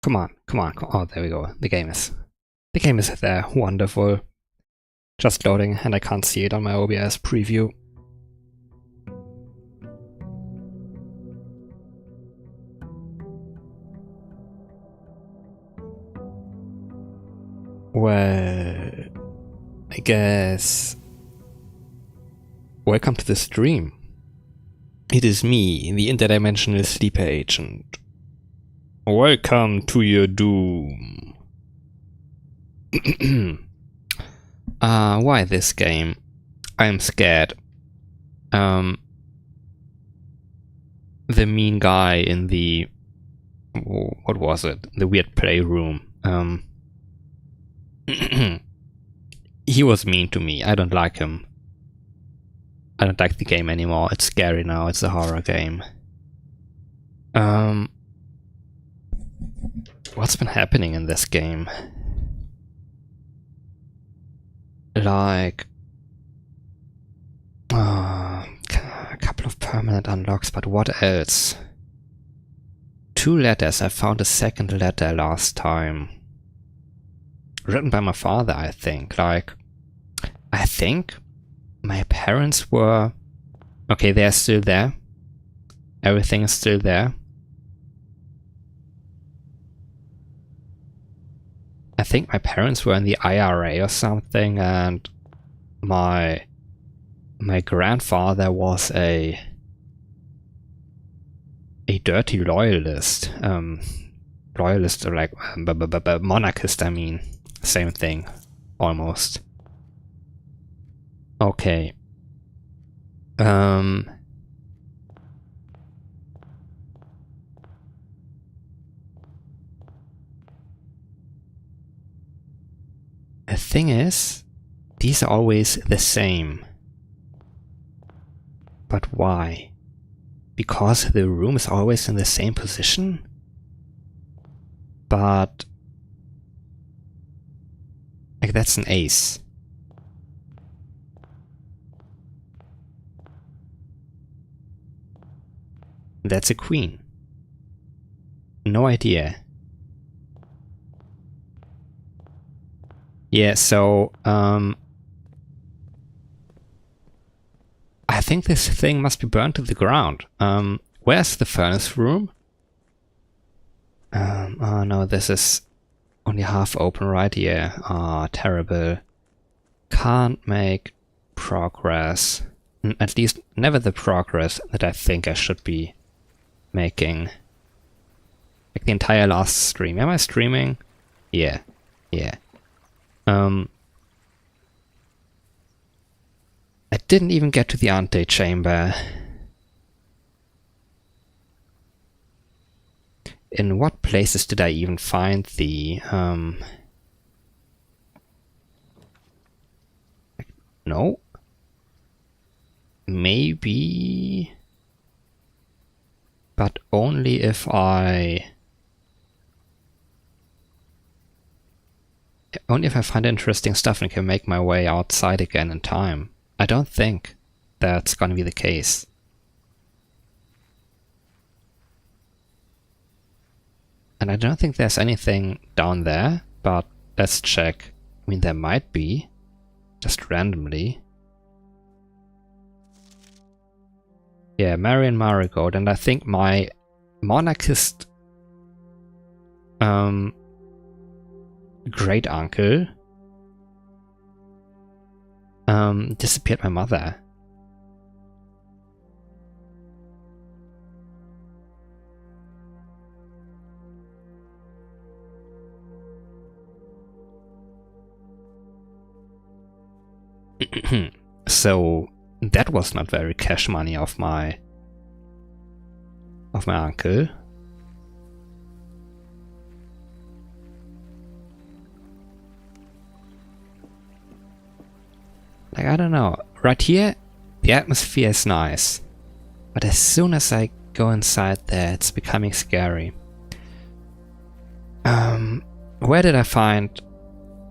come on, come on. Oh, there we go. The game is there. Wonderful. Just loading, and I can't see it on my OBS preview. Well, I guess... Welcome to the stream. It is me, the interdimensional sleeper agent. Welcome to your doom. Why this game? I'm scared. The mean guy in the... what was it? The weird playroom. He was mean to me. I don't like him. I don't like the game anymore. It's scary now. It's a horror game. What's been happening in this game? Like... a couple of permanent unlocks, but what else? 2 letters. I found a second letter last time. Written by my father, I think. Like, I think my parents were... Okay, they're still there. Everything is still there. I think my parents were in the IRA or something, and my grandfather was a dirty loyalist. Loyalist, or like monarchist, I mean. Same thing, almost. Okay. The thing is, these are always the same. But why? Because the room is always in the same position? But... like, that's an ace. That's a queen. No idea. Yeah, so, I think this thing must be burned to the ground. Where's the furnace room? Oh no, this is only half open, right? Yeah. Ah, terrible. Can't make progress. At least never the progress that I think I should be making. Like the entire last stream. Am I streaming? Yeah. Yeah. I didn't even get to the antechamber. In what places did I even find the... no? Maybe... but only if I... only if I find interesting stuff and can make my way outside again in time. I don't think that's gonna be the case. And I don't think there's anything down there, but let's check. I mean, there might be, just randomly. Yeah, Marion Marigold, and I think my monarchist great uncle disappeared my mother. So that was not very cash money of my uncle. Like, I don't know. Right here, the atmosphere is nice. But as soon as I go inside there, it's becoming scary. Where did I find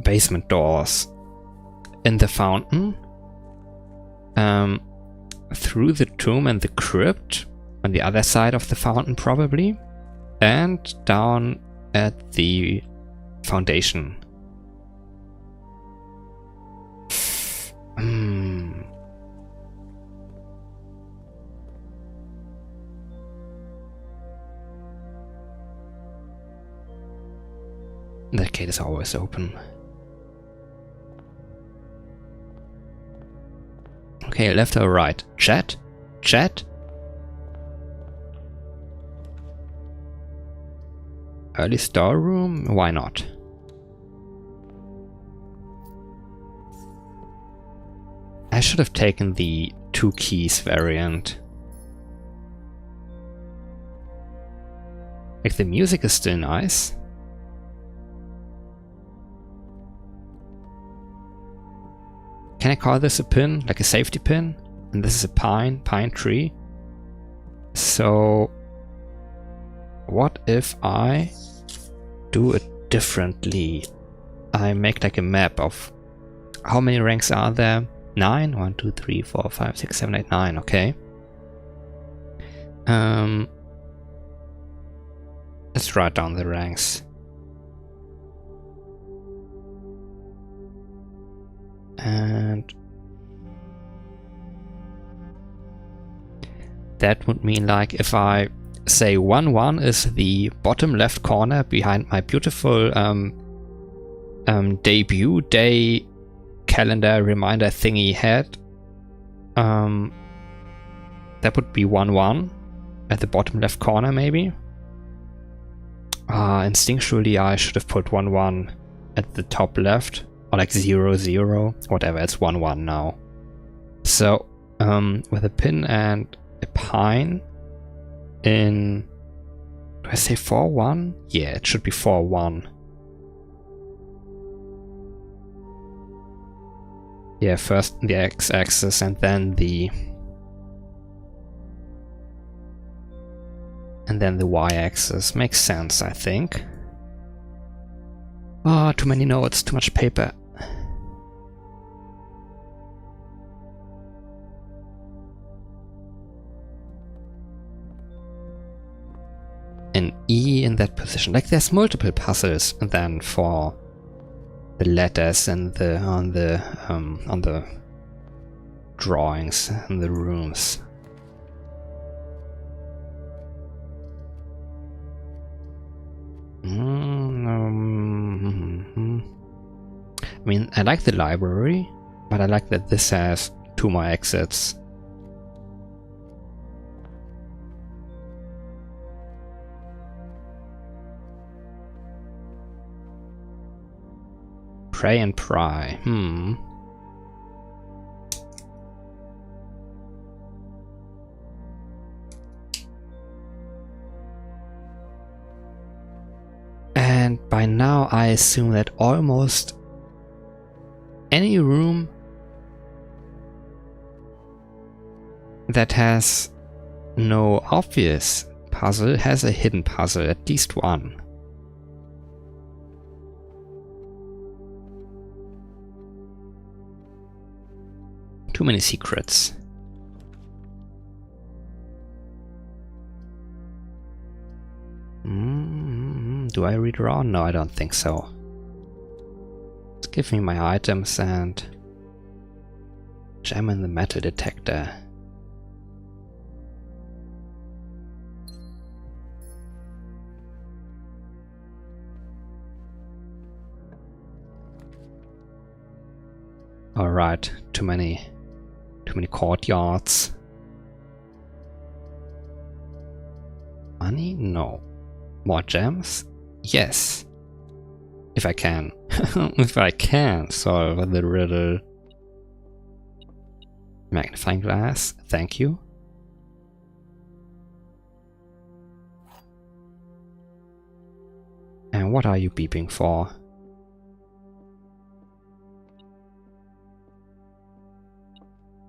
basement doors? In the fountain? Through the tomb and the crypt? On the other side of the fountain, probably? And down at the foundation. That gate is always open. Okay, left or right? Chat? Chat? Early storeroom? Why not? I should have taken the 2 keys variant. Like, the music is still nice. Can I call this a pin? Like a safety pin? And this is a pine tree. So what if I do it differently? I make like a map of how many ranks are there? 9? 1, 2, 3, 4, 5, 6, 7, 8, 9, okay. Let's write down the ranks. And that would mean, like, if I say 1-1 is the bottom left corner behind my beautiful debut day calendar reminder thingy head, that would be 1-1 at the bottom left corner, maybe. Instinctually I should have put 1-1 at the top left. Or like 0-0, whatever, it's 1-1 now. So, with a pin and a pine in... Do I say 4-1? Yeah, it should be 4-1. Yeah, first the x-axis and then the... And then the y-axis. Makes sense, I think. Oh, too many notes, too much paper. An E in that position. Like, there's multiple puzzles then for the letters and the on the drawings in the rooms. I mean, I like the library, but I like that this has 2 more exits. Pray and pry. And by now I assume that almost any room that has no obvious puzzle has a hidden puzzle, at least one. Too many secrets. Do I read around? No, I don't think so. Just give me my items and jam in the metal detector. Alright, too many courtyards. Money? No. More gems? Yes. If I can. If I can solve the riddle. Magnifying glass, thank you. And what are you beeping for?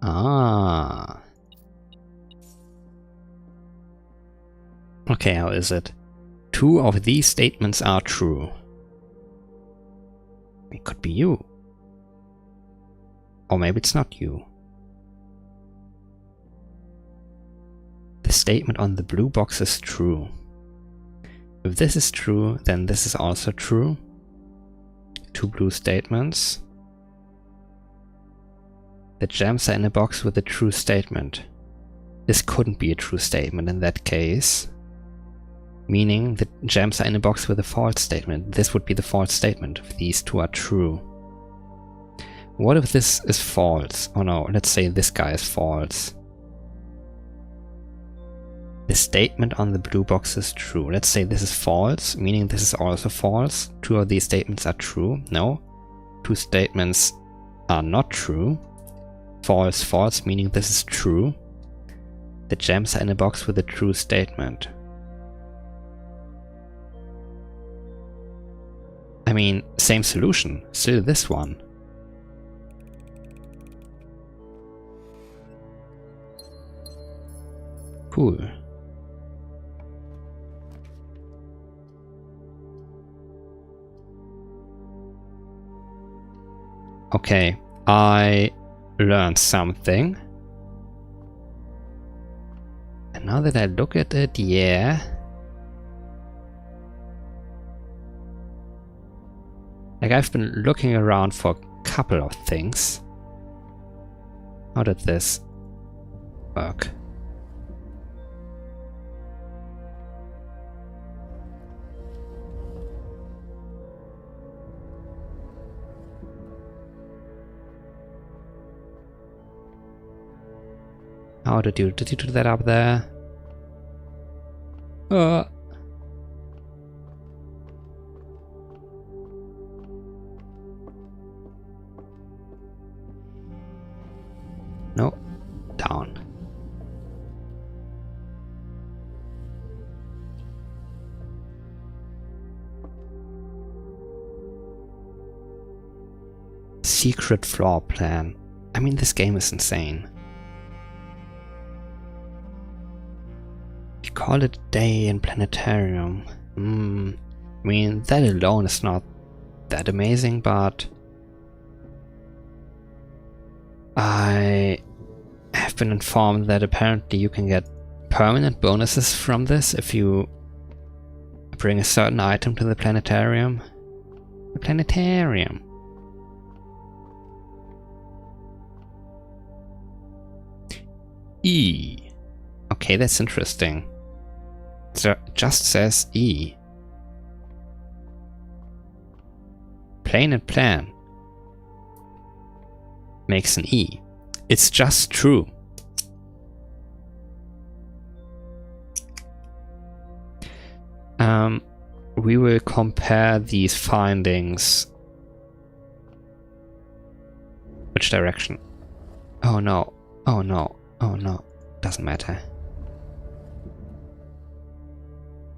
Ah. Okay, how is it? 2 of these statements are true. It could be you. Or maybe it's not you. The statement on the blue box is true. If this is true, then this is also true. Two blue statements. The gems are in a box with a true statement. This couldn't be a true statement in that case. Meaning the gems are in a box with a false statement. This would be the false statement if these two are true. What if this is false? Oh no, let's say this guy is false. The statement on the blue box is true. Let's say this is false, meaning this is also false. Two of these statements are true. No. Two statements are not true. False, false, meaning this is true. The gems are in a box with a true statement. I mean, same solution, still this one. Cool. Okay, I learned something. And now that I look at it, yeah. Like, I've been looking around for a couple of things. How did this work? How did you do that up there? No, down. Secret floor plan. I mean, this game is insane. You call it a day in planetarium. I mean, that alone is not that amazing, but I have been informed that apparently you can get permanent bonuses from this if you bring a certain item to the planetarium. The planetarium. E. Okay, that's interesting. So it just says E. Plain and plan makes an E. It's just true. We will compare these findings. Which direction? Oh no, oh no, oh no. Doesn't matter.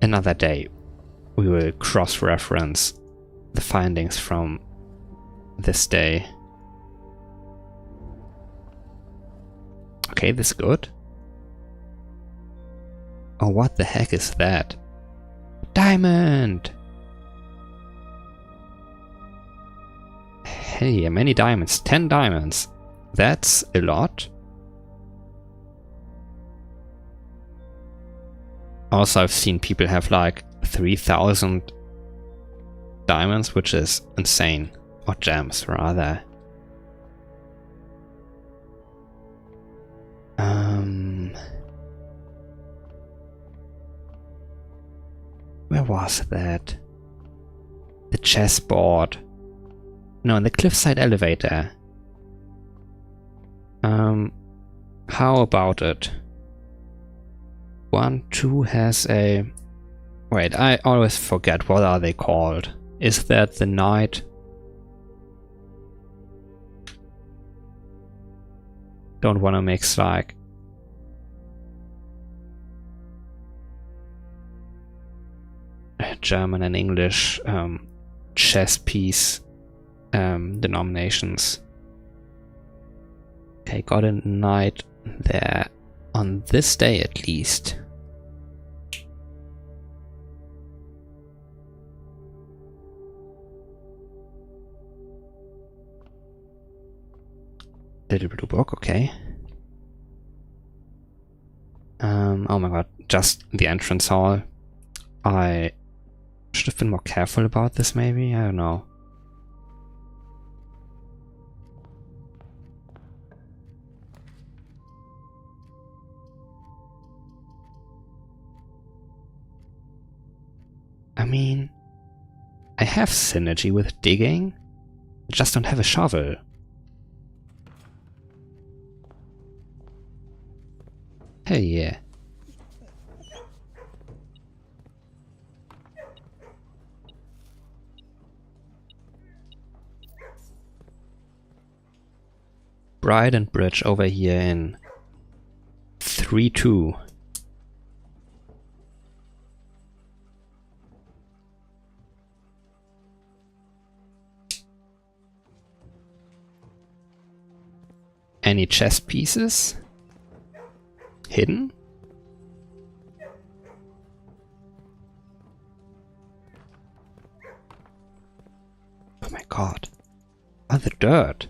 Another day, we will cross-reference the findings from this day. Okay, this is good. Oh, what the heck is that? Diamond! Hey, many diamonds. 10 diamonds. That's a lot. Also, I've seen people have like 3,000 diamonds, which is insane. Or gems, rather. Where was that? The chessboard. No, in the cliffside elevator. How about it? 1, 2 has a... Wait, I always forget, what are they called? Is that the knight? Don't want to mix like... German and English chess piece denominations. Okay, got a knight there on this day at least. Little blue book, okay. Oh my god, just the entrance hall. I Should have been more careful about this, maybe? I don't know. I mean, I have synergy with digging. I just don't have a shovel. Hell yeah. Bride and Bridge over here in 3-2. Any chess pieces? Hidden? Oh my god. Oh, the dirt.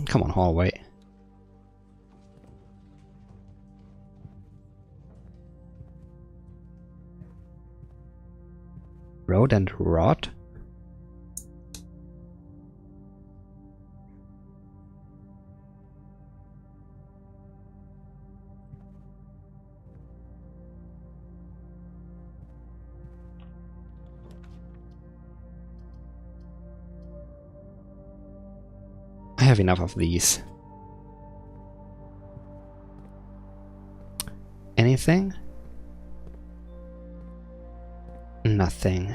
Come on, hallway. Road and rod? I have enough of these. Anything? Nothing.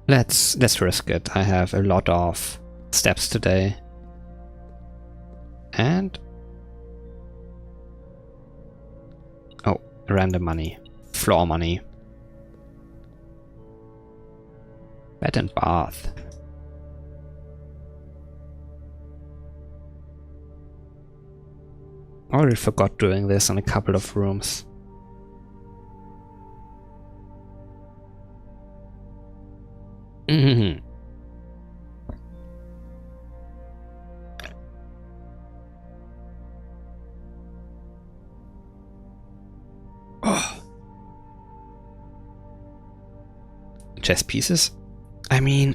Let's risk it. I have a lot of steps today. And oh, random money. Floor money. Bed and bath. Already forgot doing this on a couple of rooms. Mm-hmm. Oh. Chess pieces? I mean...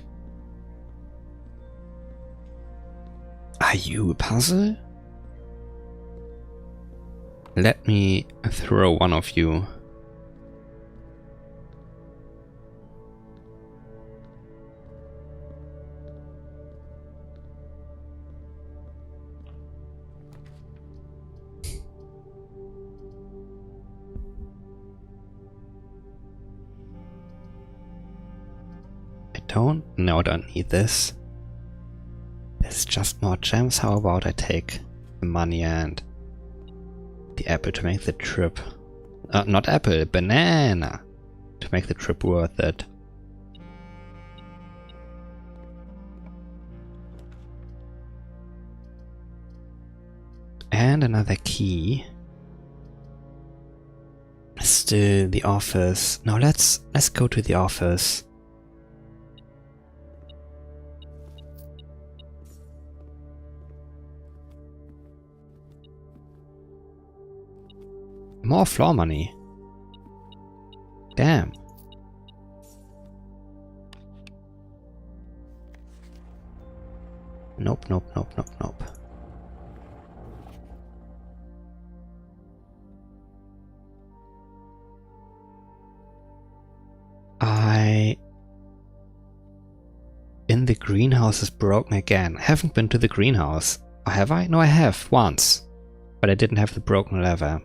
Are you a puzzle? Let me throw one of you. No, I don't need this. It's just more gems. How about I take the money and the apple to make the trip... not apple, banana! To make the trip worth it. And another key. Still the office. Now let's go to the office. More floor money. Damn. Nope, nope, nope, nope, nope. In the greenhouse is broken again. I haven't been to the greenhouse. Or have I? No, I have, once. But I didn't have the broken lever.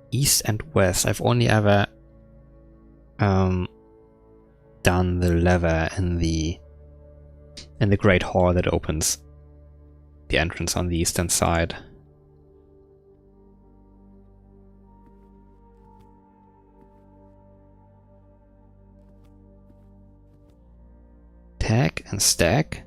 East and west. I've only ever done the lever in the great hall that opens the entrance on the eastern side. Tag and stack.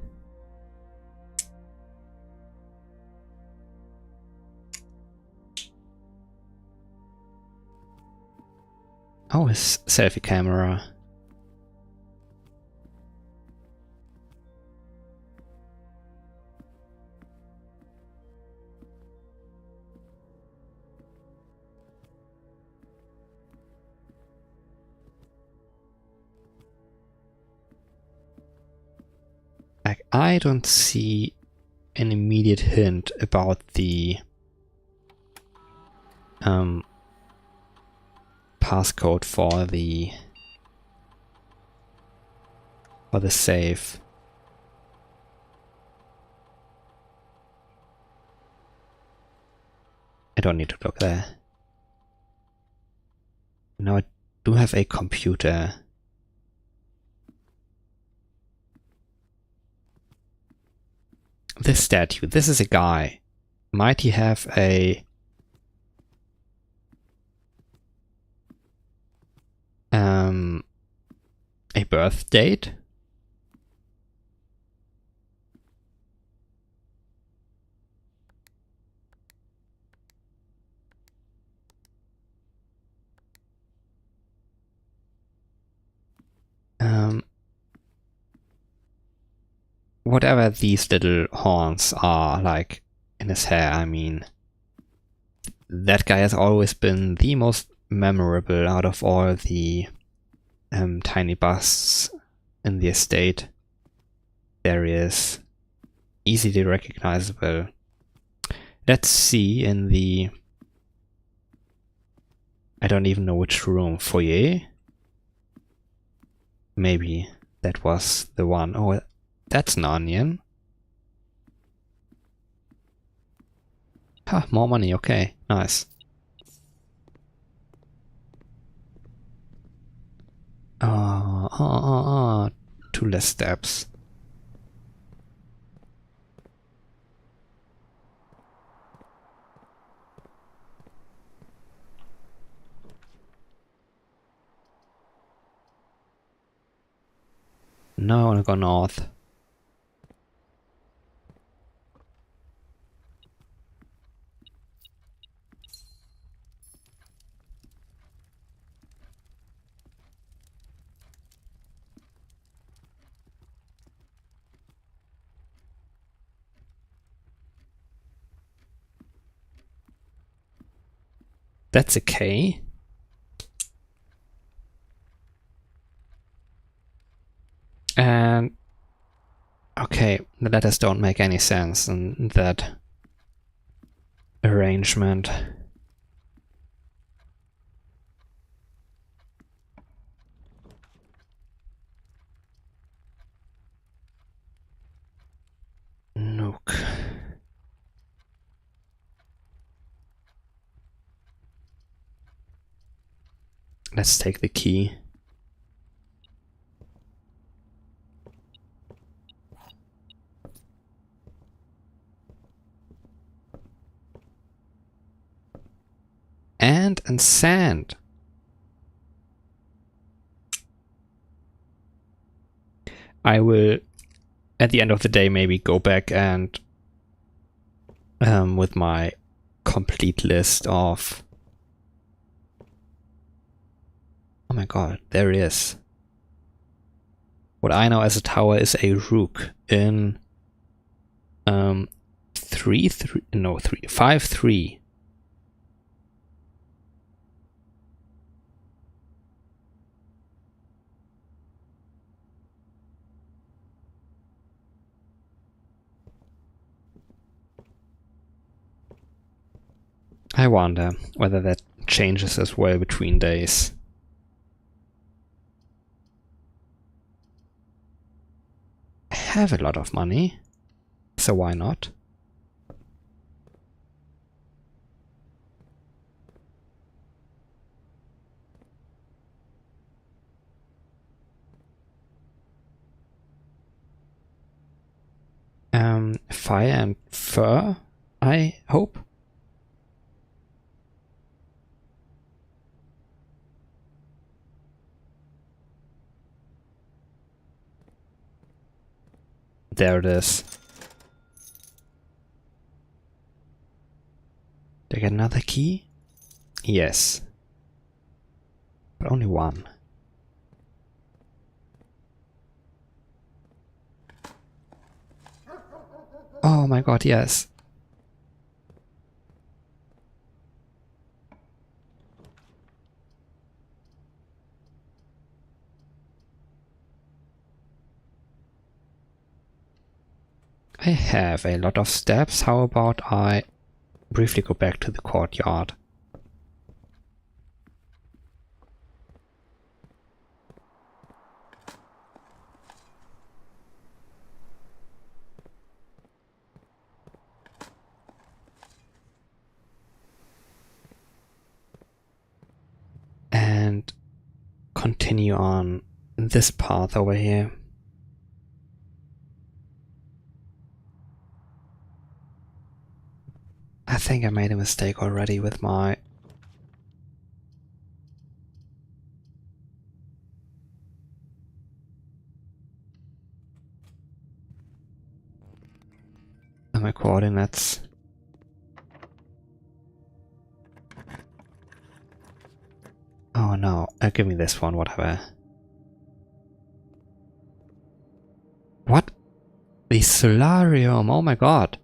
Oh, his selfie camera. Like, I don't see an immediate hint about the passcode for the save. I don't need to look there. Now I do have a computer. This statue, this is a guy. Might he have a birth date? Whatever these little horns are, like, in his hair, I mean, that guy has always been the most memorable out of all the tiny busts in the estate. There he is, easily recognizable. Let's see in the... I don't even know which room. Foyer? Maybe that was the one. Oh, that's an onion. Huh, more money, okay, nice. Two less steps. No, I wanna go north. That's a K. And okay, the letters don't make any sense in that arrangement. Nook. Let's take the key. And sand. I will, at the end of the day, maybe go back and with my complete list of... Oh my god, there is. What I know as a tower is a rook in 5-3. I wonder whether that changes as well between days. I have a lot of money, so why not? Fire and fur, I hope. There it is. Did I get another key? Yes. but only one. Oh my god, yes. I have a lot of steps. How about I briefly go back to the courtyard? And continue on this path over here. I think I made a mistake already with my... my coordinates. Oh no, give me this one, whatever. What? The solarium, oh my god.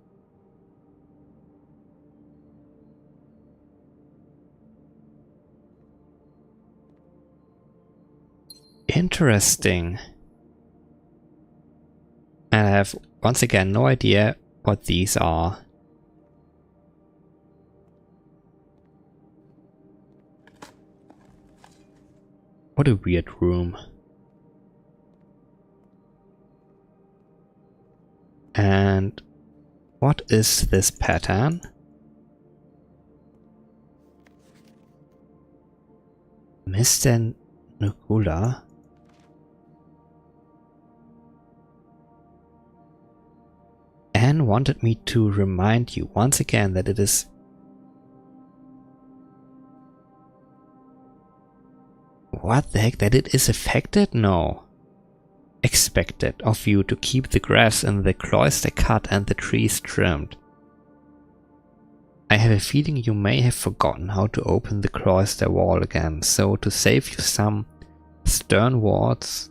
Interesting. And I have, once again, no idea what these are. What a weird room. And what is this pattern? Mr. Nugula? Anne wanted me to remind you once again that it is... What the heck? That it is affected? No. Expected of you to keep the grass in the cloister cut and the trees trimmed. I have a feeling you may have forgotten how to open the cloister wall again, so to save you some stern words,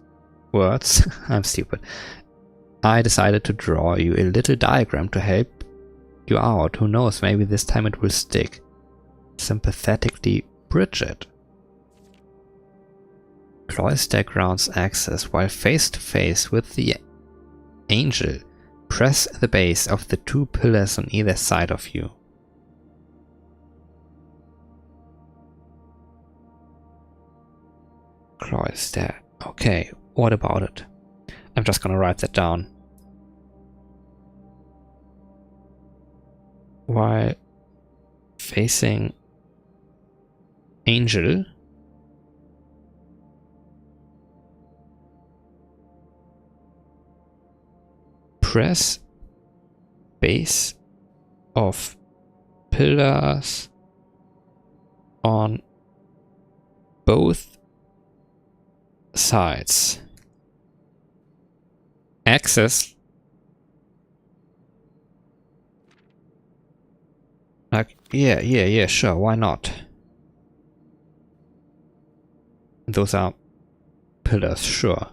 I'm stupid, I decided to draw you a little diagram to help you out. Who knows, maybe this time it will stick. Sympathetically, Bridget. Cloister grounds access while face to face with the angel. Press the base of the two pillars on either side of you. Cloister. Okay, what about it? I'm just gonna write that down. While facing angel, press base of pillars on both sides. Access. Like, yeah, sure, why not? Those are pillars, sure.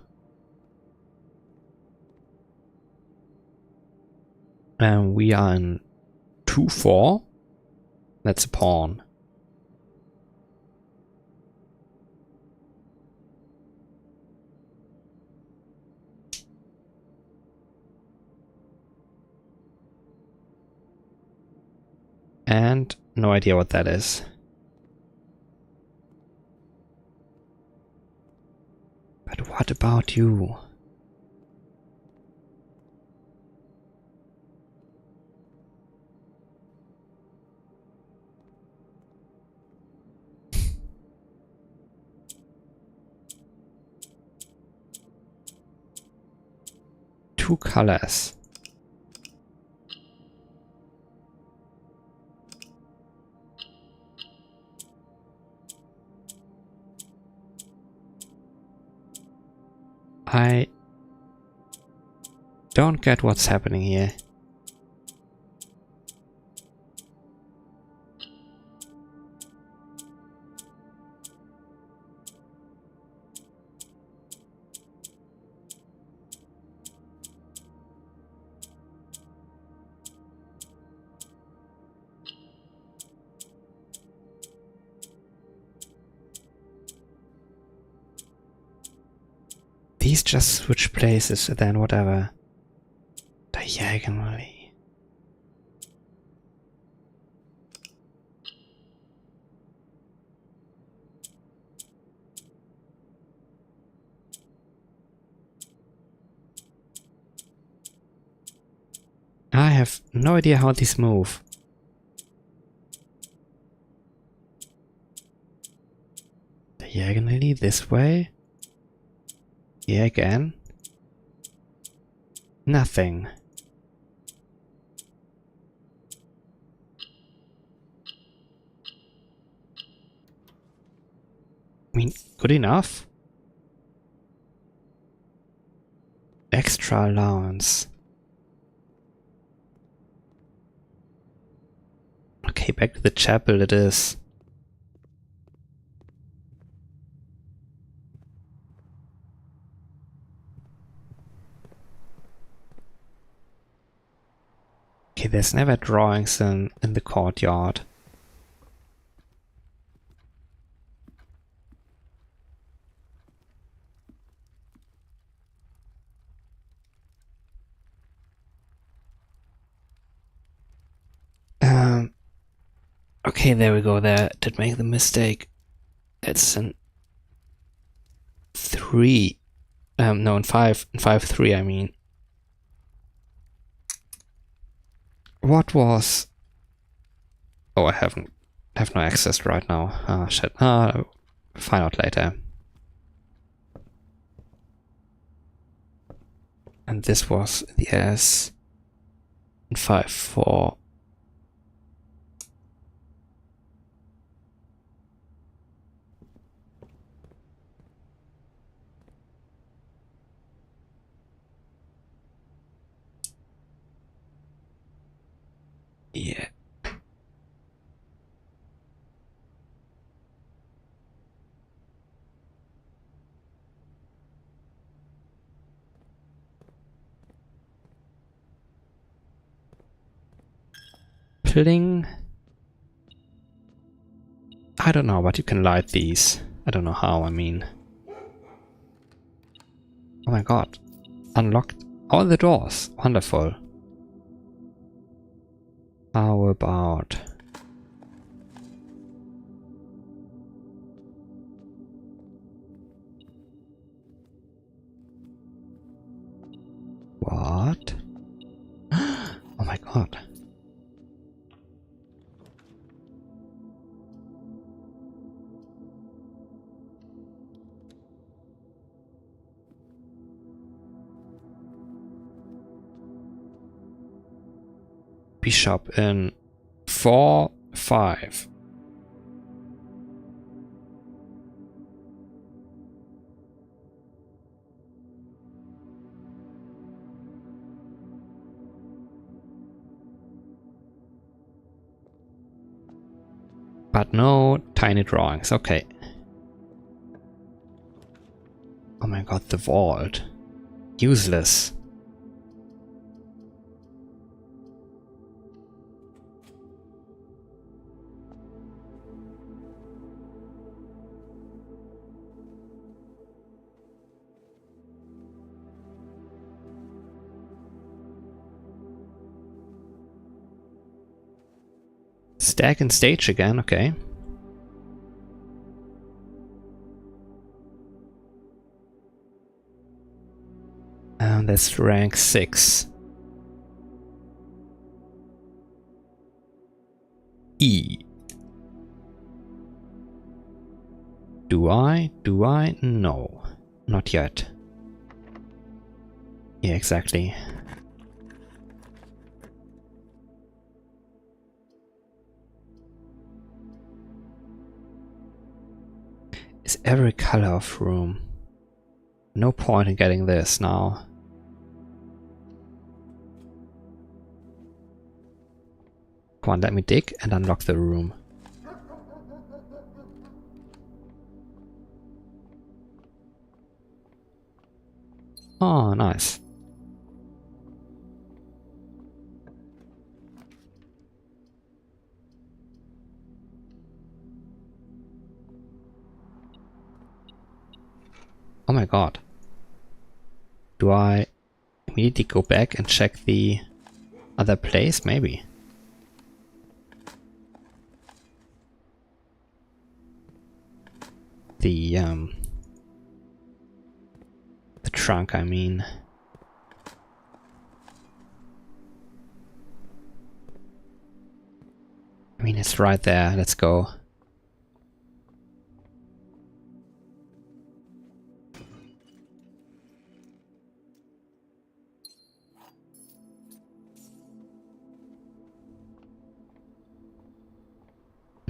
And we are in 2-4. That's a pawn. And no idea what that is. But what about you? Two colors. I don't get what's happening here. these just switch places, then whatever. Diagonally. I have no idea how these move. Diagonally this way. Here again. Nothing. I mean, good enough. Extra allowance. Okay, back to the chapel it is. Okay, there's never drawings in the courtyard. Okay, there we go. There did make the mistake. It's in 3. No, in 5. In 5-3, I mean. What was? Oh, I have no access right now. Ah, shit. Ah, find out later. And this was the S in 5-4. Yeah. Pling. I don't know, but you can light these. I don't know how, I mean. Oh my god. Unlocked all the doors. Wonderful. How about... What? Oh my god. Bishop in 4-5. But no tiny drawings, okay. Oh my god, the vault. Useless. Stack and stage again, okay. And that's rank 6. E. Do I? Do I? No. Not yet. Yeah, exactly. Is every color of room. No point in getting this now. Come on, let me dig and unlock the room. Oh, nice. Oh my god. Do I immediately go back and check the other place? Maybe. The trunk, I mean. I mean, it's right there. Let's go.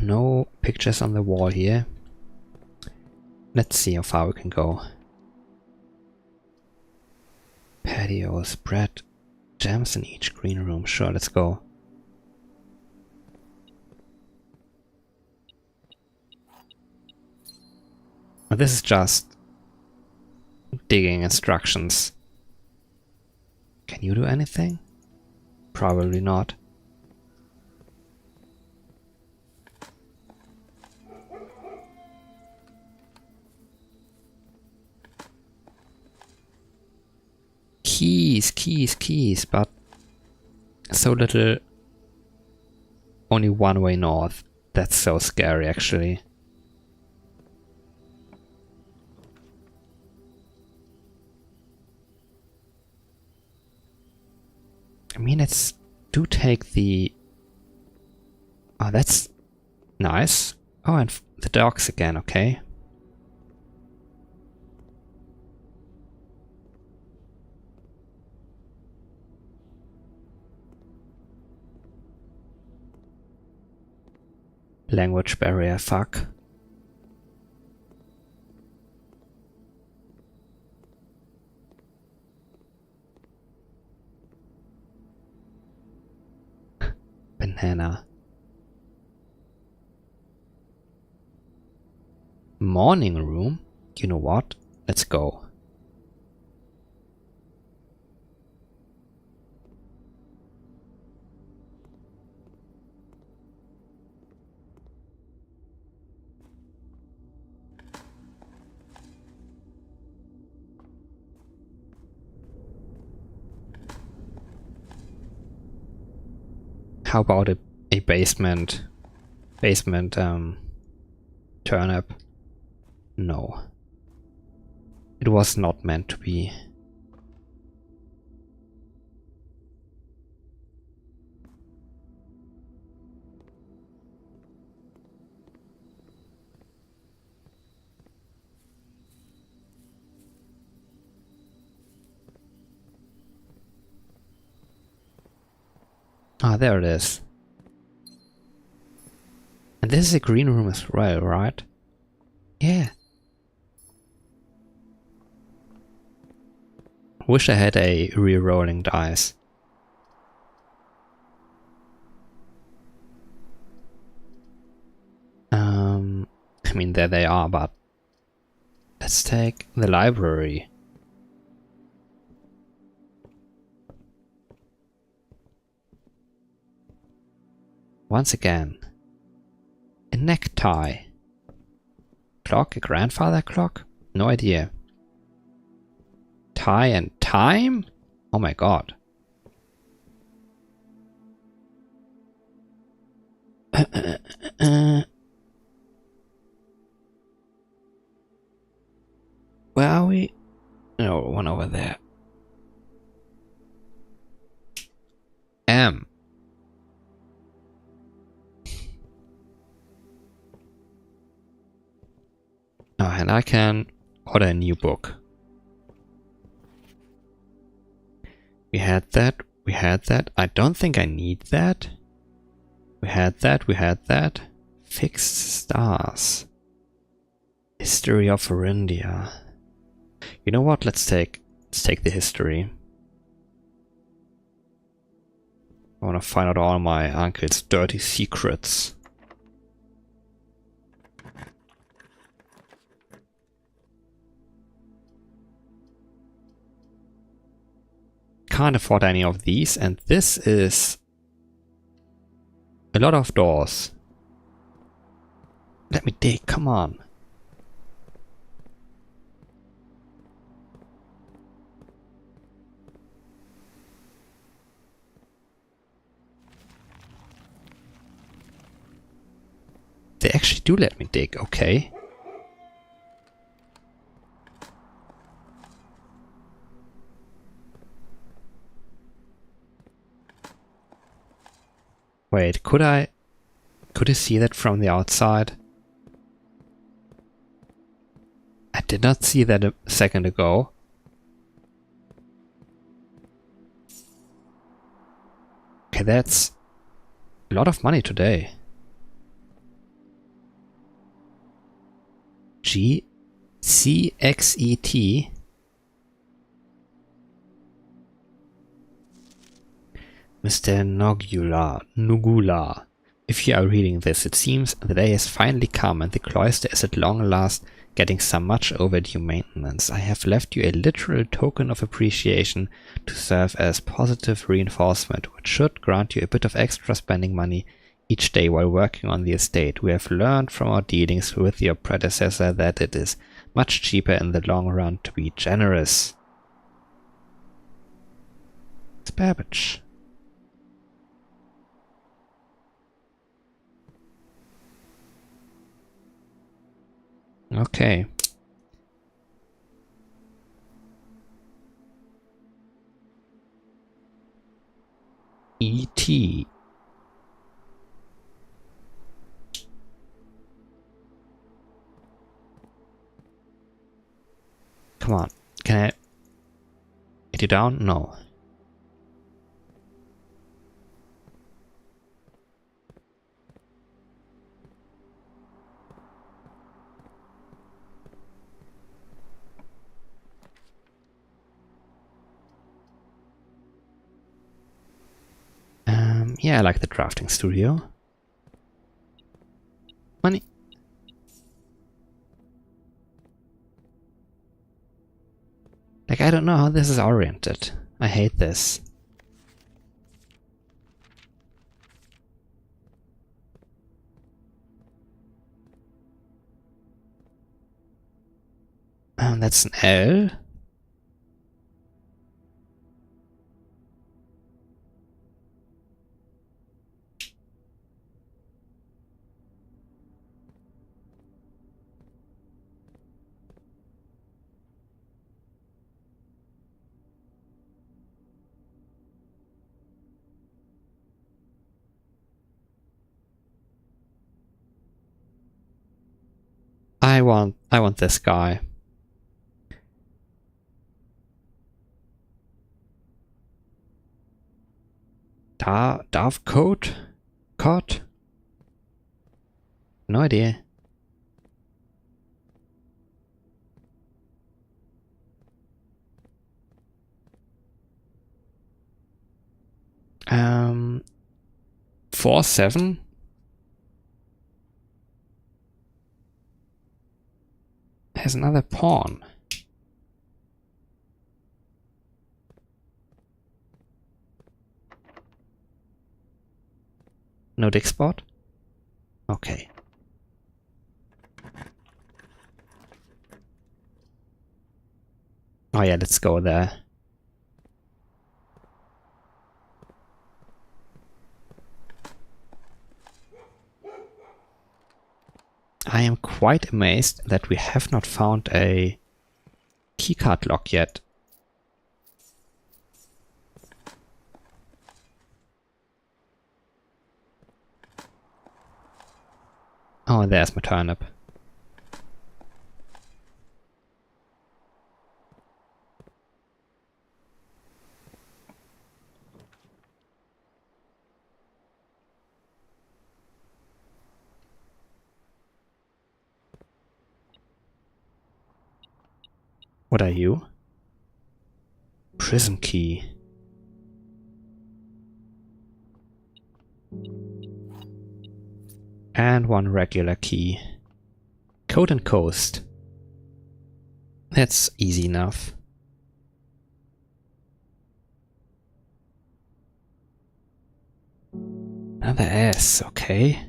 No pictures on the wall here. Let's see how far we can go. Patios, bread, jams in each green room. Sure, let's go. But this is just digging instructions. Can you do anything? Probably not. Keys, but so little. Only one way north. That's so scary, actually. I mean, it's do take the... Oh, that's nice. Oh, and the dogs again, okay. Language barrier, fuck. Banana. Morning room? You know what? Let's go. How about a basement turnip? No. It was not meant to be. Ah, there it is. And this is a green room as well, right? Yeah. Wish I had a re-rolling dice. I mean, there they are, but let's take the library. Once again, a necktie. Clock, a grandfather clock? No idea. Tie and time? Oh my god. Where are we? No, one over there. M. Oh, and I can order a new book. We had that. We had that. I don't think I need that. We had that. We had that. Fixed stars. History of Orindia. You know what? Let's take the history. I want to find out all my uncle's dirty secrets. Can't afford any of these, and this is a lot of doors. Let me dig, come on. They actually do let me dig, okay. Wait, could I see that from the outside? I did not see that a second ago. Okay, that's a lot of money today. GCXET. Mr. Nugula. If you are reading this, it seems the day has finally come and the cloister is at long last getting some much overdue maintenance. I have left you a literal token of appreciation to serve as positive reinforcement, which should grant you a bit of extra spending money each day while working on the estate. We have learned from our dealings with your predecessor that it is much cheaper in the long run to be generous. It's Babbage. Okay. E.T. Come on. Can I get you down? No. Yeah, I like the drafting studio. Money. Like, I don't know how this is oriented. I hate this. That's an L. I want this guy. Davcoat? Cot? No idea. Um, 4-7? Has another pawn. No dig spot? Okay. Oh yeah, let's go there. I am quite amazed that we have not found a keycard lock yet. Oh, there's my turnip. What are you? Prison key. And one regular key. Code and coast. That's easy enough. Another S, okay.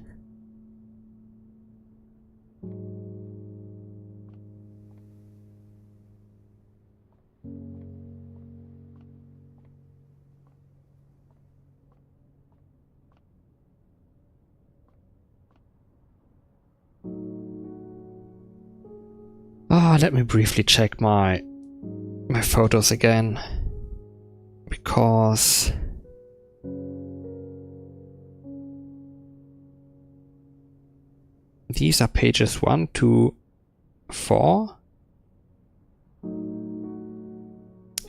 Let me briefly check my photos again, because these are pages 1 to 4.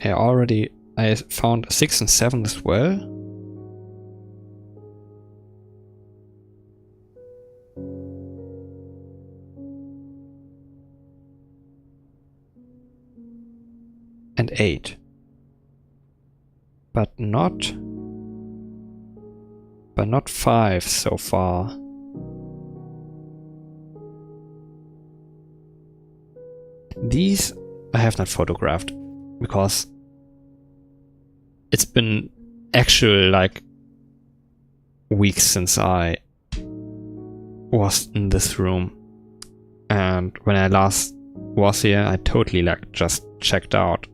I found 6 and 7 as well. And 8. But not 5 so far. These I have not photographed because it's been actually like weeks since I was in this room, and when I last was here I totally like just checked out.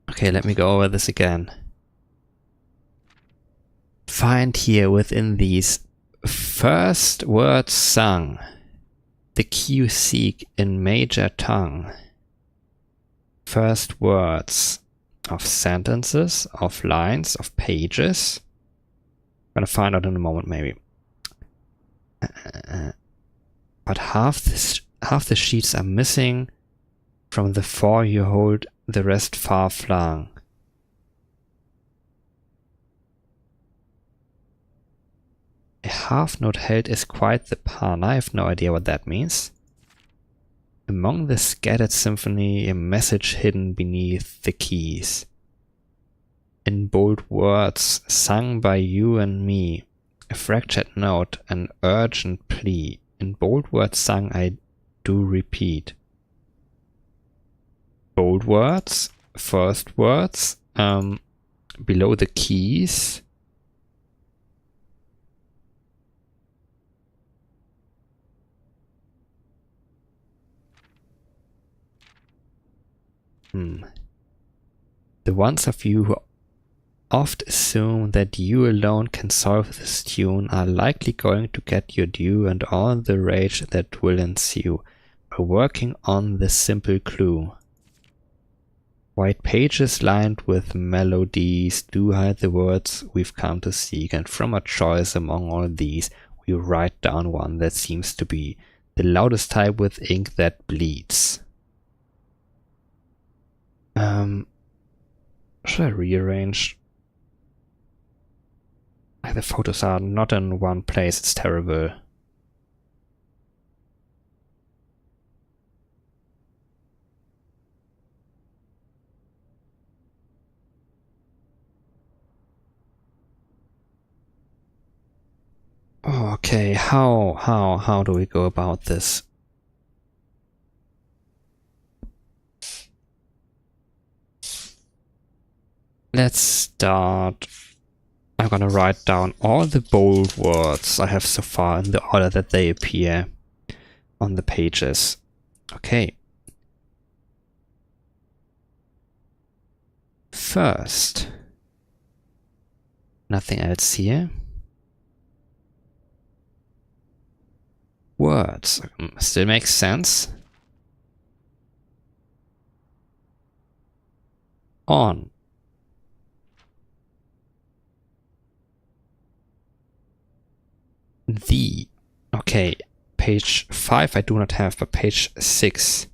Okay, let me go over this again. Find here within these first words sung the key you seek in major tongue. First words of sentences, of lines, of pages. I'm gonna find out in a moment maybe. But half the sheets are missing from the 4 you hold, the rest far flung. A half note held is quite the pun. I have no idea what that means. Among the scattered symphony, a message hidden beneath the keys. In bold words sung by you and me, a fractured note, an urgent plea. In bold words sung I do repeat. Bold words, first words, below the keys. The ones of you who oft assume that you alone can solve this tune are likely going to get your due, and all the rage that will ensue are working on the simple clue. White pages lined with melodies do hide the words we've come to seek, and from a choice among all these we write down one that seems to be the loudest type with ink that bleeds. Should I rearrange? The photos are not in one place, it's terrible. Okay, how do we go about this? Let's start. I'm gonna write down all the bold words I have so far in the order that they appear on the pages. Okay. First, nothing else here. Words still makes sense. On. The. Okay, page 5 I do not have, but page 6.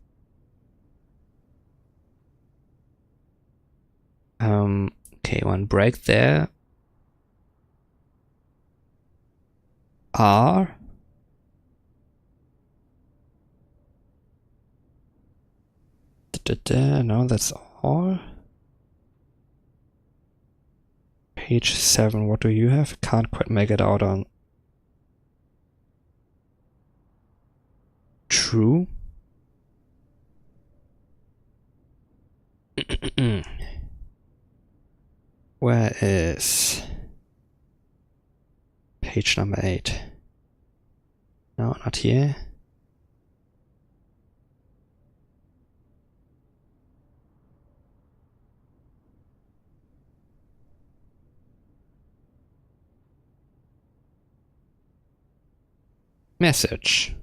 Okay, one break there. R. No, that's all. Page 7, what do you have? Can't quite make it out on. True. Where is page number 8? No, not here. Message.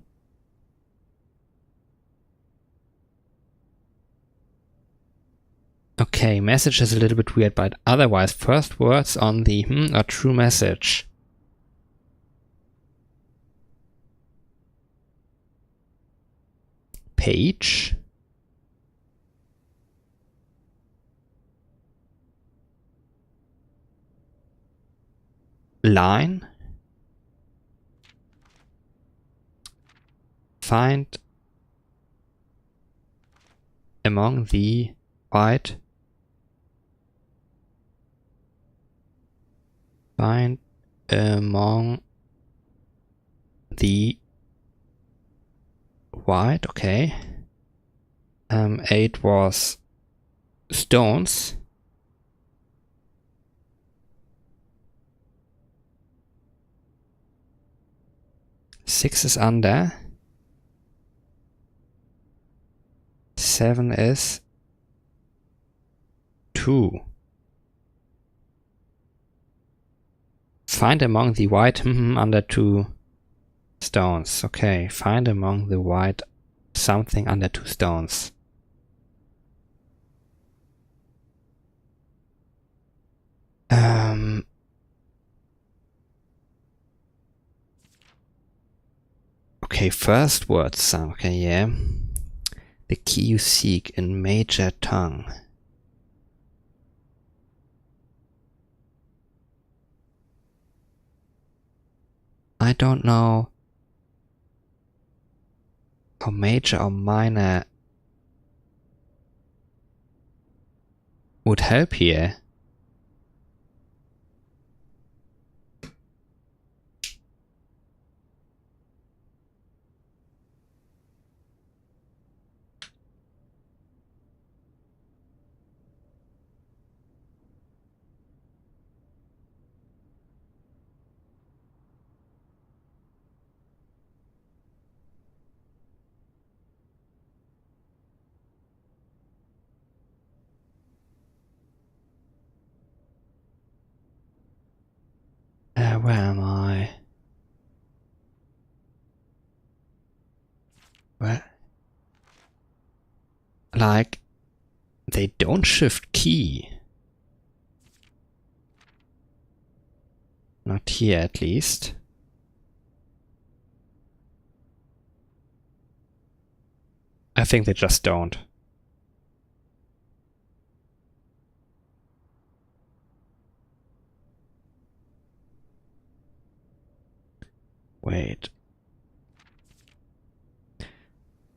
Okay, message is a little bit weird, but otherwise first words on the are true message. Page. Line. Find among the white. Find among the white, okay. 8 was stones. Six is under. 7 is 2. Find among the white under 2 stones. Okay, find among the white something under 2 stones. Okay, first word song. Okay, yeah. The key you seek in major tongue. I don't know how major or minor would help here. Where am I? Where? Like, they don't shift key. Not here, at least. I think they just don't. Wait.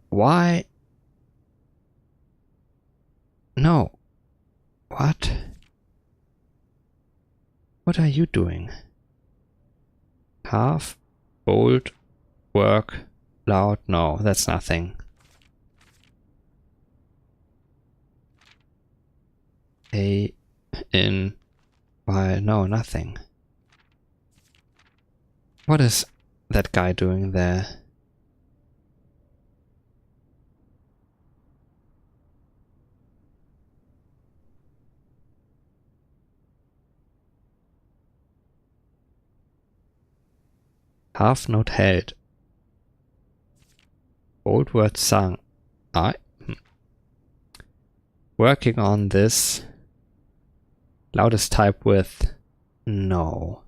Why? No. What? What are you doing? Half, bold, work, loud. No, that's nothing. A, in, Y. No, nothing. What is that guy doing there? Half note held. Bold word sung. Working on this. Loudest type width. No.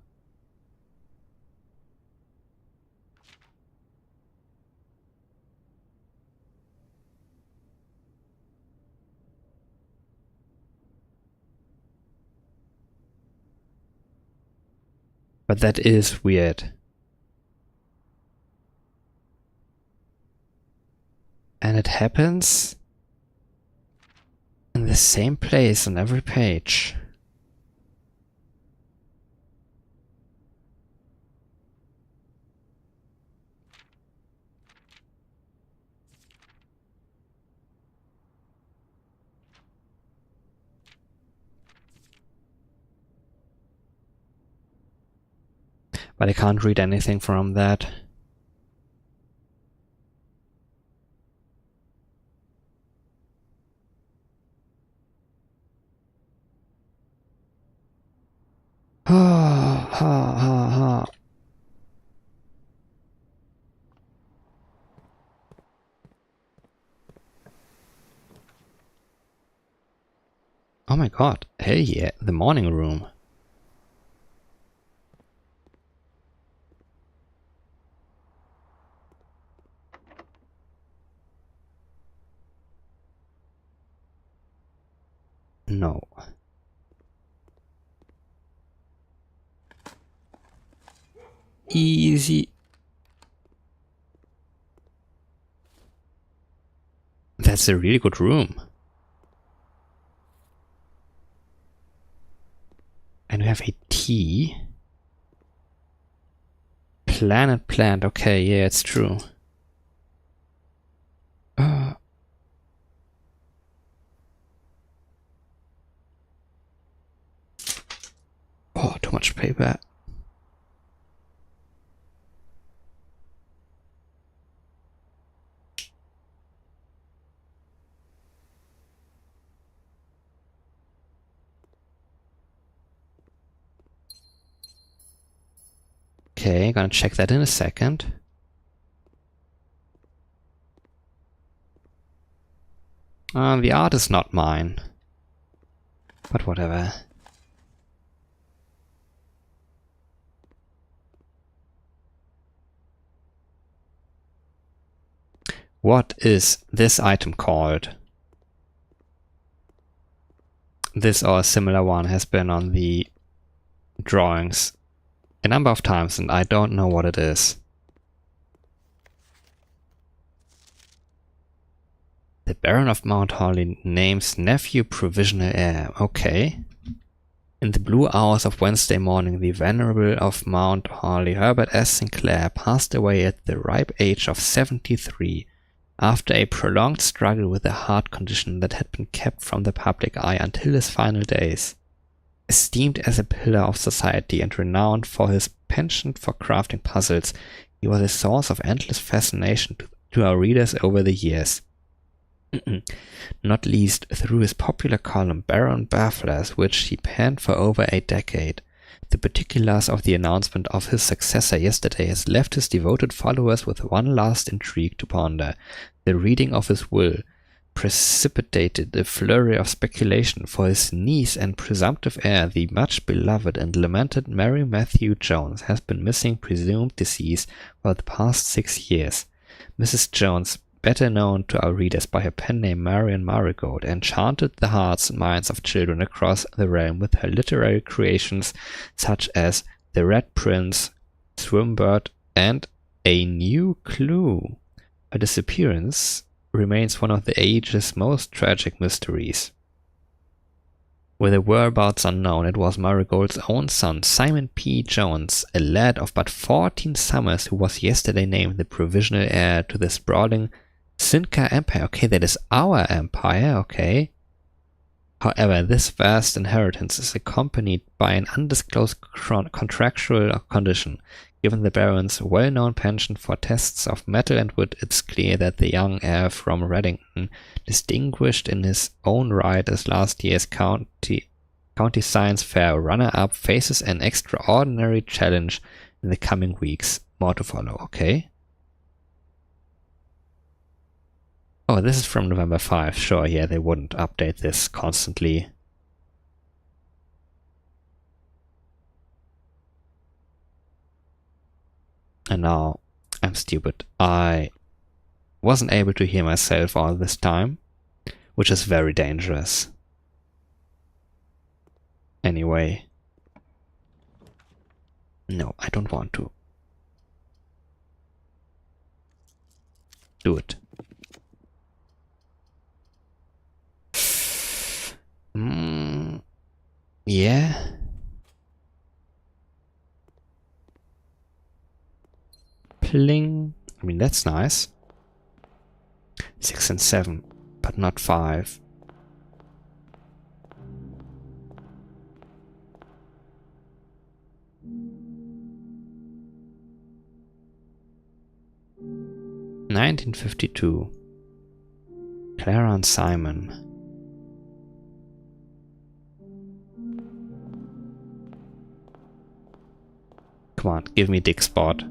But that is weird. And it happens in the same place on every page. But I can't read anything from that. Oh my god, hell yeah, the morning room. No. Easy. That's a really good room. And we have a T. Planet plant. Okay, yeah, it's true. Oh, too much paper. Okay, gonna check that in a second. The art is not mine. But whatever. What is this item called? This or a similar one has been on the drawings a number of times and I don't know what it is. The Baron of Mount Holly names nephew provisional heir. Okay. In the blue hours of Wednesday morning, the Venerable of Mount Holly, Herbert S. Sinclair, passed away at the ripe age of 73 after a prolonged struggle with a heart condition that had been kept from the public eye until his final days. Esteemed as a pillar of society and renowned for his penchant for crafting puzzles, he was a source of endless fascination to our readers over the years. Not least through his popular column Baron Bafflers, which he penned for over a decade. The particulars of the announcement of his successor yesterday has left his devoted followers with one last intrigue to ponder. The reading of his will precipitated a flurry of speculation for his niece and presumptive heir, the much beloved and lamented Mary Matthew Jones, has been missing, presumed deceased, for the past 6 years. Mrs. Jones, better known to our readers by her pen name Marion Marigold, enchanted the hearts and minds of children across the realm with her literary creations such as The Red Prince, Swimbird, and A New Clue. Her disappearance remains one of the age's most tragic mysteries. With her whereabouts unknown, it was Marigold's own son, Simon P. Jones, a lad of but 14 summers, who was yesterday named the provisional heir to the sprawling Sinca Empire. Okay, that is our empire, okay. However, this vast inheritance is accompanied by an undisclosed contractual condition. Given the Baron's well-known penchant for tests of metal and wood, it's clear that the young heir from Reddington, distinguished in his own right as last year's county science fair runner-up, faces an extraordinary challenge in the coming weeks. More to follow, okay? Oh, this is from November 5. Sure, yeah, they wouldn't update this constantly. And now I'm stupid. I wasn't able to hear myself all this time, which is very dangerous. Anyway. No, I don't want to. Do it. Yeah. Pling. I mean, that's nice. 6 and 7, but not 5. (1952). Clara and Simon. Come on, give me Dick Spot.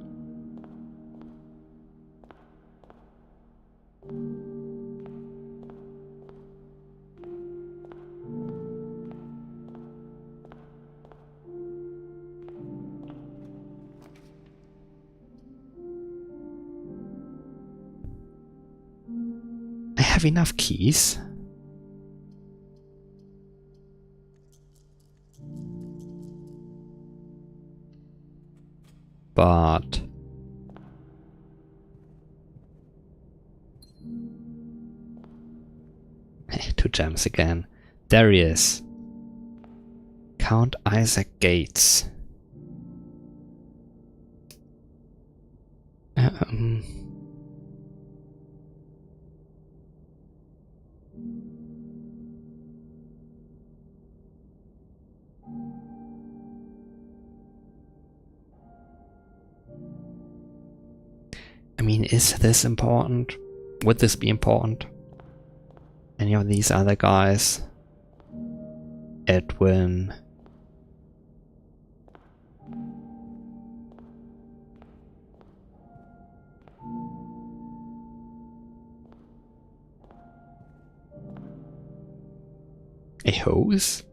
have enough keys? But... two gems again. There he is. Count Isaac Gates. I mean, is this important? Would this be important? Any of these other guys? Edwin. A hose?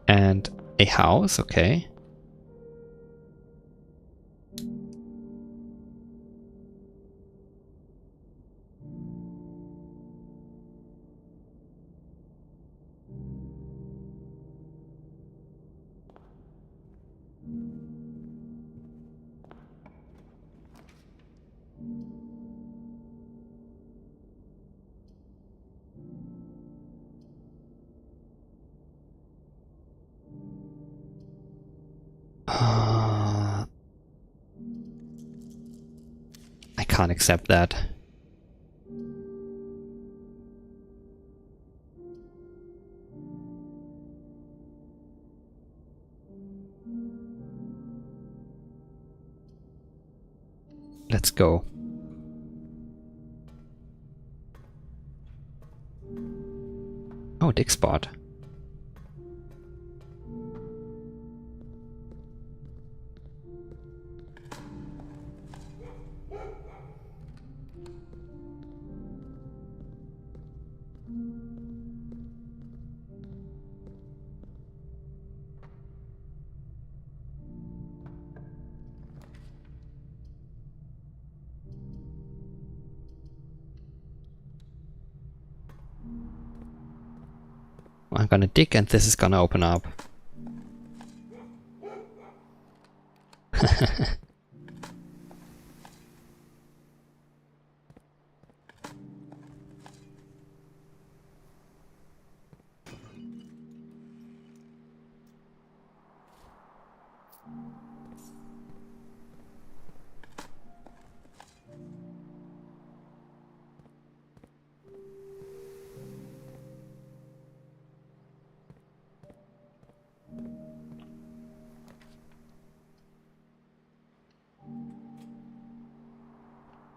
And a house, okay. I can't accept that. Let's go. Oh, dig spot. I'm gonna dig and this is gonna open up.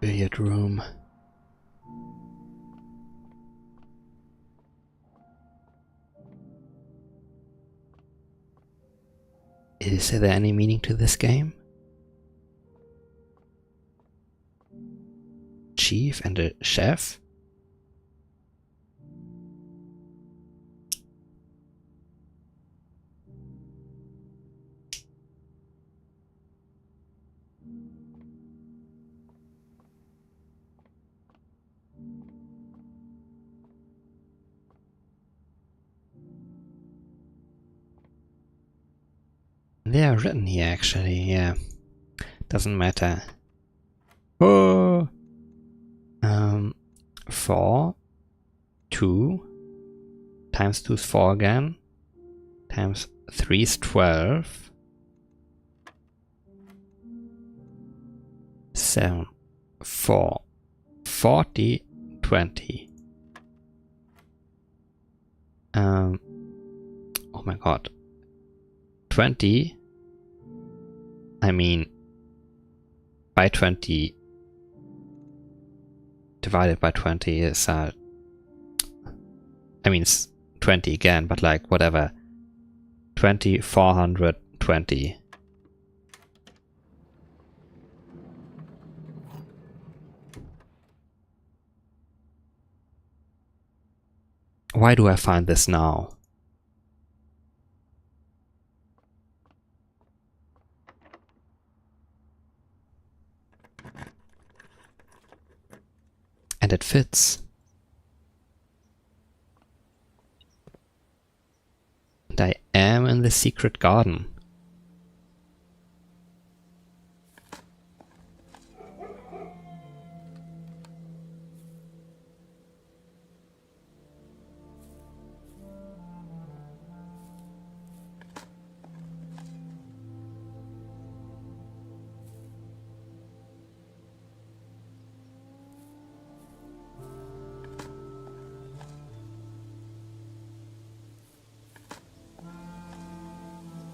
Billiard room. Is there any meaning to this game? Chief and a chef? They are written here actually, yeah. Doesn't matter. Oh! 4, 2, times 2 is 4 again, times 3 is 12, 7, 4, 40, 20. Oh my god. 20, I mean, by 20 divided by 20 is, I mean, it's 20 again, but like, whatever. 20, 420. Why do I find this now? And it fits. And I am in the secret garden.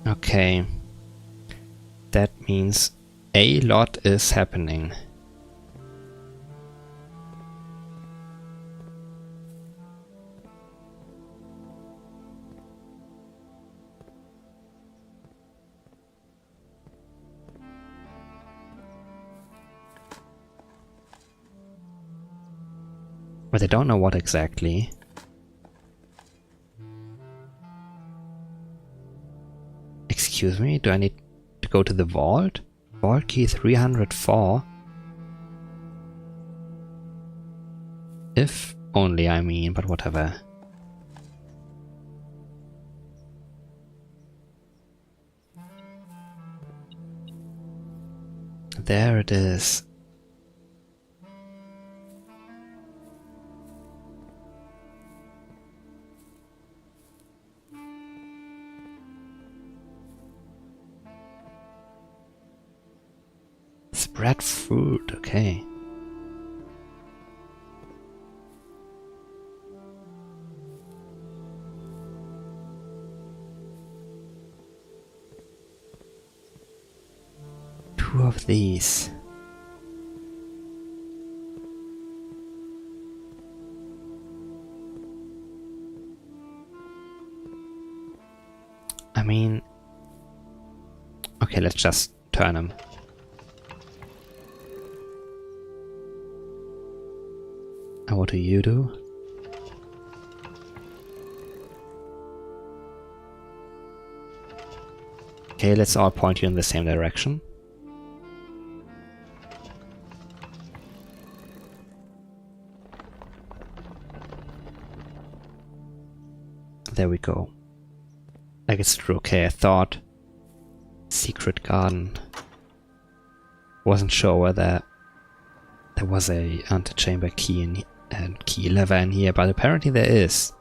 Okay, that means a lot is happening. But I don't know what exactly. Excuse me, do I need to go to the vault? Vault key 304? If only, I mean, but whatever. There it is. Spread fruit, okay. Two of these. I mean... Okay, let's just turn them. And what do you do? Okay, let's all point you in the same direction. There we go. Like it's true. Okay, I thought secret garden. Wasn't sure whether there was a antechamber key in and key lever in here, but apparently there is.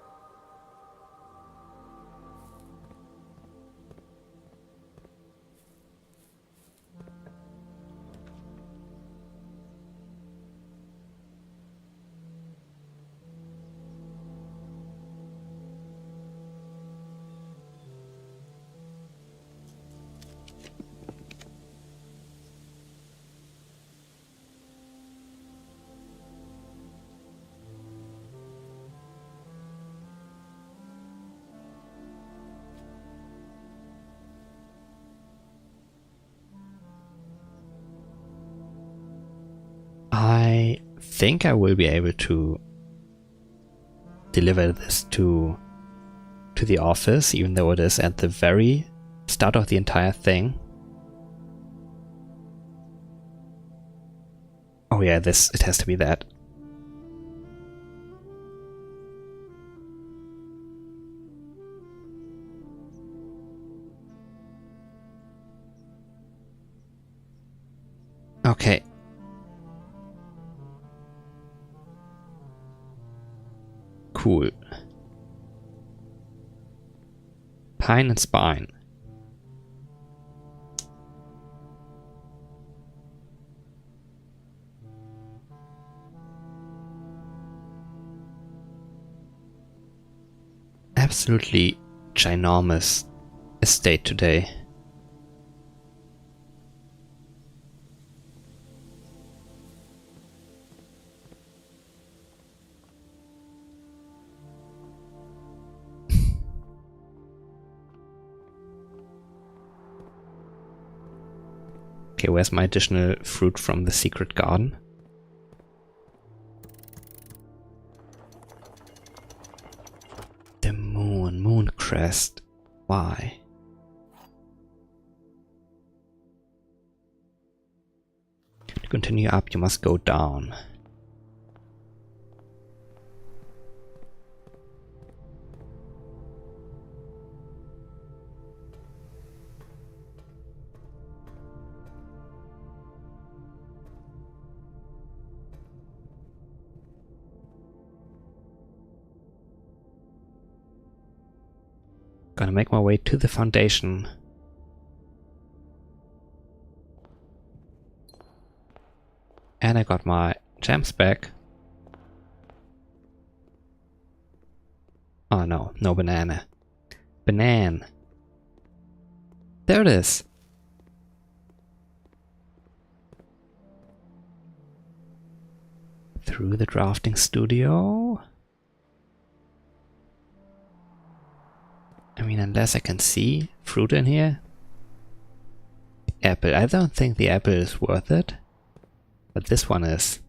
I think I will be able to deliver this to the office, even though it is at the very start of the entire thing. Oh yeah, it has to be that. Okay. Cool. Pine and spine. Absolutely ginormous estate today. Okay, where's my additional fruit from the secret garden? The moon crest. Why? To continue up, you must go down. Gonna make my way to the foundation. And I got my gems back. Oh no, no banana. Banana. There it is. Through the drafting studio. I mean, unless I can see fruit in here. Apple. I don't think the apple is worth it. But this one is.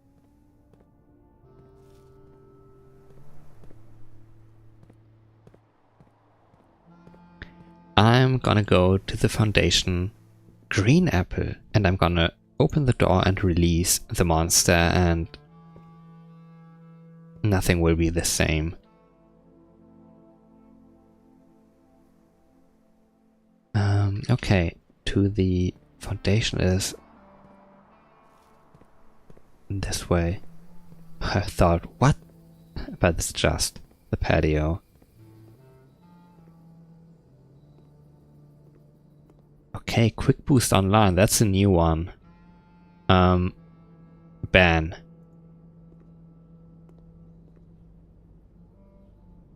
I'm gonna go to the foundation. Green apple. And I'm gonna open the door and release the monster, and nothing will be the same. Okay, to the foundation is this way. I thought, what? But it's just the patio. Okay, quick boost online, that's a new one. Ban.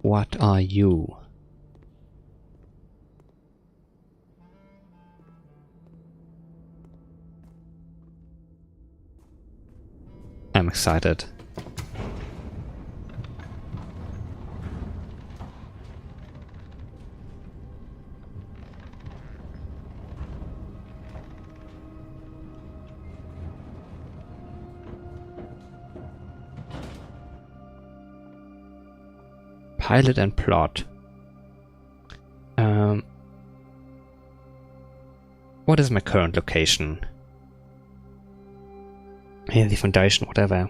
What are you? I'm excited. Pilot and plot. What is my current location? Here, the foundation, whatever.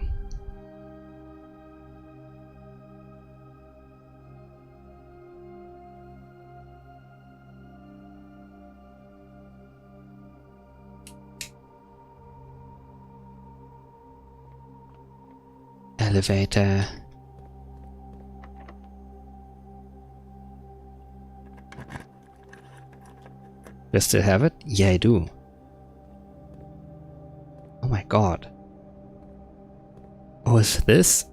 Elevator. Do I still have it? Yeah, I do. Oh my god. Oh, is this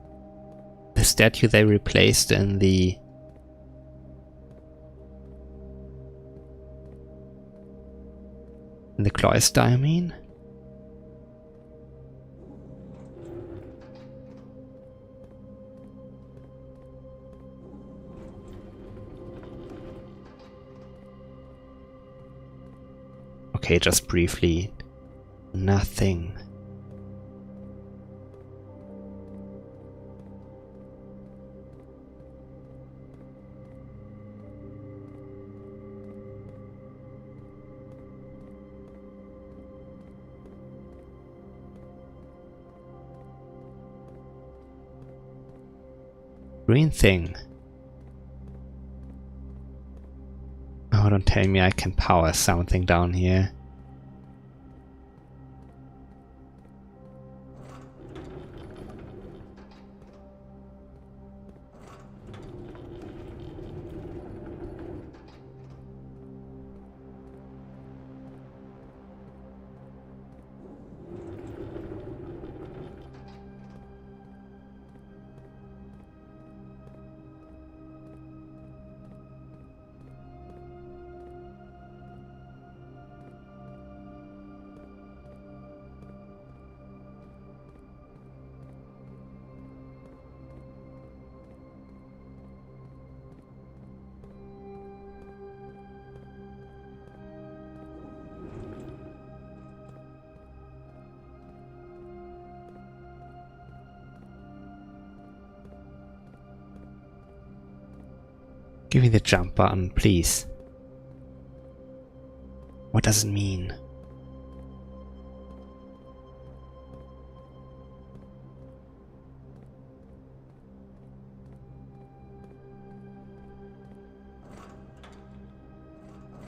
the statue they replaced in the... cloister, I mean? Okay, just briefly. Nothing. Green thing. Oh, don't tell me I can power something down here. Give me the jump button, please. What does it mean?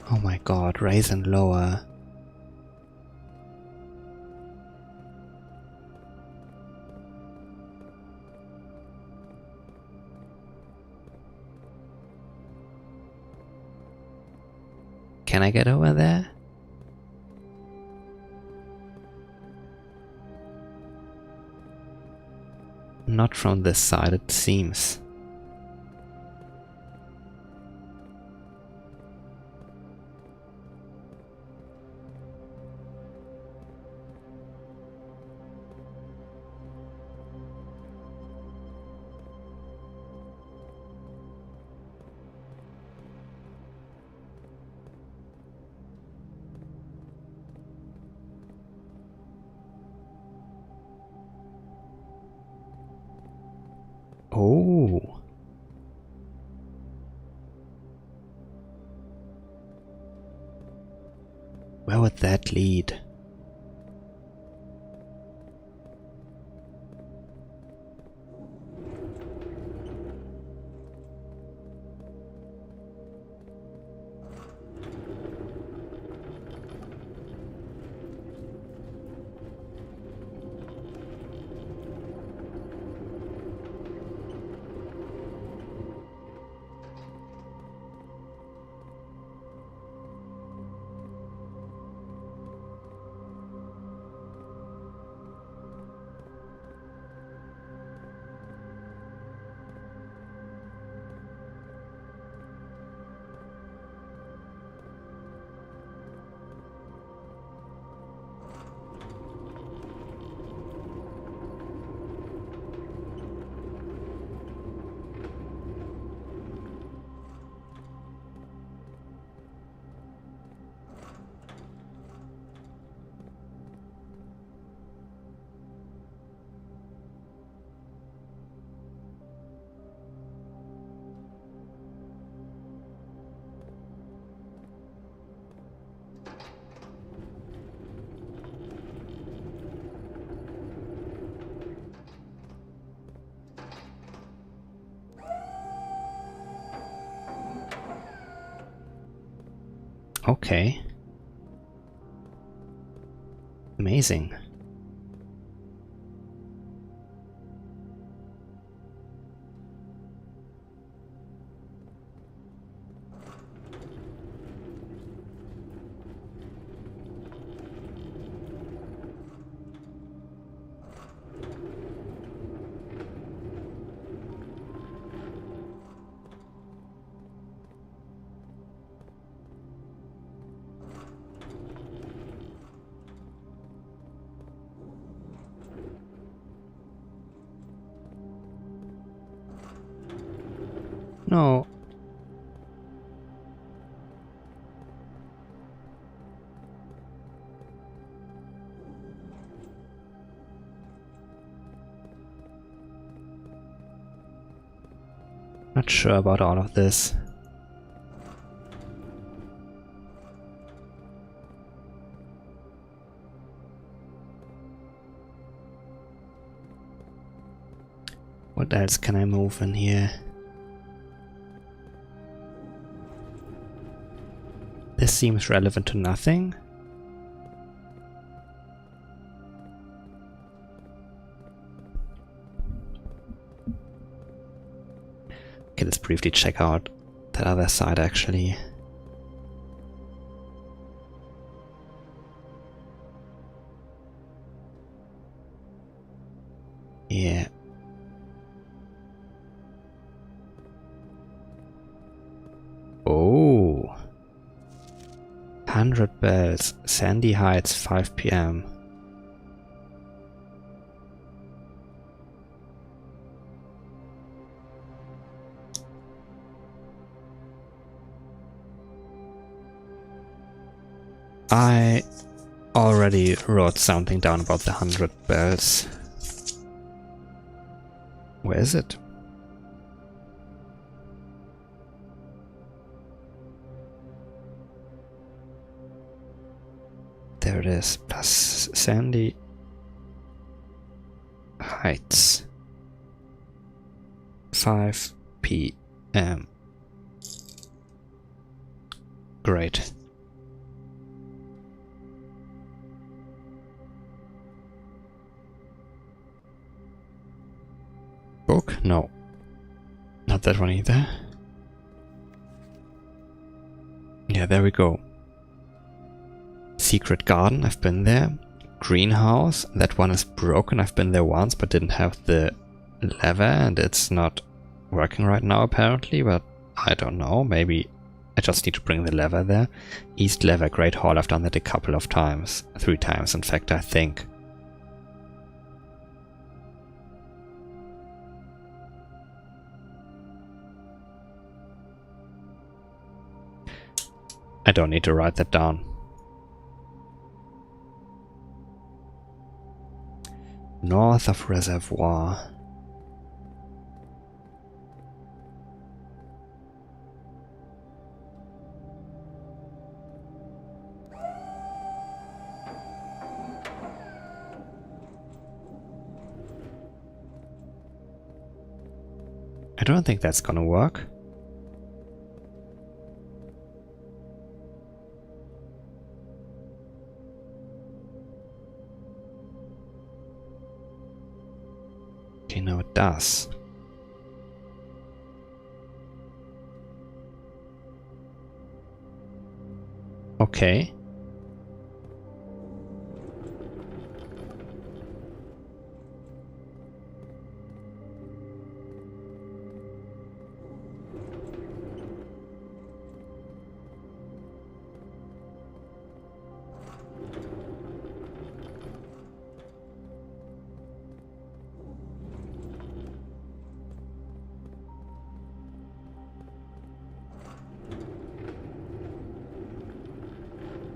Oh my god, raise and lower. Can I get over there? Not from this side, it seems. Oh. Where would that lead? Okay. Amazing. No. Not sure about all of this. What else can I move in here? This seems relevant to nothing. Okay, let's briefly check out that other side actually. Yeah. Oh. 100 bells. Sandy Heights, 5 p.m. I already wrote something down about the 100 bells. Where is it? There it is. Plus Sandy Heights. 5 p.m. Great. Book? No. Not that one either. Yeah, there we go. Secret garden, I've been there. Greenhouse, that one is broken. I've been there once but didn't have the lever and it's not working right now apparently, but I don't know, maybe I just need to bring the lever there. East lever, Great Hall, I've done that a couple of times. 3 times in fact, I think. I don't need to write that down. North of Reservoir. I don't think that's gonna work. Okay, now it does. Okay.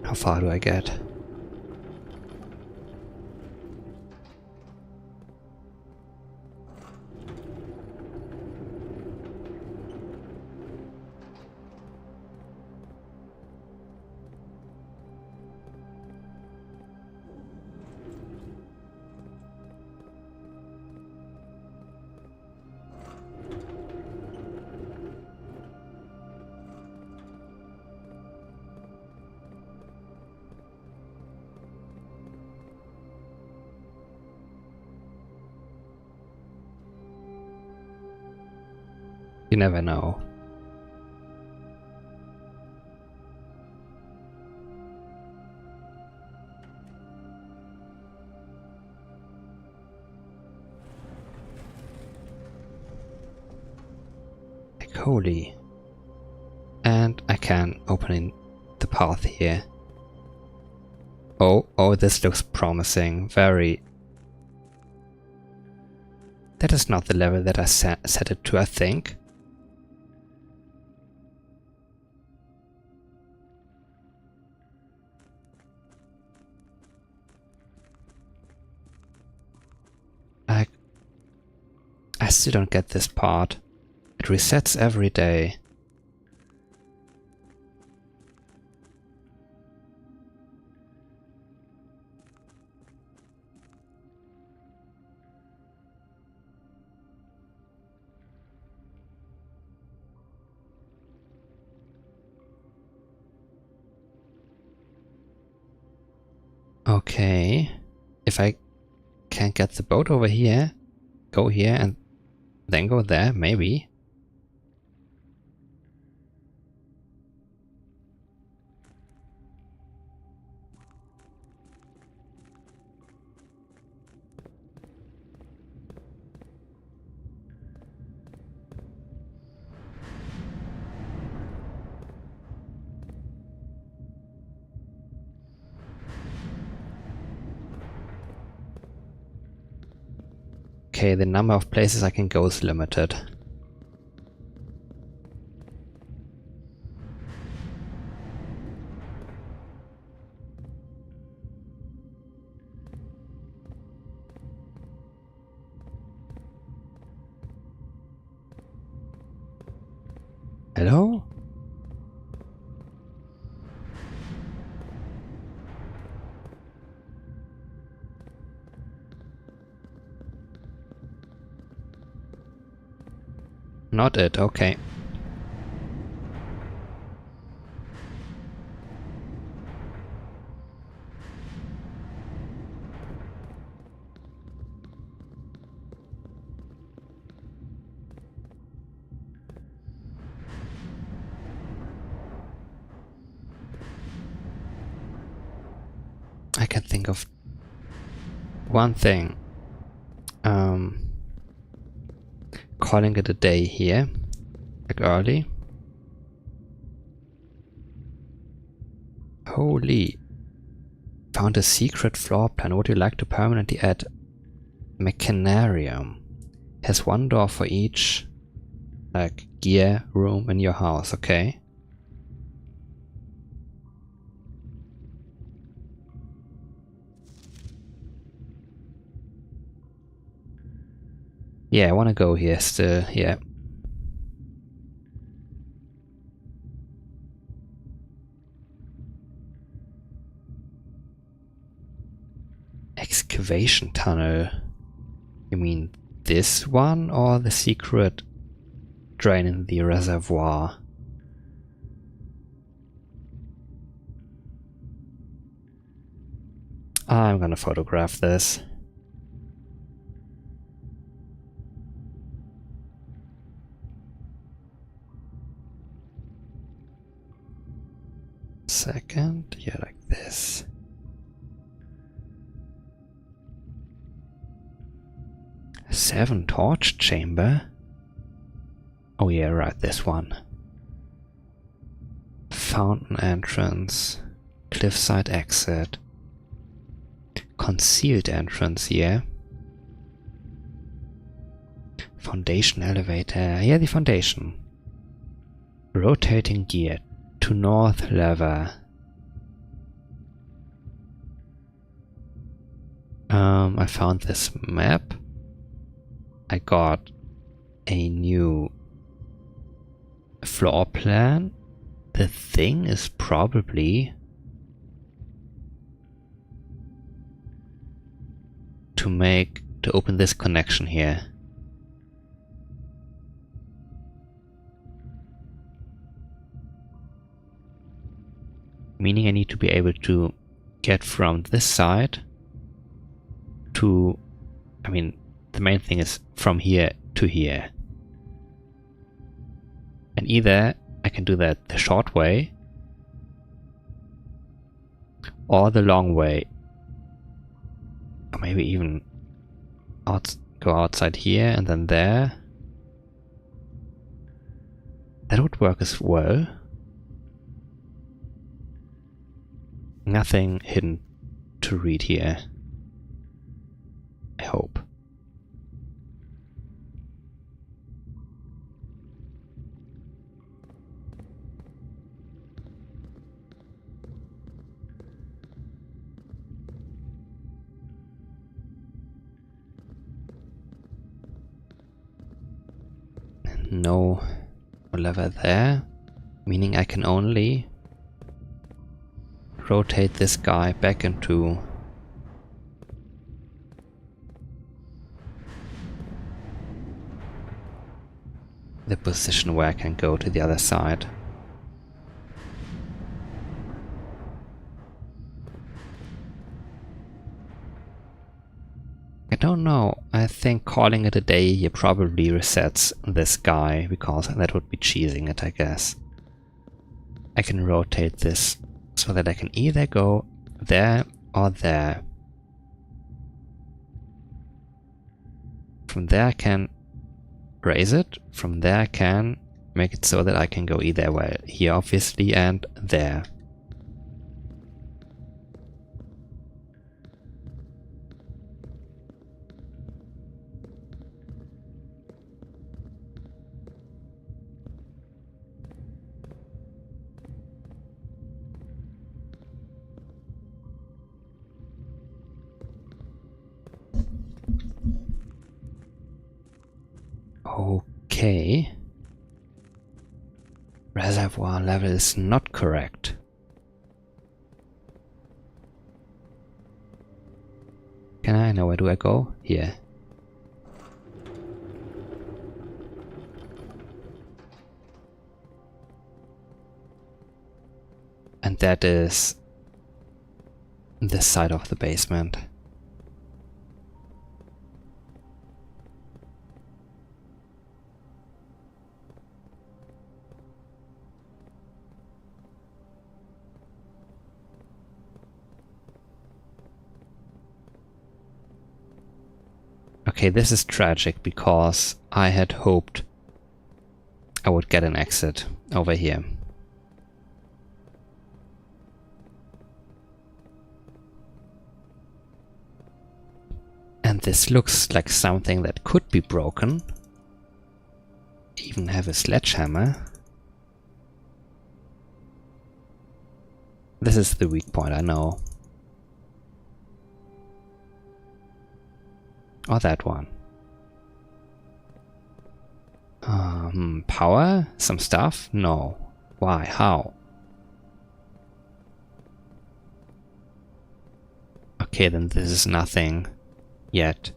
How far do I get? You never know. Like holy. And I can open in the path here. Oh, this looks promising. Very. That is not the level that I set it to, I think. I still don't get this part. It resets every day. Okay. If I can't get the boat over here, go here and then go there, maybe. Okay, the number of places I can go is limited. Hello? Not it, okay. think of one thing. Calling it a day here, like early. Holy. Found a secret floor plan. Would you like to permanently add Mechanarium? Has one door for each, like, gear room in your house, okay? Yeah, I wanna go here still, yeah. Excavation tunnel. You mean this one or the secret drain in the reservoir? I'm gonna photograph this. Second, yeah, like this. Seven torch chamber. Oh yeah, right, this one. Fountain entrance. Cliffside exit. Concealed entrance, yeah. Foundation elevator. Yeah, the foundation. Rotating gear. To north lever. I found this map. I got a new floor plan. The thing is probably to open this connection here. Meaning I need to be able to get from this side to, I mean, the main thing is from here to here. And either I can do that the short way or the long way. Or maybe even go outside here and then there. That would work as well. Nothing hidden to read here. I hope. No lever there, meaning I can only rotate this guy back into the position where I can go to the other side. I don't know, I think calling it a day here probably resets this guy, because that would be cheesing it, I guess. I can rotate this so that I can either go there or there. From there I can raise it, from there I can make it so that I can go either way, here obviously and there. Okay. Reservoir level is not correct. Can I? No, where do I go? Here. And that is this side of the basement. Okay, this is tragic because I had hoped I would get an exit over here. And this looks like something that could be broken. Even have a sledgehammer. This is the weak point, I know. Or that one. Power? Some stuff? No. Why? How? Okay, then this is nothing yet.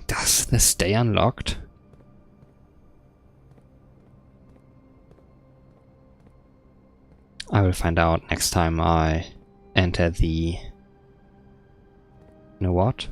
Does this stay unlocked? I will find out next time I enter the... You know what?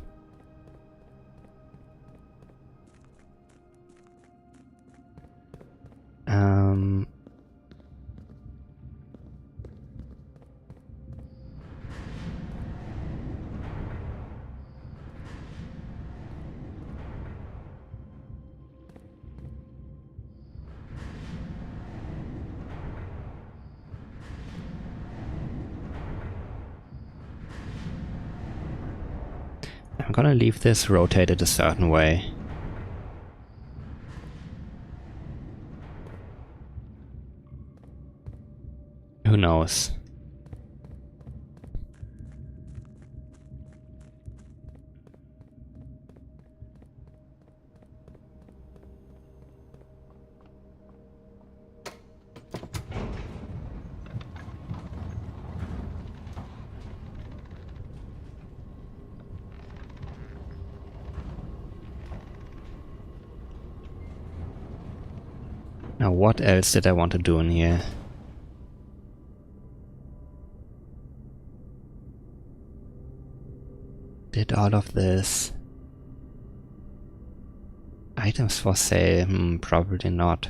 I'm gonna leave this rotated a certain way. Who knows? Now what else did I want to do in here? Did all of this. Items for sale? Probably not.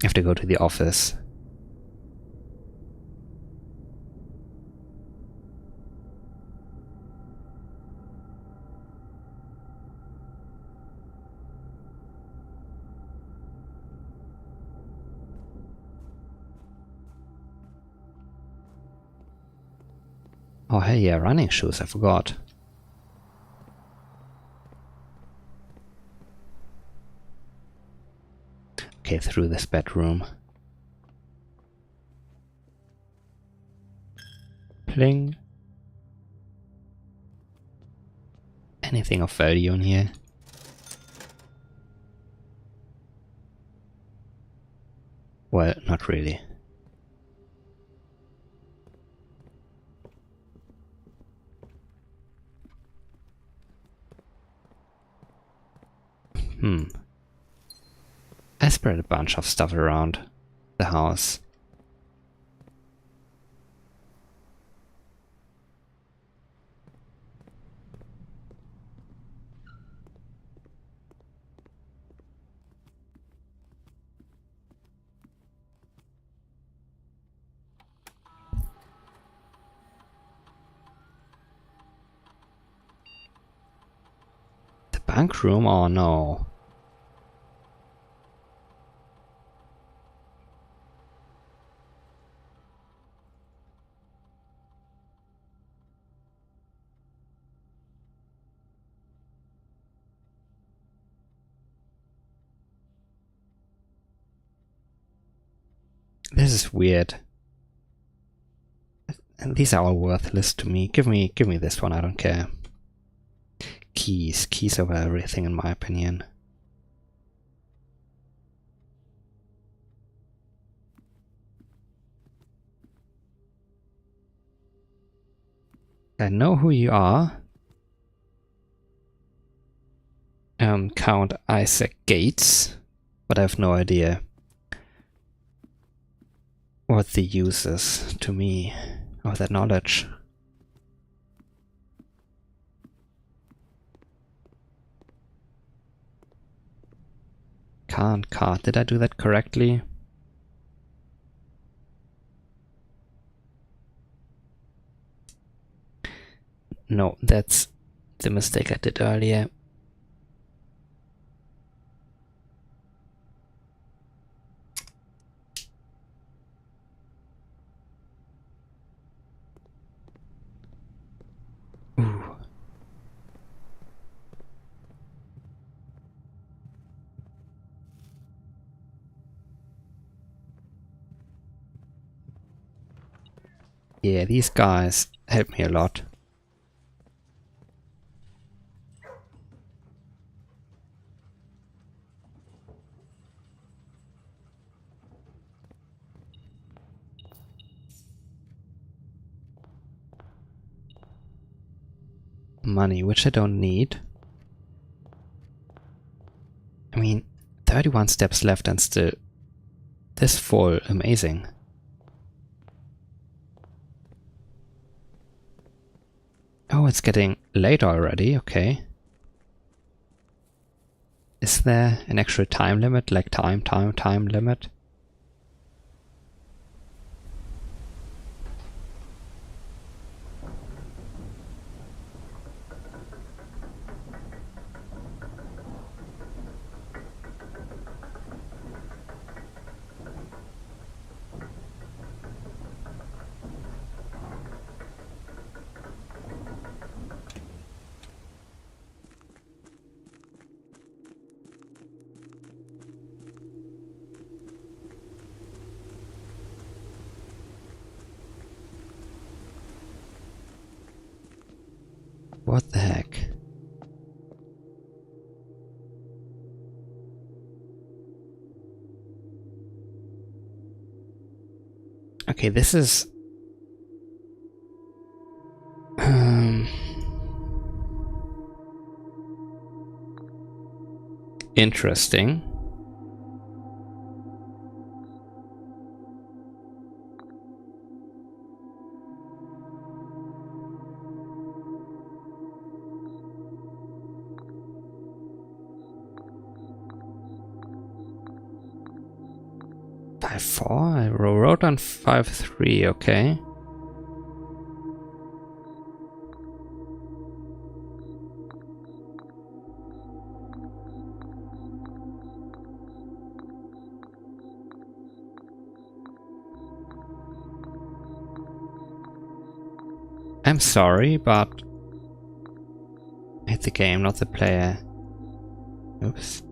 I have to go to the office. Oh hey, yeah, running shoes, I forgot. Okay, through this bedroom. Pling. Anything of value in here? Well, not really. I spread a bunch of stuff around the house. The bunk room? Oh no. This is weird. And these are all worthless to me. Give me this one, I don't care. Keys over everything in my opinion. I know who you are. Count Isaac Gates, but I have no idea what the use is to me of that knowledge. Can't card. Did I do that correctly? No, that's the mistake I did earlier. Ooh. Yeah, these guys help me a lot. Money, which I don't need. I mean, 31 steps left and still this full. Amazing. Oh, it's getting late already. Okay. Is there an actual time limit? Like time limit? What the heck? Okay, this is interesting. I wrote on 5-3, okay. I'm sorry, but I hate the game, not the player. Oops.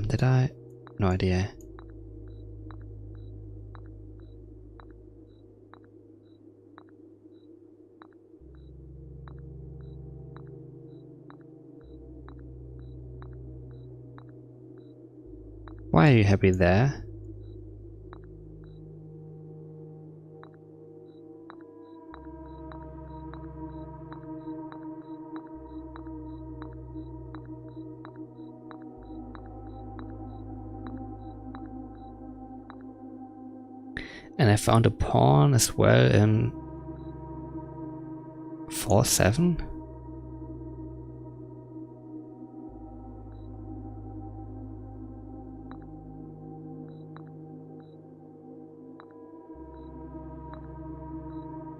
Did I? No idea. Why are you happy there? And I found a pawn as well in 4-7.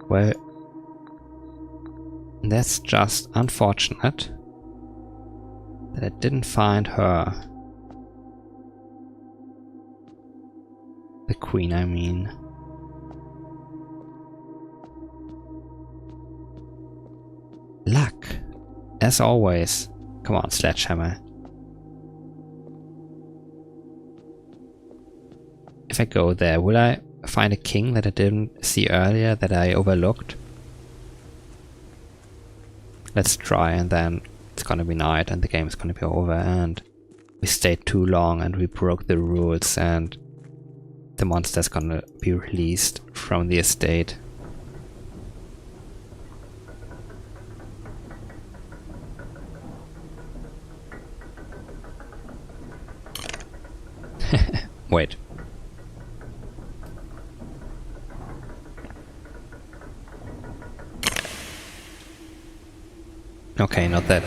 Well, that's just unfortunate that I didn't find her. The queen, I mean. Luck, as always. Come on, sledgehammer. If I go there, will I find a king that I didn't see earlier, that I overlooked? Let's try, and then it's gonna be night and the game is gonna be over, and we stayed too long and we broke the rules, and the monster's gonna be released from the estate. Wait. Okay, not that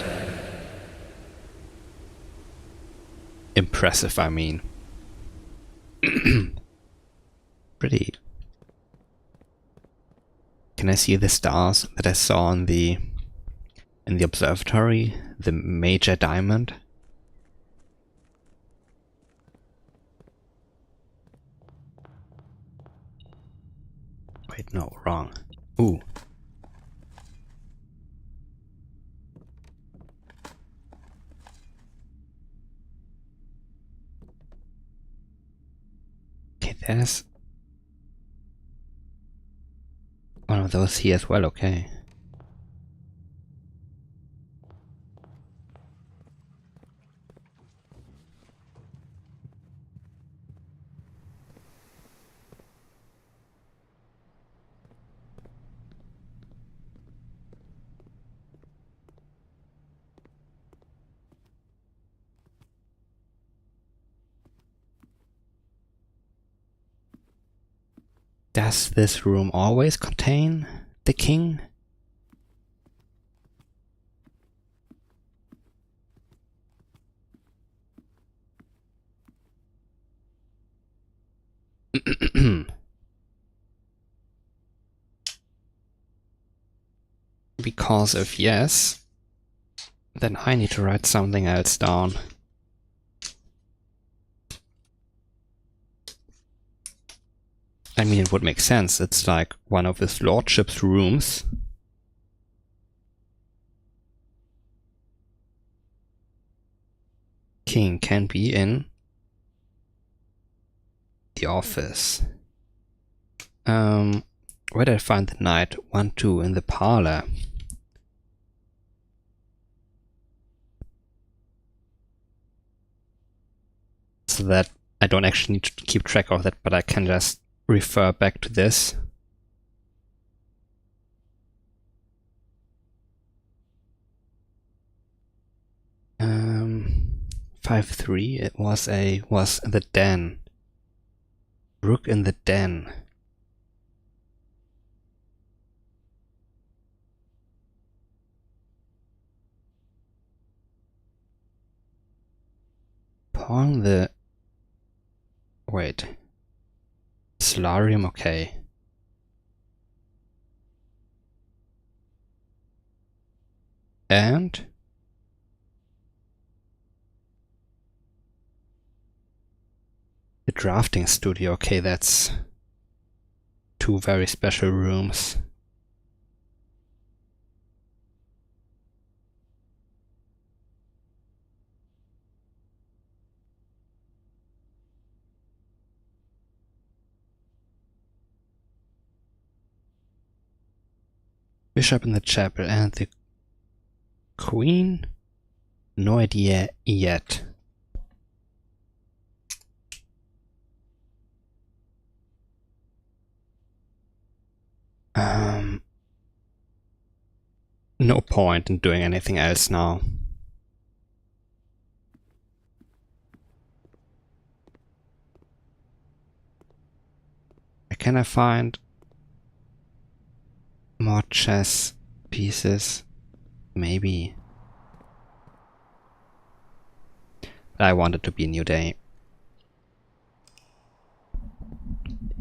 impressive, I mean. Pretty. Can I see the stars that I saw in the observatory? The major diamond? Wait, no, wrong. Ooh. Okay, there's one of those here as well, okay. Does this room always contain the king? Because if yes, then I need to write something else down. I mean, it would make sense. It's like one of his lordship's rooms. King can be in the office. Where did I find the knight? 1, 2 in the parlor. So that I don't actually need to keep track of that, but I can just refer back to this. Um, 5-3. It was the den. Rook in the den. Pawn the. Wait. Solarium, okay. And the drafting studio, okay, that's 2 very special rooms. Bishop in the chapel and the queen? No idea yet. No point in doing anything else now. Can I find more chess pieces? Maybe. But I want it to be a new day.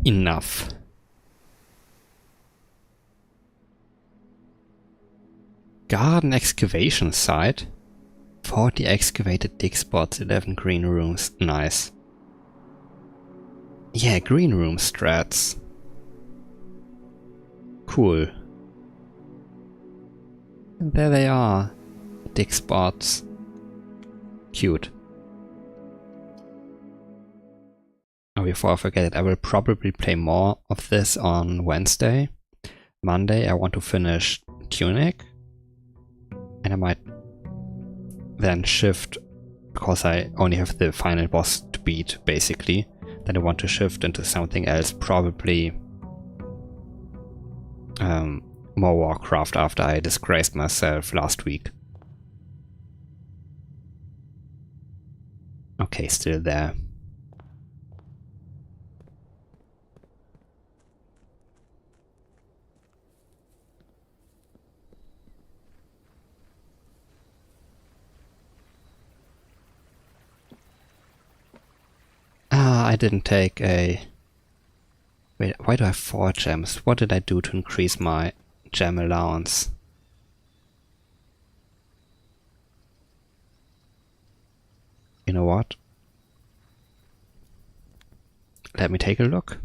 Enough. Garden excavation site. 40 excavated dig spots, 11 green rooms. Nice. Yeah, green room strats. Cool. And there they are. Dig spots. Cute. Oh, before I forget it, I will probably play more of this on Wednesday. Monday I want to finish Tunic. And I might then shift, because I only have the final boss to beat, basically. Then I want to shift into something else, probably more Warcraft after I disgraced myself last week. Okay, still there. Ah, I didn't take a... Wait, why do I have 4 gems? What did I do to increase my gem allowance? You know what? Let me take a look.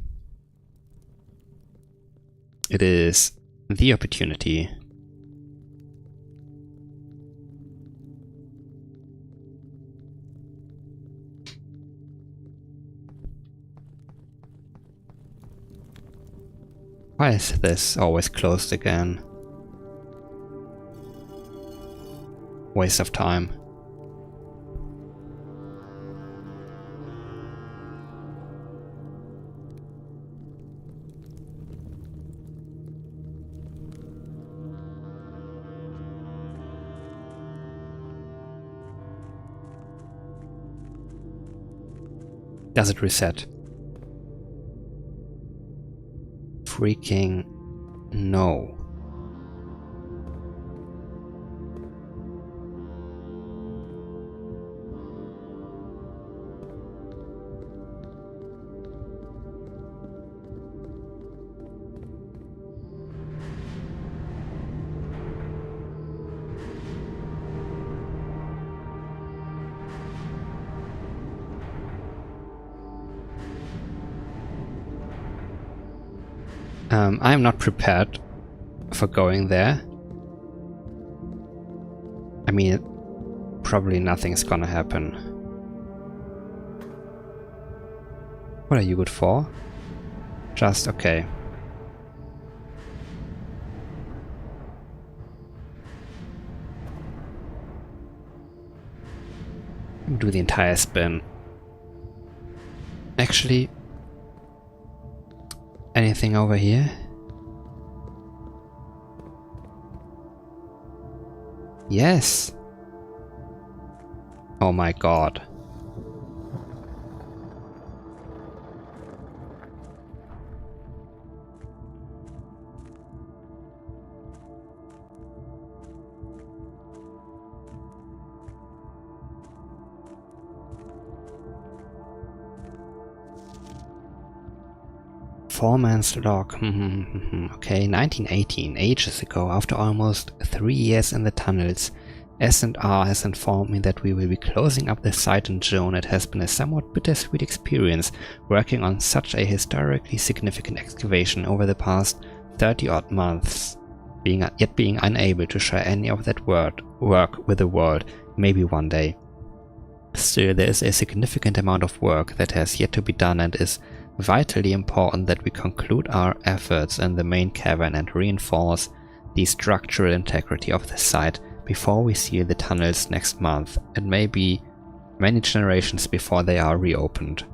It is the opportunity. Why is this always closed again? Waste of time. Does it reset? Freaking no. I'm not prepared for going there. I mean, probably nothing's gonna happen. What are you good for? Just okay. Do the entire spin. Actually, anything over here? Yes. Oh my god. Foreman's log. Okay, 1918, ages ago, after almost 3 years in the tunnels, S&R has informed me that we will be closing up the site in June. It has been a somewhat bittersweet experience working on such a historically significant excavation over the past 30-odd months, yet being unable to share any of that work with the world, maybe one day. Still, there is a significant amount of work that has yet to be done, and is vitally important that we conclude our efforts in the main cavern and reinforce the structural integrity of the site before we seal the tunnels next month. It may be many generations before they are reopened.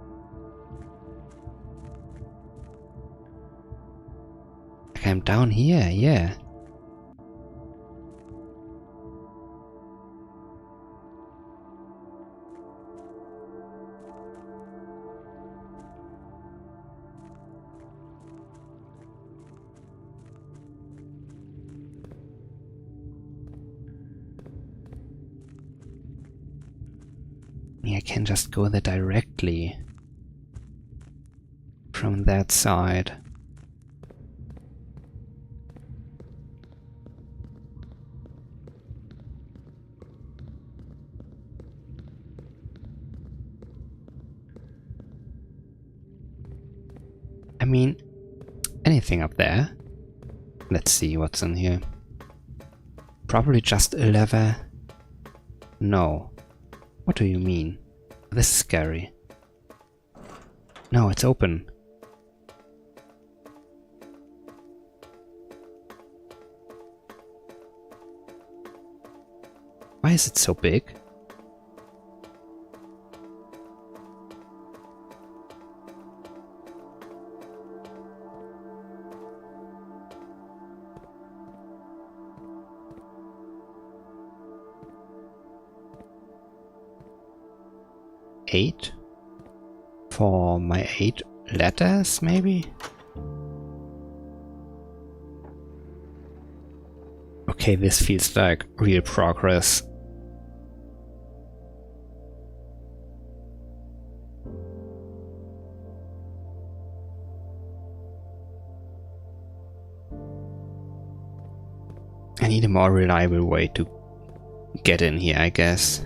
Okay, I'm down here, yeah. I can just go there directly from that side. I mean, anything up there? Let's see what's in here. Probably just a lever. No. What do you mean? This is scary. No, it's open. Why is it so big? 8? For my 8 letters, maybe? Okay, this feels like real progress. I need a more reliable way to get in here, I guess.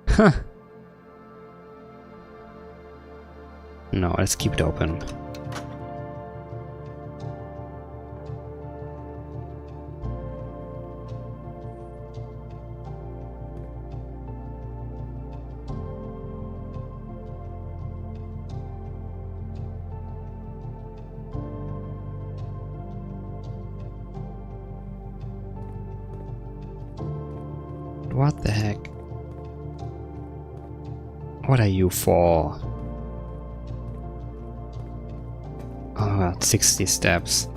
Huh. No, let's keep it open. What the heck? What are you for? Oh, about 60 steps.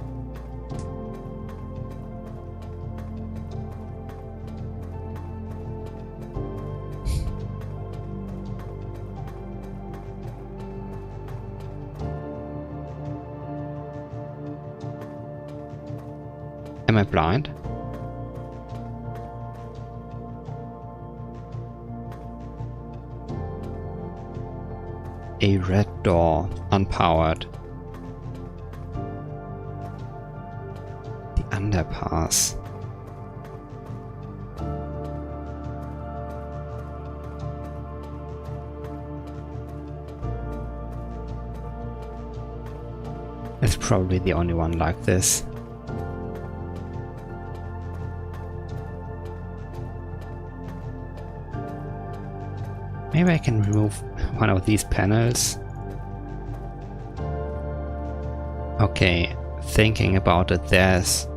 Am I blind? A red door, unpowered. The underpass. It's probably the only one like this. Maybe I can remove one of these panels. Okay, thinking about it, there's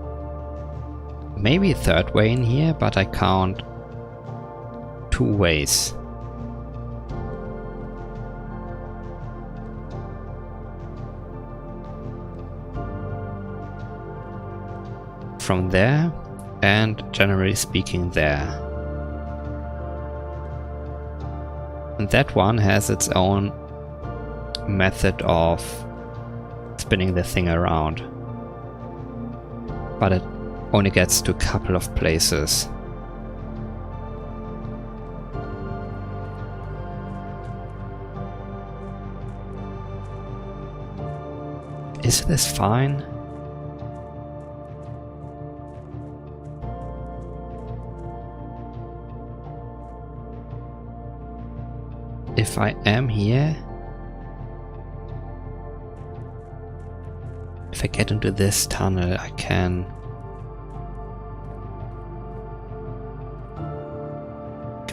maybe a third way in here, but I count 2 ways. From there, and generally speaking there. And that one has its own method of spinning the thing around. But it only gets to a couple of places. Is this fine? If I am here, if I get into this tunnel, I can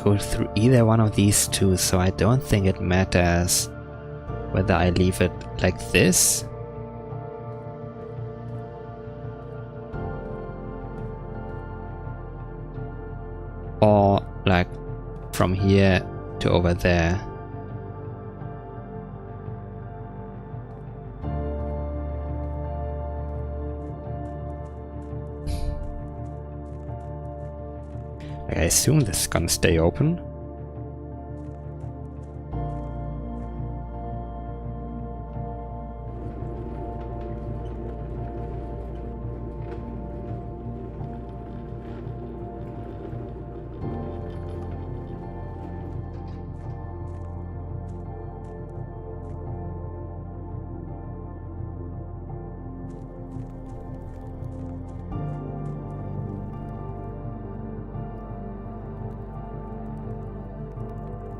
go through either one of these two, so I don't think it matters whether I leave it like this or like from here to over there. I assume this is gonna stay open.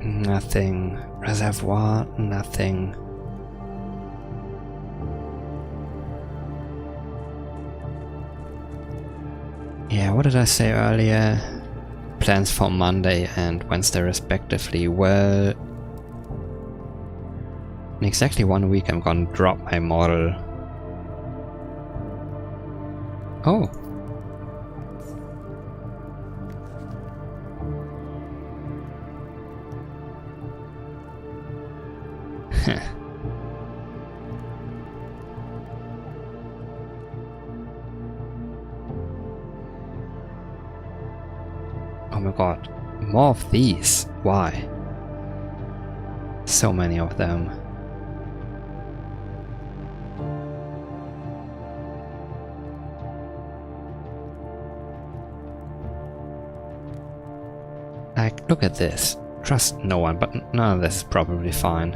Nothing. Reservoir, nothing. Yeah, what did I say earlier? Plans for Monday and Wednesday respectively. Well, in exactly 1 week I'm gonna drop my model. Oh, Oh my god. More of these. Why? So many of them. Like, look at this. Trust no one, but none of this is probably fine.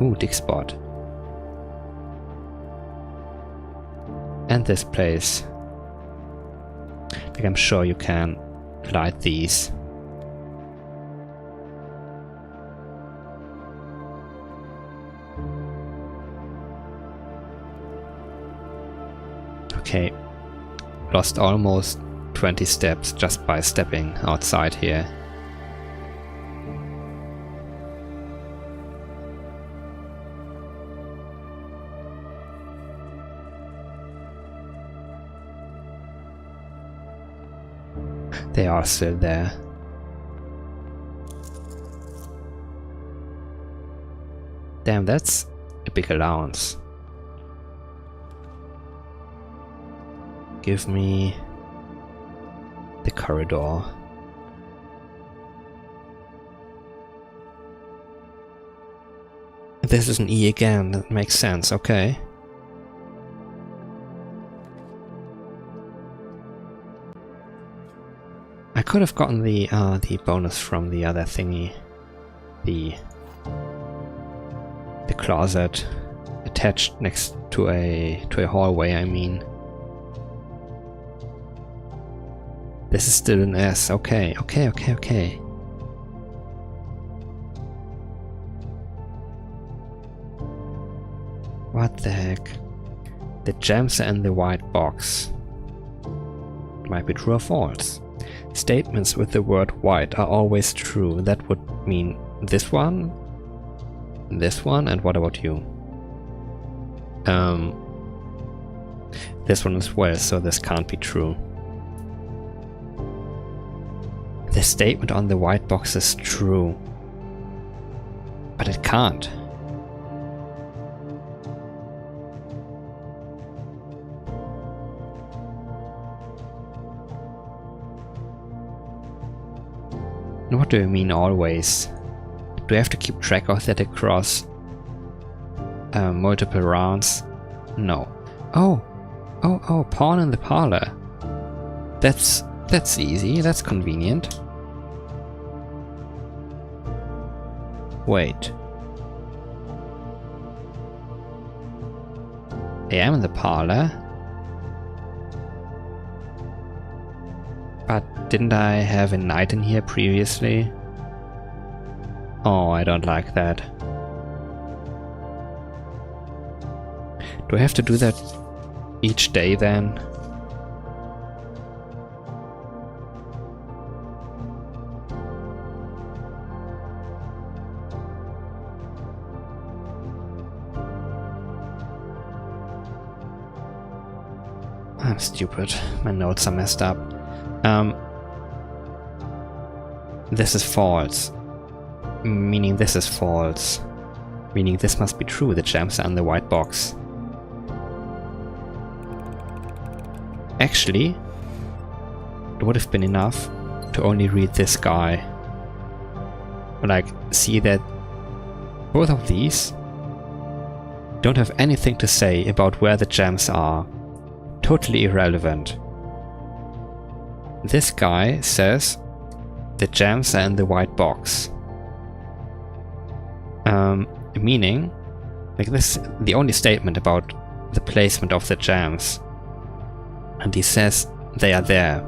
Ooh, dig spot. And this place. Like, I'm sure you can light these. Okay, lost almost 20 steps just by stepping outside here. They are still there. Damn, that's a big allowance. Give me the corridor. This is an E again, that makes sense, okay. I could have gotten the bonus from the other thingy. The closet attached next to a hallway, I mean. This is still an S. Okay. What the heck? The gems are in the white box. Might be true or false. Statements with the word white are always true. That would mean this one, and what about you? This one as well, so this can't be true. The statement on the white box is true, but it can't. What do you mean always? Do I have to keep track of that across multiple rounds? No. Oh, pawn in the parlor. That's easy, that's convenient. Wait. I am in the parlor. But didn't I have a knight in here previously? Oh, I don't like that. Do I have to do that each day then? I'm stupid. My notes are messed up. This is false. Meaning this is false. Meaning this must be true. The gems are in the white box. Actually, it would have been enough to only read this guy. Like, see that both of these don't have anything to say about where the gems are. Totally irrelevant. This guy says the gems are in the white box. Meaning, like this, the only statement about the placement of the gems. And he says they are there.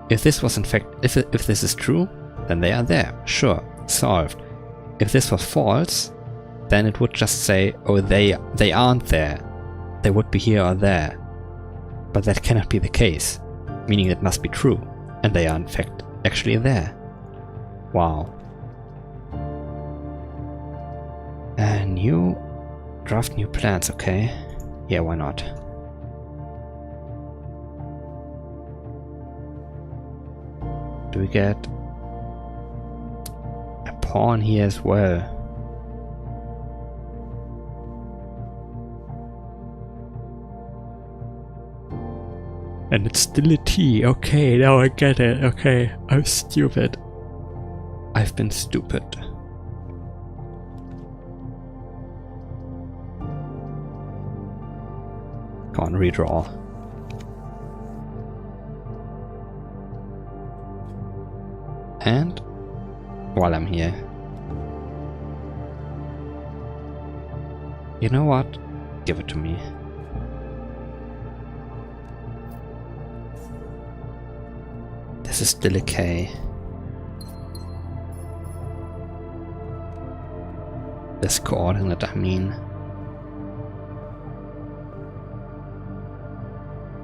If this was in fact, if this is true, then they are there. Sure, solved. If this was false, then it would just say, oh, they aren't there. They would be here or there. But that cannot be the case, meaning it must be true, and they are in fact actually there. Wow. Draft new plans, okay. Yeah, why not? Do we get a pawn here as well? And it's still a T. Okay, now I get it. Okay, I'm stupid. I've been stupid. Come on, redraw. And while I'm here, you know what? Give it to me. This is still a K. This coordinate, I mean.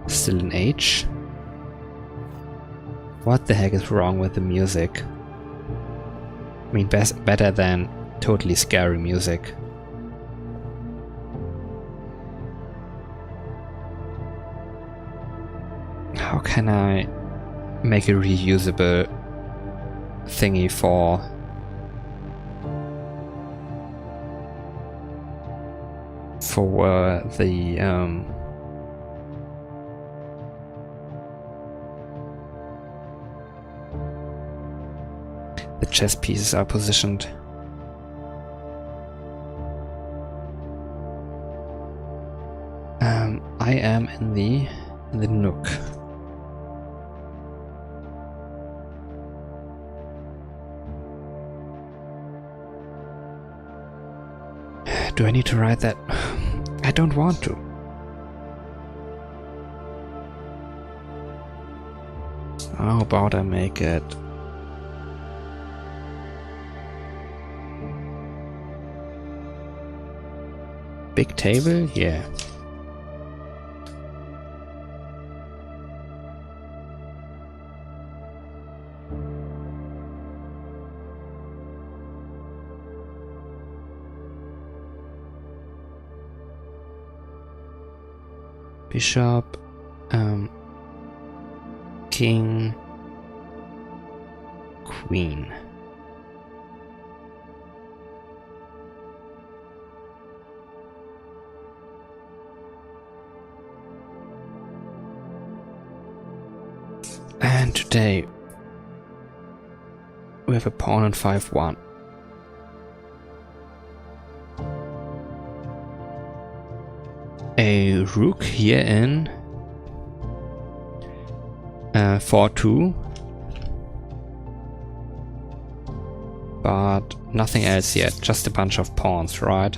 Still an H? What the heck is wrong with the music? I mean, better than totally scary music. How can I make a reusable thingy for the chess pieces are positioned? I am in the nook. Do I need to write that? I don't want to. How about I make it big table? Yeah. Bishop, king, queen. And today we have a pawn on 5-1. A rook here in 4-2, but nothing else yet, just a bunch of pawns, right?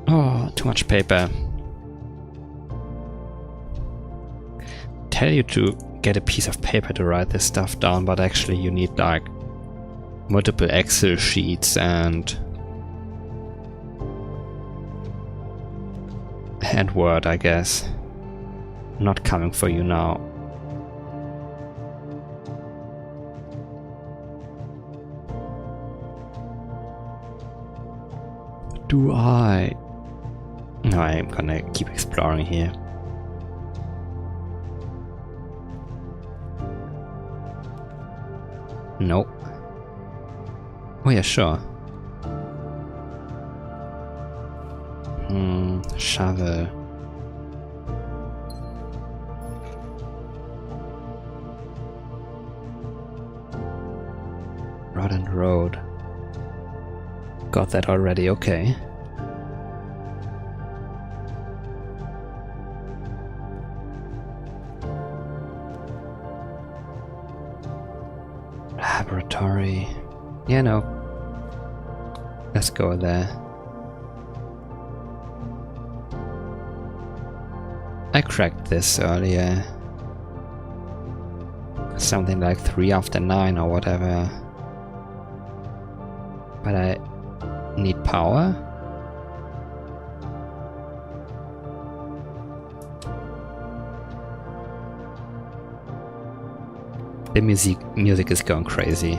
Oh, too much paper. Tell you to get a piece of paper to write this stuff down, but actually you need like multiple Excel sheets and Word, I guess. Not coming for you now. Do I? No, I'm gonna keep exploring here. Nope. Oh yeah, sure. Shovel. Rod and road. Got that already, okay. Laboratory. Yeah, no. Let's go there. I cracked this earlier. Something like 3 after 9 or whatever. But I need power? The music is going crazy.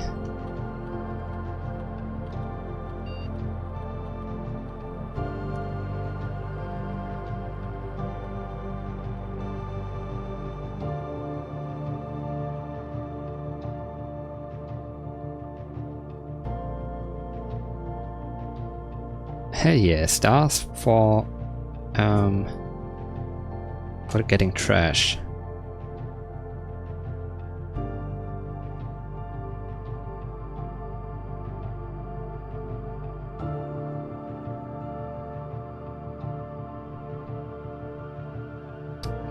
Hell yeah, stars for getting trash.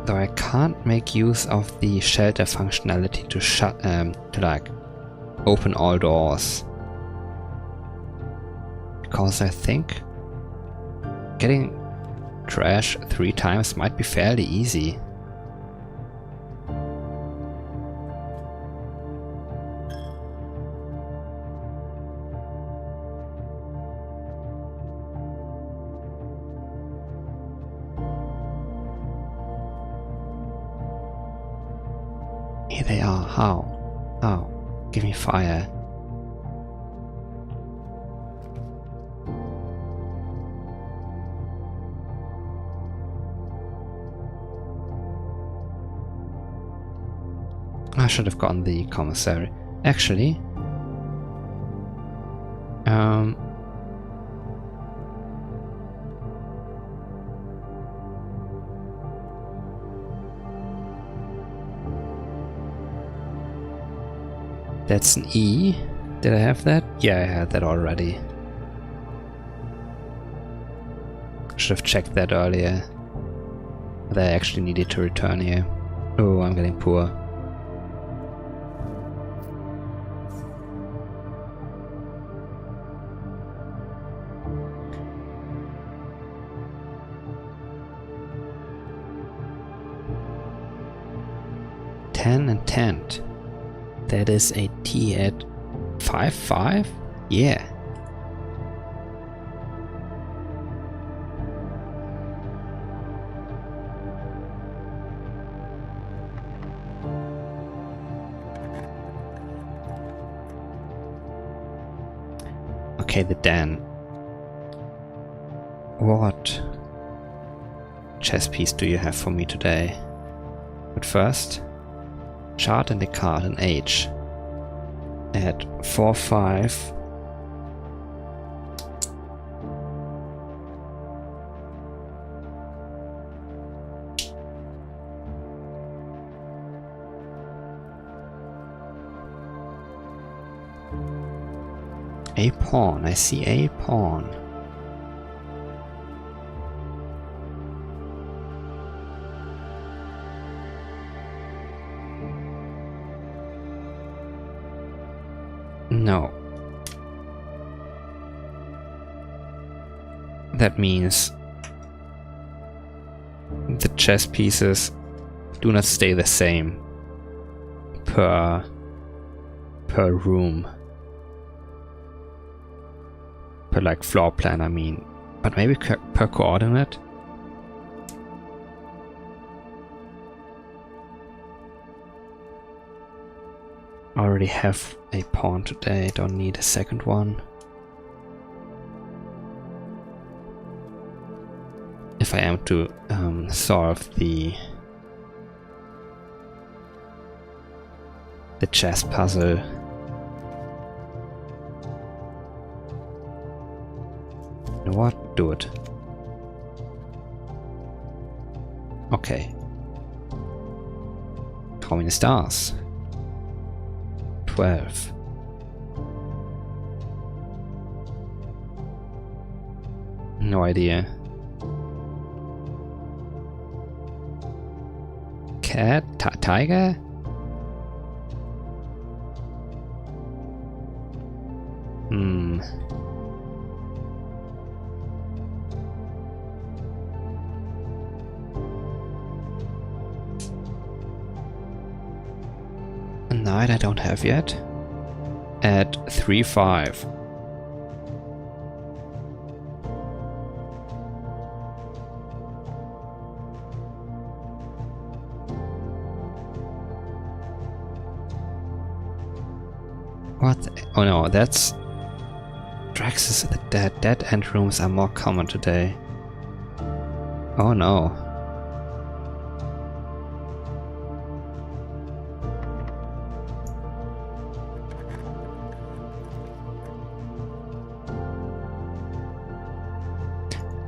Though I can't make use of the shelter functionality to to like open all doors. Because I think getting trash 3 times might be fairly easy. Here they are. How? How? Give me fire. I should have gotten the commissary. Actually, that's an E. Did I have that? Yeah, I had that already. Should have checked that earlier. That I actually needed to return here. Oh, I'm getting poor. And tent. That is a T at 5-5? Yeah. Okay, the den. What chess piece do you have for me today? But first, chart and the card and H at 4-5. A pawn. I see a pawn. No. That means the chess pieces do not stay the same per room. Per like floor plan, I mean. But maybe per coordinate? I already have a pawn today, don't need a second one. If I am to solve the chess puzzle. You know what? Do it. Okay. How many stars? 12. No idea. Cat? Tiger? A knight I don't have yet. At 3-5. What? Oh no, that's... Drax's the dead end rooms are more common today. Oh no.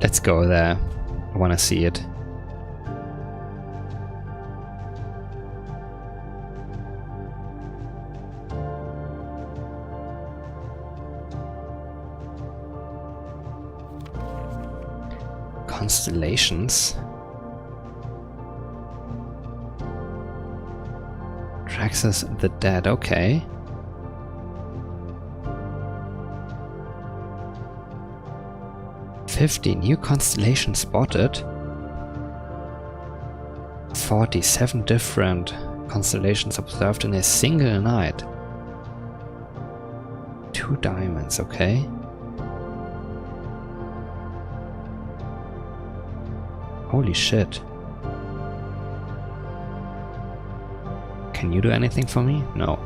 Let's go there. I wanna see it. Constellations. Traxxas the Dead, okay. "50 new constellations spotted." 47 different constellations observed in a single night. 2 diamonds, okay. Holy shit. Can you do anything for me? No.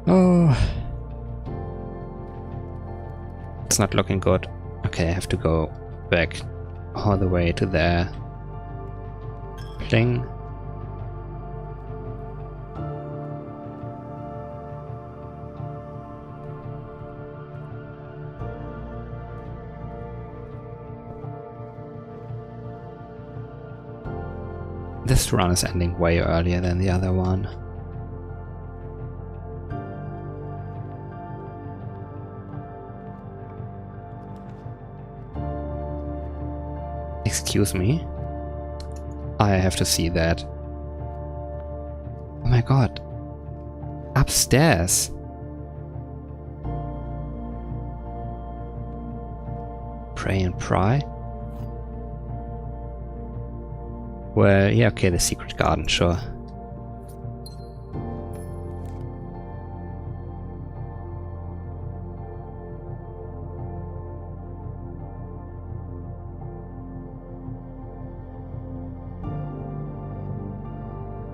Oh. It's not looking good. Okay, I have to go back all the way to there. Pling. This run is ending way earlier than the other one. Excuse me? I have to see that. Oh my god. Upstairs. Pray and pry. Well, yeah, okay, the secret garden, sure.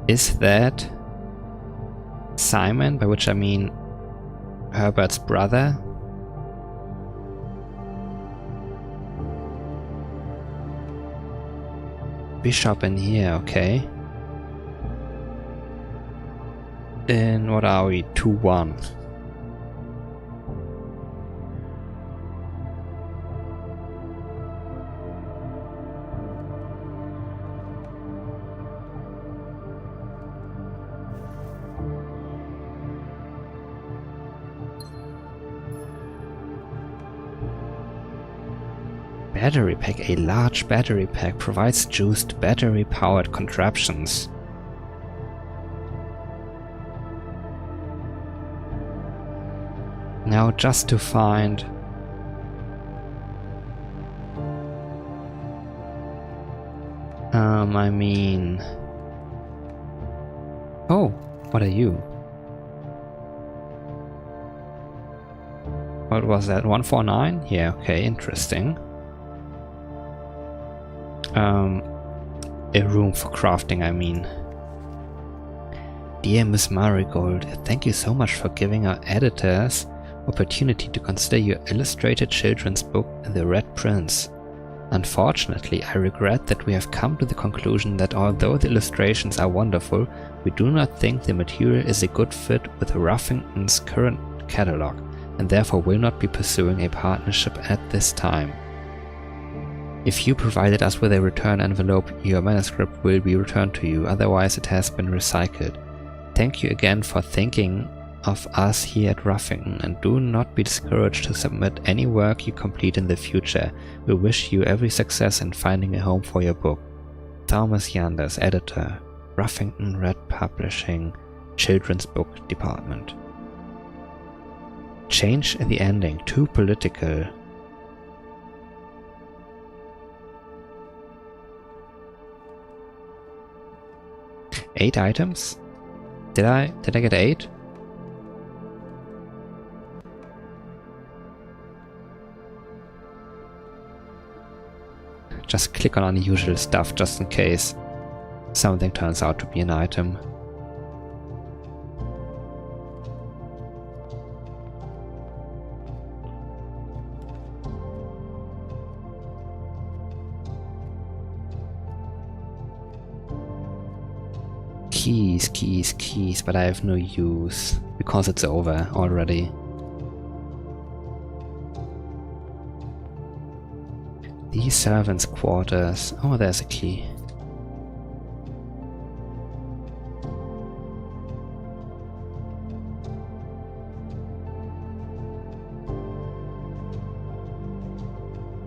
Is that Simon, by which I mean Herbert's brother? Bishop in here, okay. Then what are we? 2-1. Battery pack. A large battery pack provides juiced battery-powered contraptions. Now just to find... I mean... Oh, what are you? What was that? 149? Yeah, okay, interesting. A room for crafting, I mean. Dear Miss Marigold, thank you so much for giving our editors opportunity to consider your illustrated children's book, The Red Prince. Unfortunately, I regret that we have come to the conclusion that although the illustrations are wonderful, we do not think the material is a good fit with Ruffington's current catalog, and therefore will not be pursuing a partnership at this time. If you provided us with a return envelope, your manuscript will be returned to you, otherwise it has been recycled. Thank you again for thinking of us here at Ruffington, and do not be discouraged to submit any work you complete in the future. We wish you every success in finding a home for your book. Thomas Yanders, Editor, Ruffington Red Publishing, Children's Book Department. Change the ending, too political. Eight items? Did I get 8? Just click on unusual stuff just in case something turns out to be an item. Keys, but I have no use because it's over already. These servants' quarters. Oh, there's a key.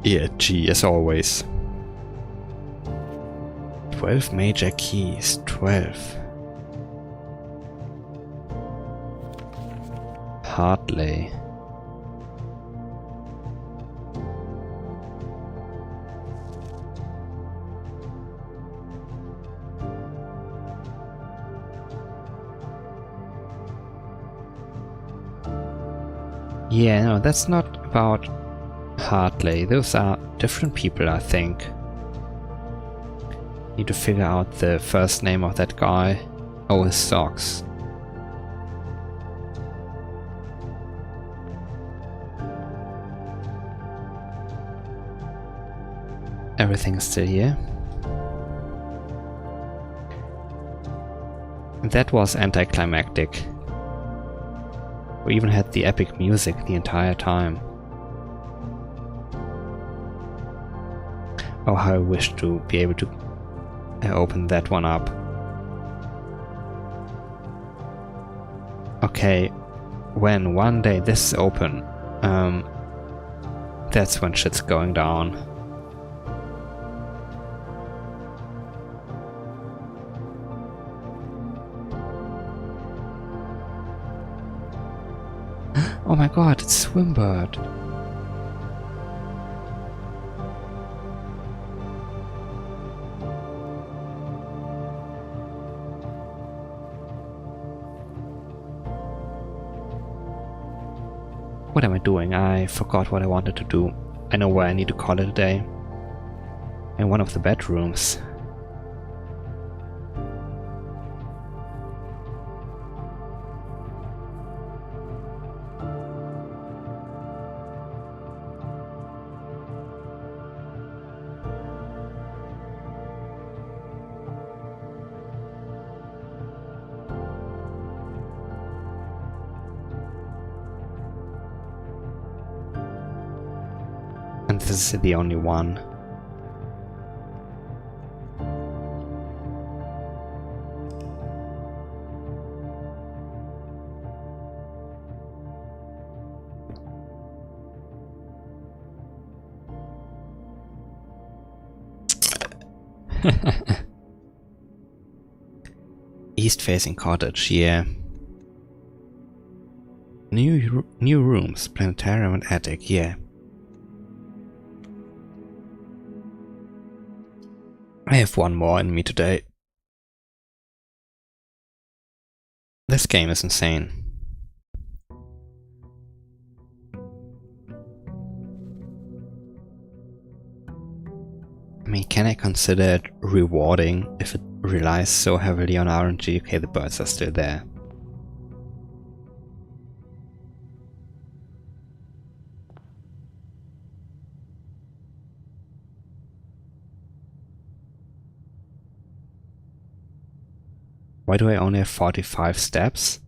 Yeah, G as always. 12 major keys. 12. Hartley. Yeah, no, that's not about Hartley. Those are different people, I think. Need to figure out the first name of that guy. Oh, his socks. Everything's still here. That was anticlimactic. We even had the epic music the entire time. Oh, how I wish to be able to open that one up. Okay, when one day this is open, that's when shit's going down. Oh my god, it's Swimbird. What am I doing? I forgot what I wanted to do. I know where I need to call it a day. In one of the bedrooms. And this is the only one. East-facing cottage, yeah. New rooms, planetarium and attic, yeah. I have one more in me today. This game is insane. I mean, can I consider it rewarding if it relies so heavily on RNG? Okay, the birds are still there. Why do I only have 45 steps?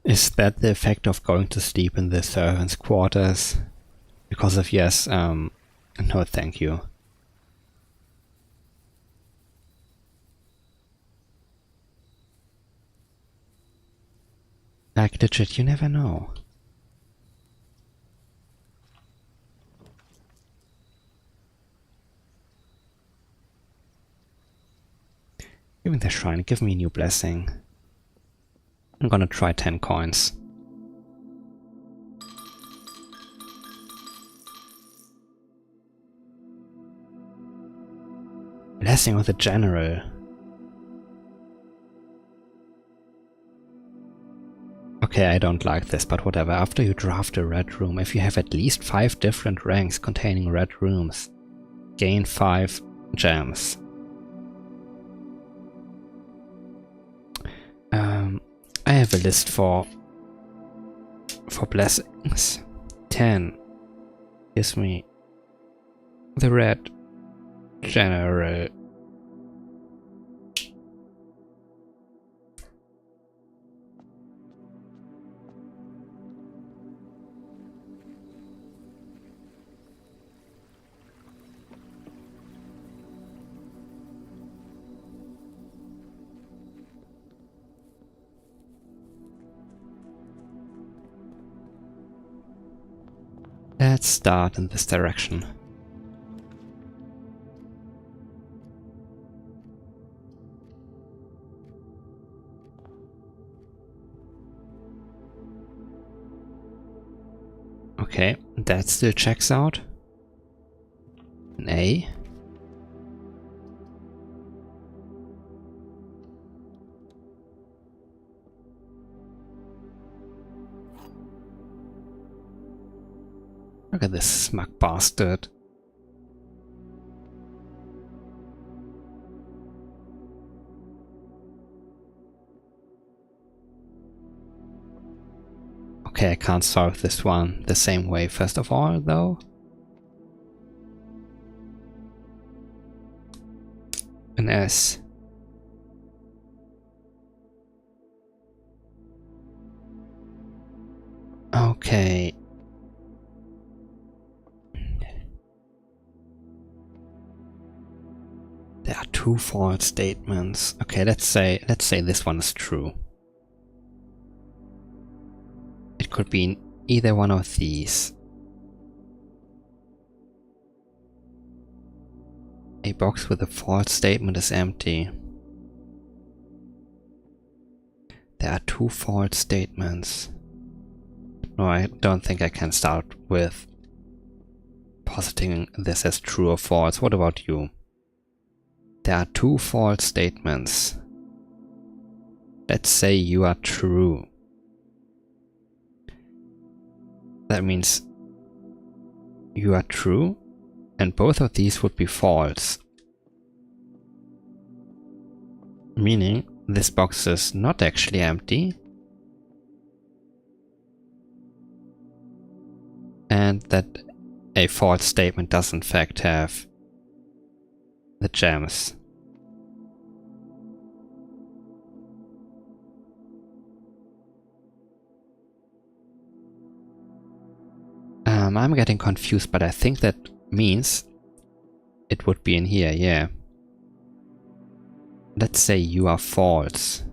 Is that the effect of going to sleep in the servants' quarters? Because if yes, no thank you. Like legit, you never know. Even the shrine, give me a new blessing. I'm gonna try 10 coins. Blessing of the General. Okay, I don't like this, but whatever. After you draft a red room, if you have at least 5 different ranks containing red rooms, gain 5 gems. I have a list for blessings. 10 gives me the red general. Let's start in this direction. Okay, that still checks out. An A. Look at this smug bastard. Okay, I can't solve this one the same way first of all, though. An S. Okay. There are 2 false statements. Okay, let's say this one is true. It could be in either one of these. A box with a false statement is empty. There are 2 false statements. No, I don't think I can start with positing this as true or false. What about you? There are 2 false statements. Let's say you are true. That means you are true, and both of these would be false. Meaning this box is not actually empty, and that a false statement does in fact have the gems. I'm getting confused, but I think that means it would be in here, yeah. Let's say you are false.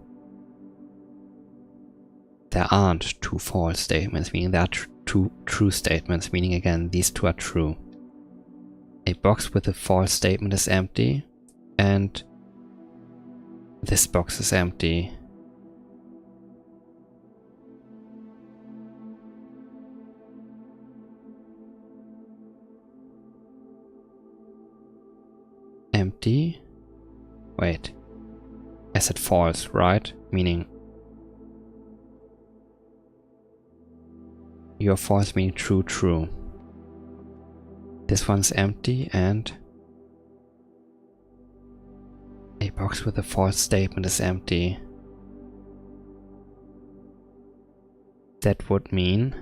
There aren't 2 false statements, meaning there are 2 true statements, meaning again these 2 are true. A box with a false statement is empty, and this box is empty. Empty. Wait. I said false, right? Meaning you're false, meaning true, true. This one's empty, and a box with a false statement is empty. That would mean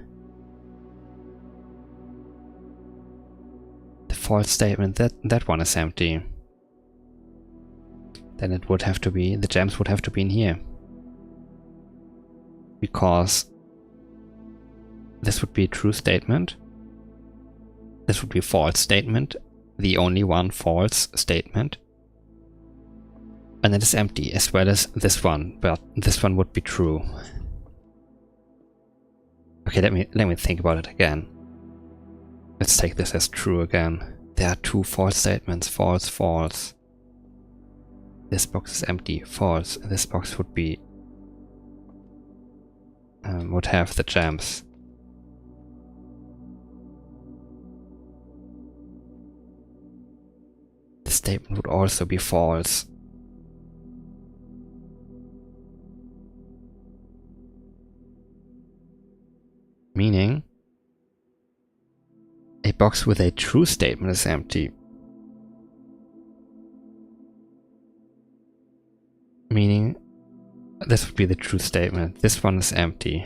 the false statement, that one is empty. Then it would have to be, the gems would have to be in here. Because this would be a true statement. This would be a false statement. The only one false statement. And it is empty, as well as this one, but this one would be true. Okay, let me think about it again. Let's take this as true again. There are 2 false statements, false, false. This box is empty, false. This box would be would have the gems. The statement would also be false. Meaning a box with a true statement is empty. This would be the true statement. This one is empty.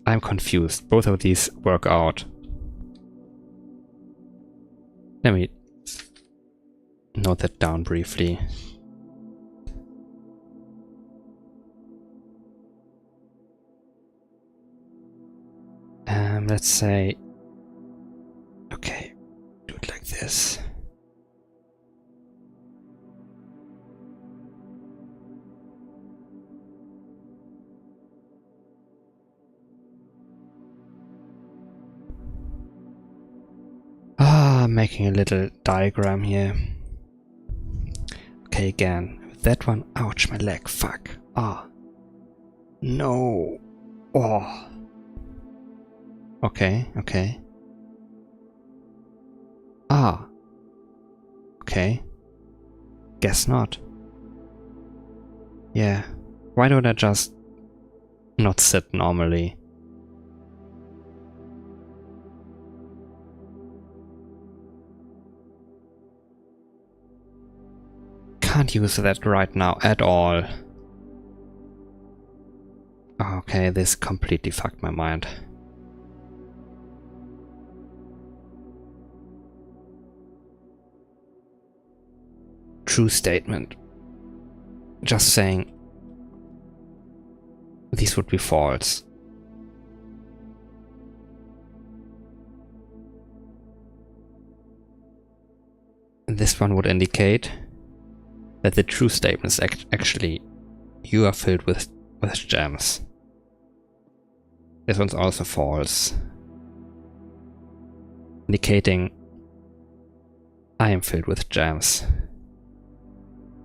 I'm confused. Both of these work out. Let me note that down briefly. Let's say, okay, do it like this. Making a little diagram here. Okay, again, that one, ouch, my leg, fuck. No. Oh. Okay. Okay. Guess not. Yeah. Why don't I just not sit normally? Can't use that right now at all. Okay, this completely fucked my mind. True statement. Just saying these would be false. This one would indicate that the true statement is actually you are filled with gems. This one's also false, indicating I am filled with gems.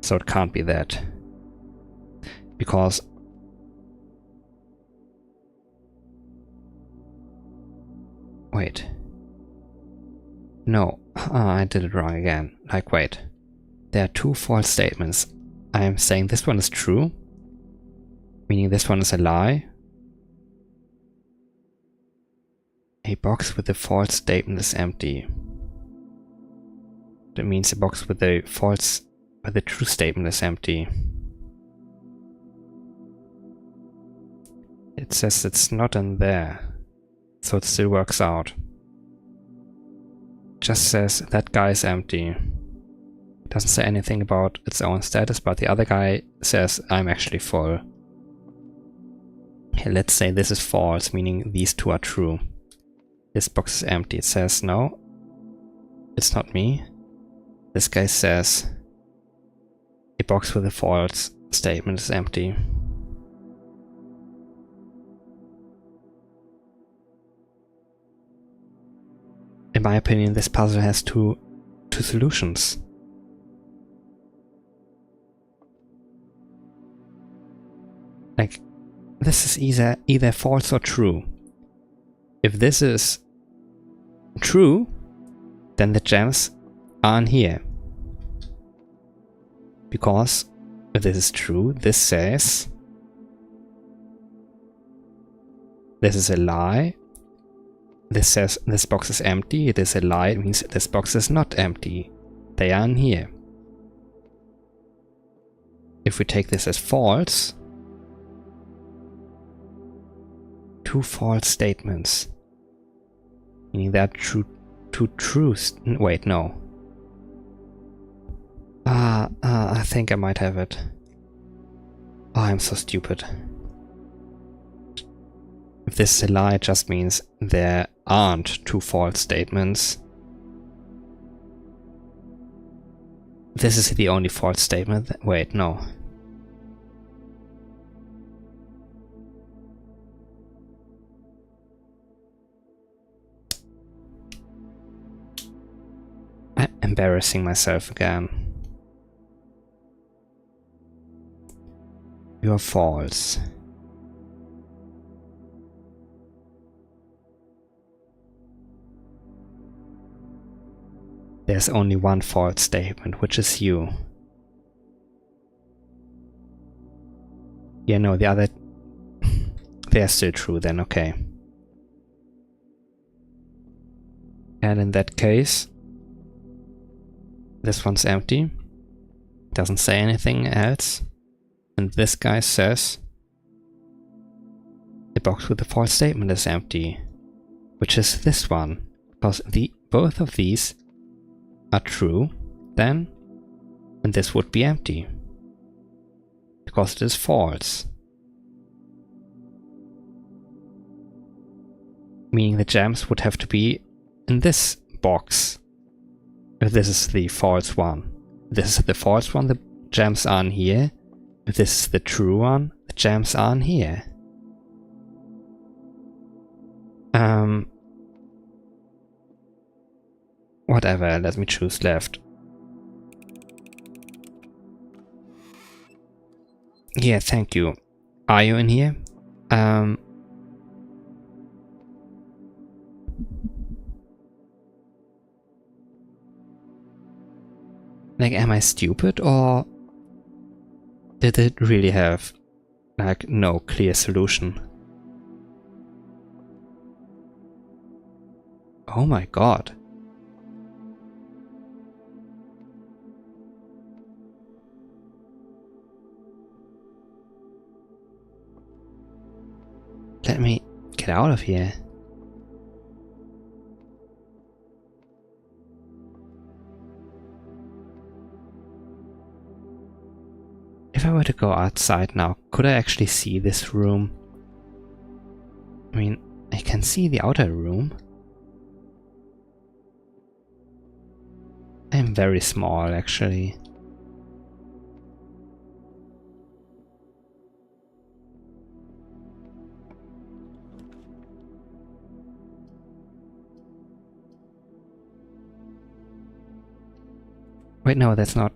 So it can't be that, because wait, no, I did it wrong again. Like, wait. There are two false statements. I am saying this one is true, meaning this one is a lie. A box with a false statement is empty. That means a box with a true statement is empty. It says it's not in there, so it still works out. Just says that guy is empty. Doesn't say anything about its own status, but the other guy says I'm actually full. Okay, let's say this is false, meaning these two are true. This box is empty. It says no, it's not me. This guy says a box with a false statement is empty. In my opinion, this puzzle has two solutions. Like, this is either false or true. If this is true, then the gems aren't here. Because if this is true, this says this is a lie. This says this box is empty. It is a lie. It means this box is not empty. They aren't here. If we take this as false, two false statements, meaning that two truths. Wait, no. I think I might have it. Oh, I'm so stupid. If this is a lie, it just means there aren't two false statements. This is the only false statement. Wait, no. I'm embarrassing myself again. You're false. There's only one false statement, which is you. Yeah, no, the other... They're still true then, okay. And in that case, this one's empty. Doesn't say anything else. And this guy says the box with the false statement is empty, which is this one. Because both of these are true, then, and this would be empty. Because it is false. Meaning the gems would have to be in this box. If this is the false one. If this is the false one, the gems are in here. If this is the true one, the gems are in here. Whatever, let me choose left. Yeah, thank you. Are you in here? Like, am I stupid, or did it really have, like, no clear solution? Oh my god. Let me get out of here. If I were to go outside now, could I actually see this room? I mean, I can see the outer room. I'm very small, actually. Wait, no, that's not...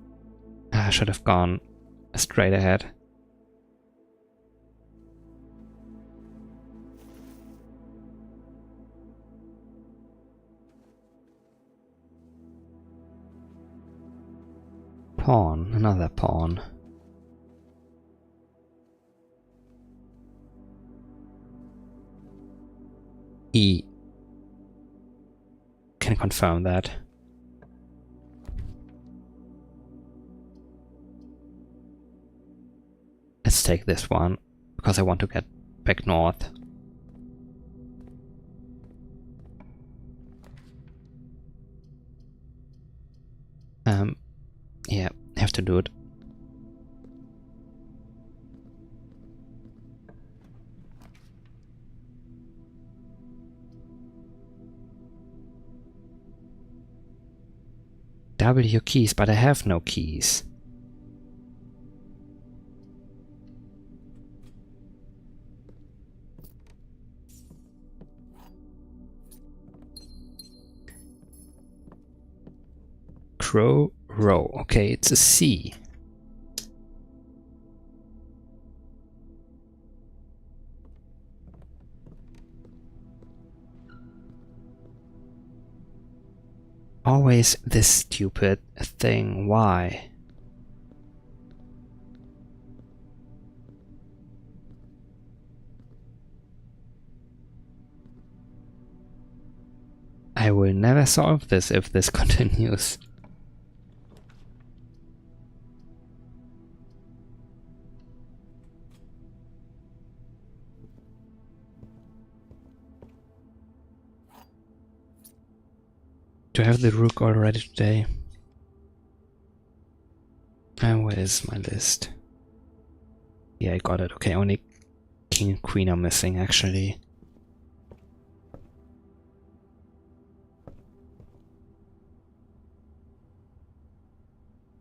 I should have gone straight ahead. Pawn, another pawn. E. Can confirm that. Let's take this one, because I want to get back north. Yeah, have to do it. W keys, but I have no keys. Crow row. Okay, it's a C. Always this stupid thing. Why? I will never solve this if this continues. Do I have the rook already today? And where is my list? Yeah, I got it. Okay, only king and queen are missing, actually.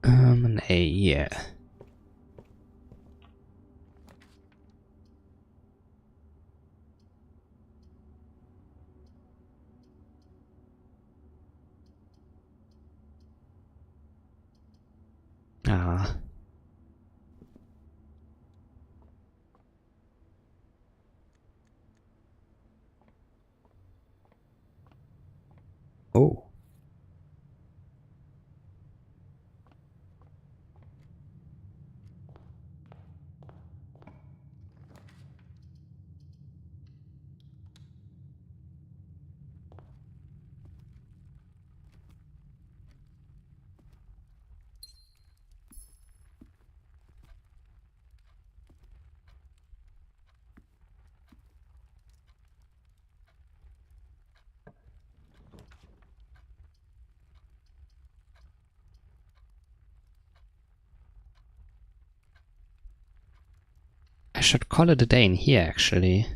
An A, yeah. Ah. Oh. should call it a day in here, actually.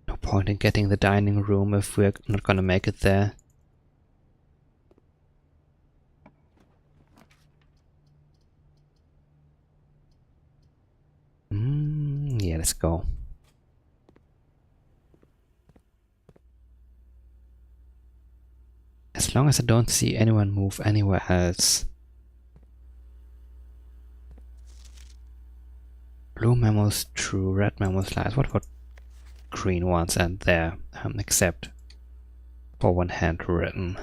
No point in getting the dining room if we're not gonna make it there. Yeah, let's go. As long as I don't see anyone move anywhere else. Blue memos true, red memos lies. What about green ones and there, except for one handwritten.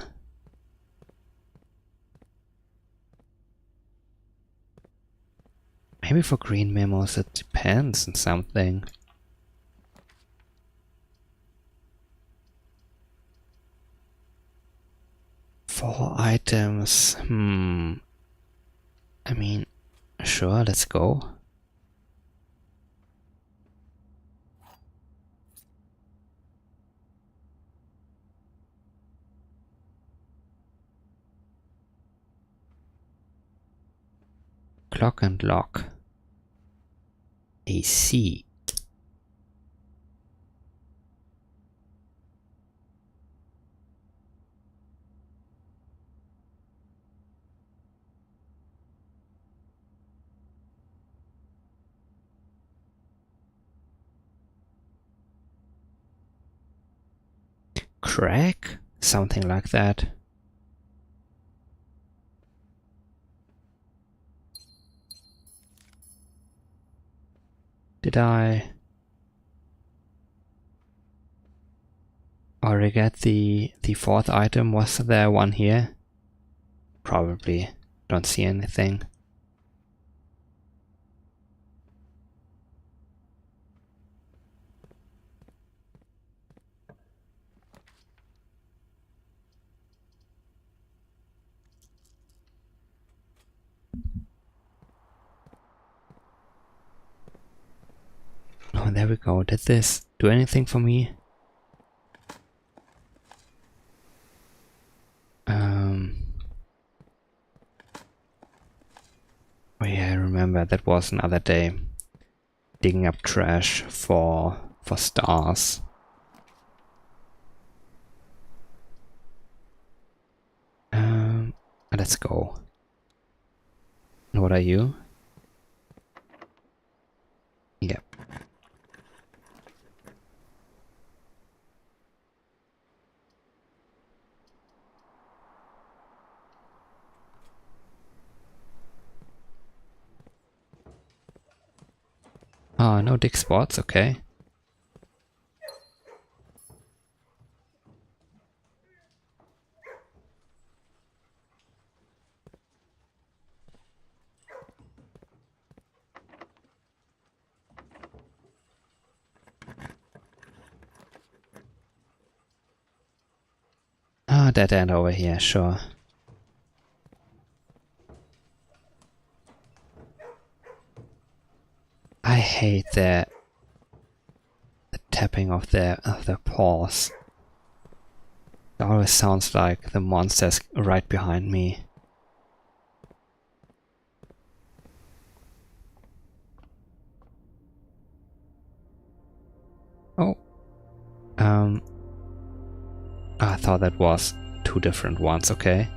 Maybe for green memos it depends on something. Four items, I mean, sure, let's go. Clock and lock. AC. Crack? Something like that. Did I already get the fourth item? Was there one here? Probably. Don't see anything. Oh, there we go. Did this do anything for me? Oh yeah, I remember that was another day. Digging up trash for stars. Let's go. And what are you? Yep. Oh, no dig spots, okay. Ah, dead end over here, sure. I hate the tapping of their paws. It always sounds like the monster's right behind me. Oh. I thought that was two different ones, okay.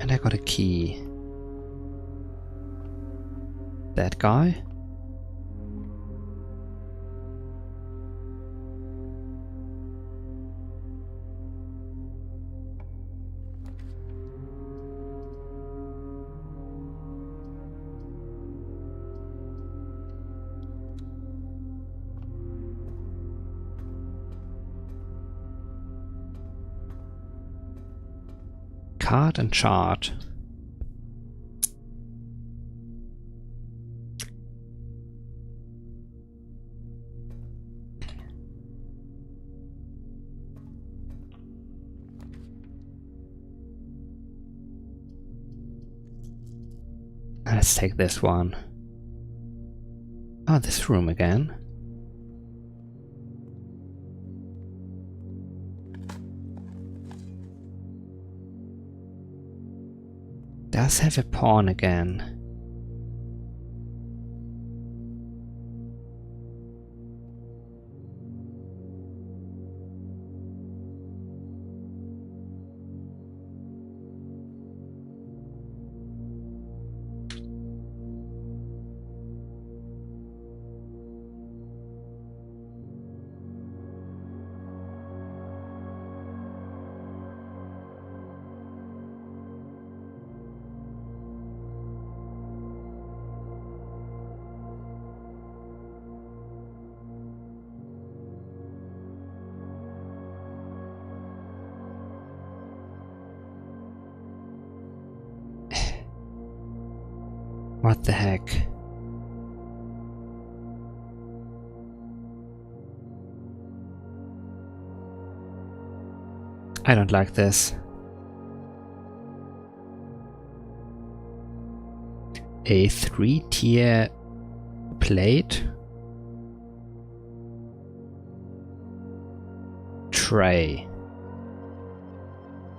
And I got a key. That guy? Card and chart. Let's take this one. Oh, this room again. Does have a pawn again. What the heck? I don't like this. A 3-tier plate. Tray.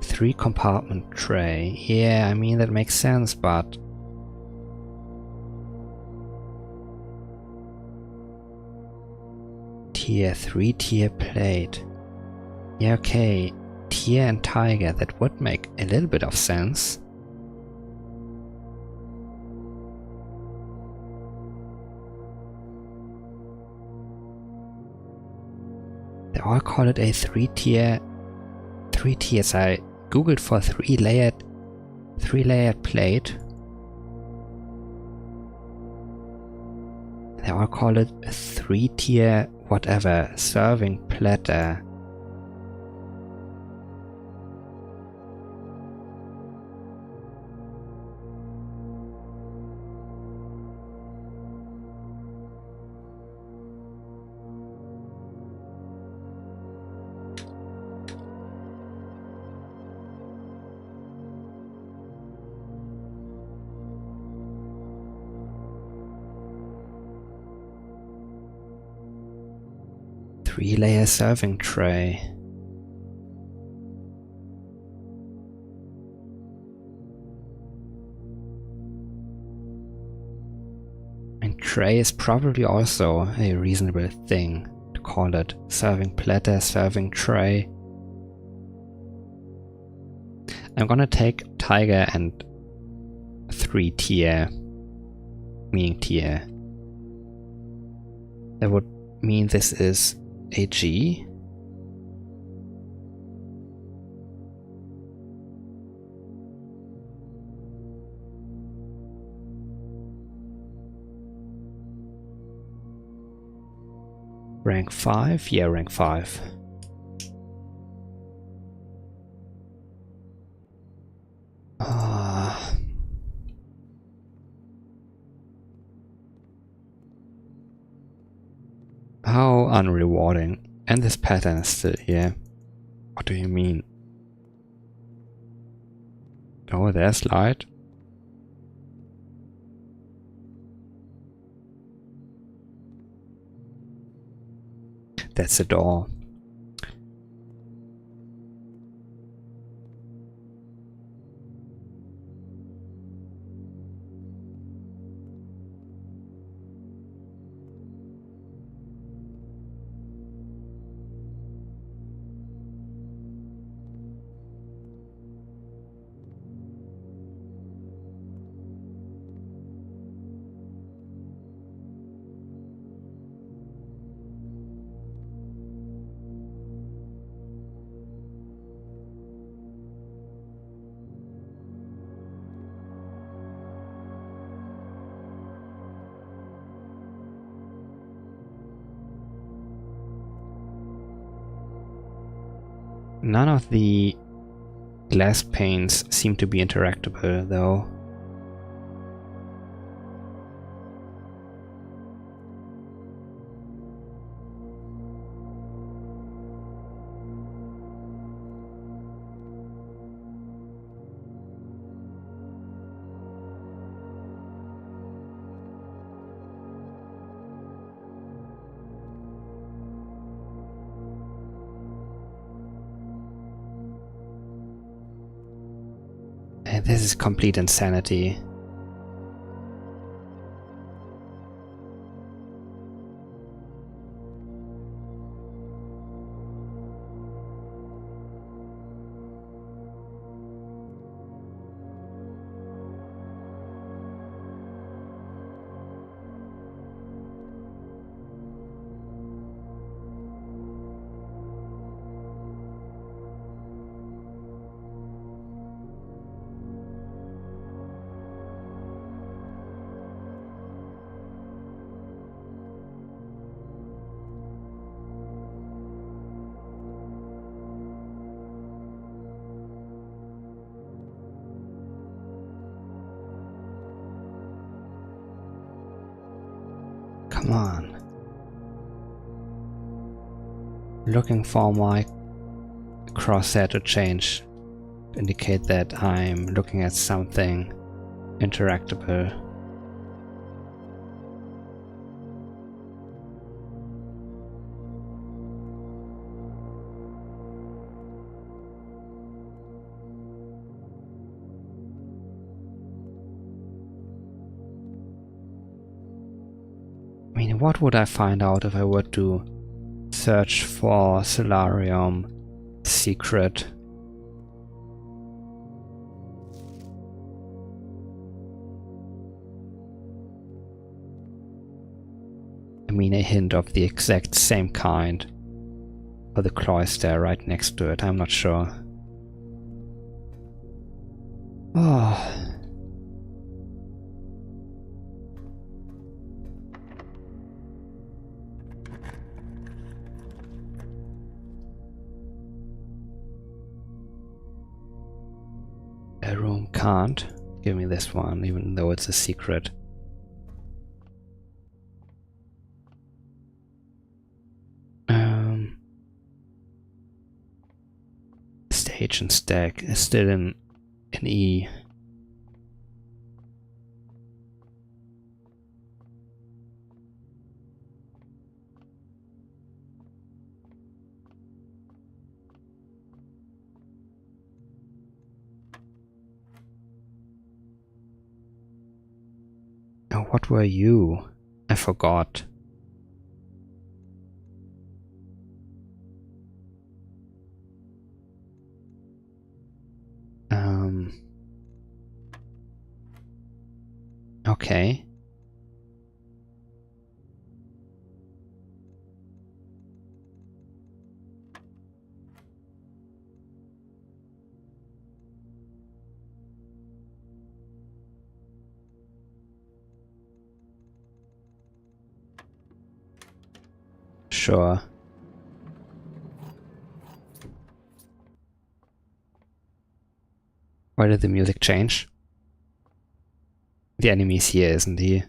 3-compartment tray. Yeah, I mean that makes sense, but tier 3-tier plate. Yeah, okay. Tier and tiger, that would make a little bit of sense. They all call it a 3-tier. 3 tiers. I googled for 3-layered plate. They all call it a 3-tier whatever serving platter. Three-layer serving tray. And tray is probably also a reasonable thing to call it. Serving platter, serving tray. I'm gonna take tiger and 3-tier, meaning tier. That would mean this is a G. Rank 5? Yeah, rank 5. How unrewarding. And this pattern is still here. What do you mean? Oh, there's light. That's a door. None of the Glass panes seem to be interactable, though. This is complete insanity. Come on. Looking for my crosshair to change. Indicate that I'm looking at something interactable. I mean, what would I find out if I were to search for Solarium secret? I mean, a hint of the exact same kind. Or the cloister right next to it, I'm not sure. Oh. A room can't give me this one, even though it's a secret. Stage and stack is still in E. Oh, what were you? I forgot. Okay. Sure. Why did the music change? The enemy's here, isn't he?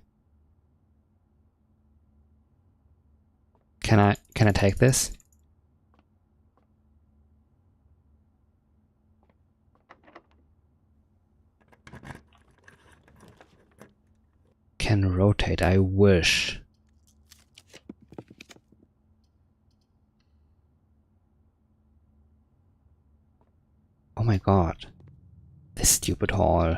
Can I take this? Can rotate, I wish. Oh my god. This stupid hall.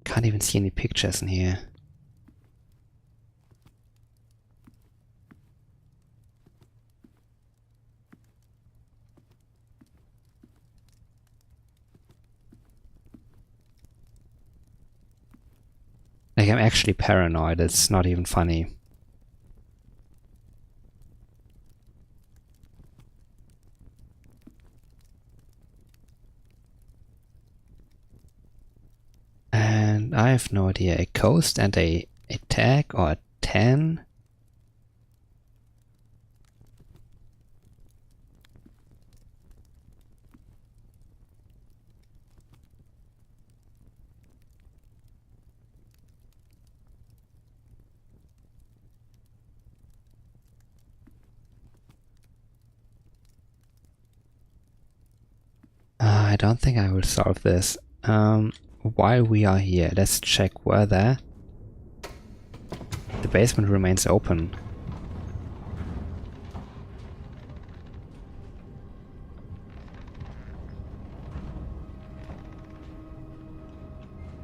Can't even see any pictures in here. Like, I'm actually paranoid, it's not even funny. And I have no idea. A coast and a tag or a 10? I don't think I will solve this. While we are here, let's check whether the basement remains open.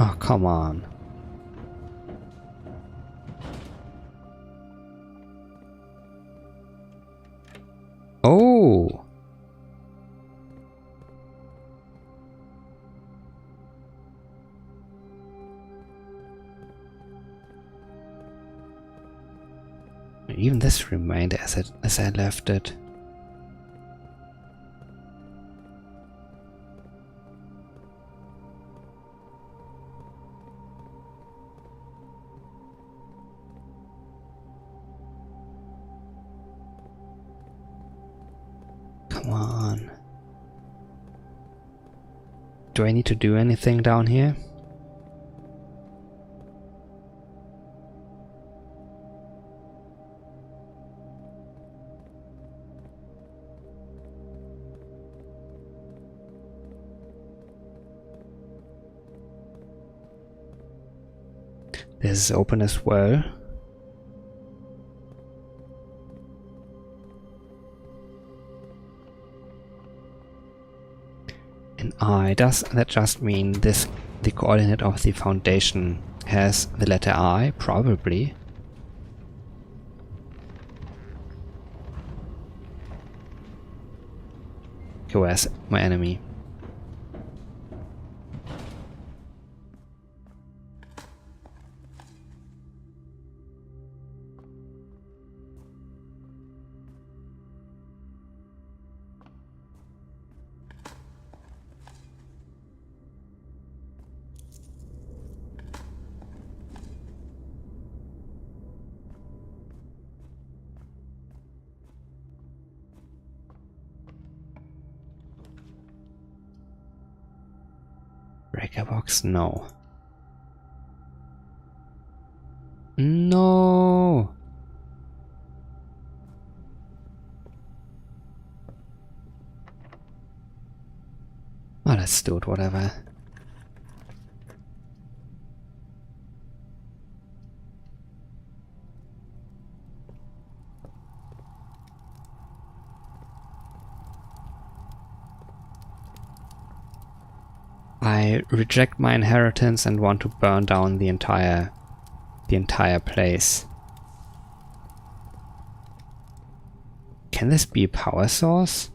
Oh, come on. Oh! Even this remained as I left it. Come on. Do I need to do anything down here? This is open as well. And I, does that just mean the coordinate of the foundation has the letter I? Probably. Okay, where's my enemy? Breaker box? No. No! Oh, let's do it, whatever. I reject my inheritance and want to burn down the entire place. Can this be a power source?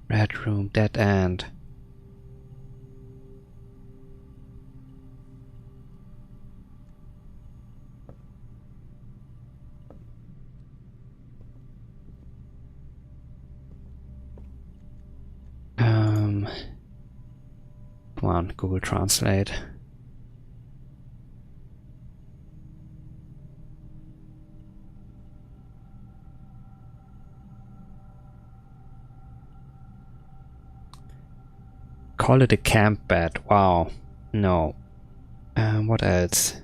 Red room, dead end. Come on, Google Translate. Call it a camp bed. Wow. No. What else?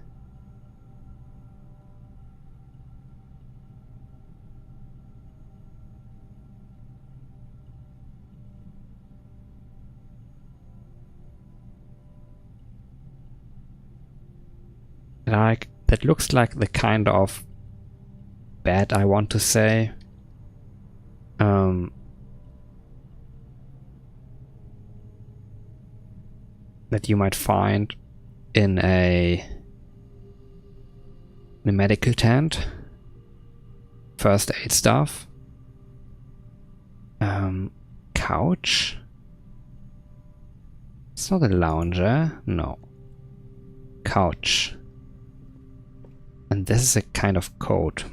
Like, that looks like the kind of bed I want to say. That you might find in a medical tent. First aid stuff. Couch. It's not a lounger. No. Couch. And this is a kind of coat.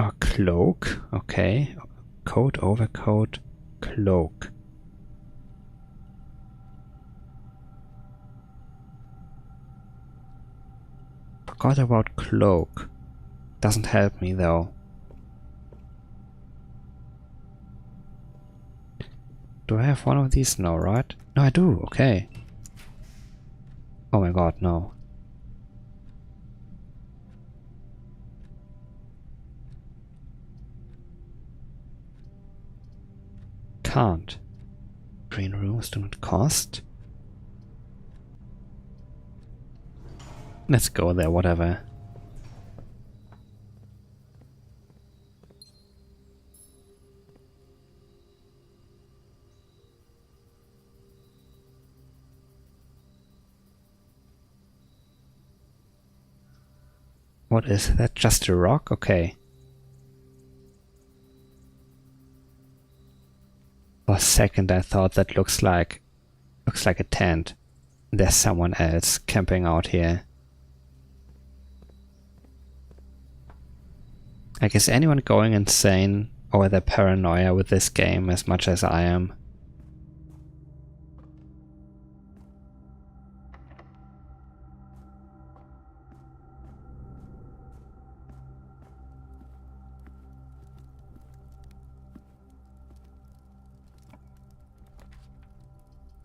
Or cloak, okay. Coat, overcoat, cloak. Forgot about cloak. Doesn't help me though. Do I have one of these? No, right? No, I do, okay. Oh my god, no. Can't. Green rooms do not cost. Let's go there, whatever. What is that? Just a rock? Okay. For a second I thought that looks like a tent. There's someone else camping out here. Like, is anyone going insane over their paranoia with this game as much as I am?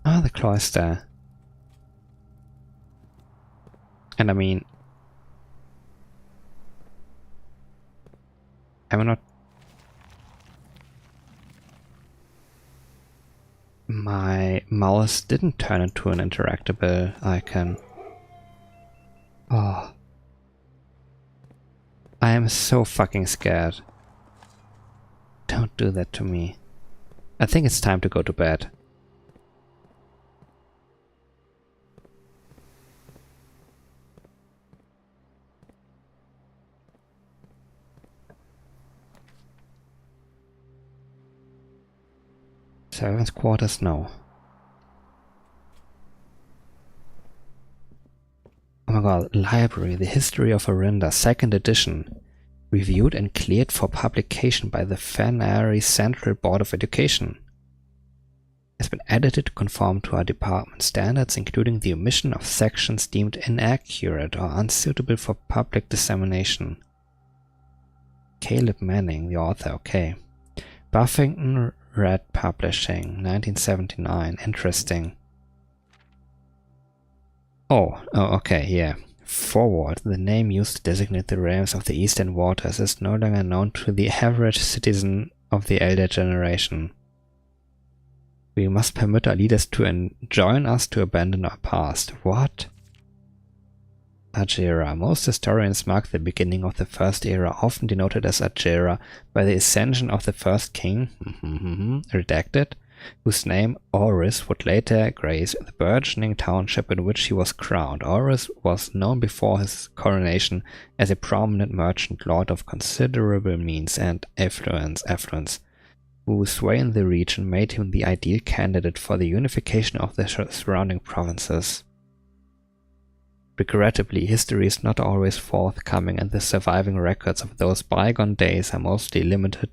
Ah, the cloister. And I mean, I'm not... My mouse didn't turn into an interactable icon. Oh. I am so fucking scared. Don't do that to me. I think it's time to go to bed. Servants' quarters, no. Oh my god, Library, The History of Orinda, 2nd edition. Reviewed and cleared for publication by the Fenari Central Board of Education. Has been edited to conform to our department standards, including the omission of sections deemed inaccurate or unsuitable for public dissemination. Caleb Manning, the author, okay. Buffington Red Publishing, 1979. Interesting. Oh, okay, yeah. Forward. The name used to designate the realms of the Eastern Waters is no longer known to the average citizen of the elder generation. We must permit our leaders to enjoin us to abandon our past. What? Agera. Most historians mark the beginning of the First Era, often denoted as Agera, by the ascension of the first king, redacted, whose name, Oris, would later grace the burgeoning township in which he was crowned. Oris was known before his coronation as a prominent merchant lord of considerable means and affluence, whose sway in the region made him the ideal candidate for the unification of the surrounding provinces. Regrettably, history is not always forthcoming, and the surviving records of those bygone days are mostly limited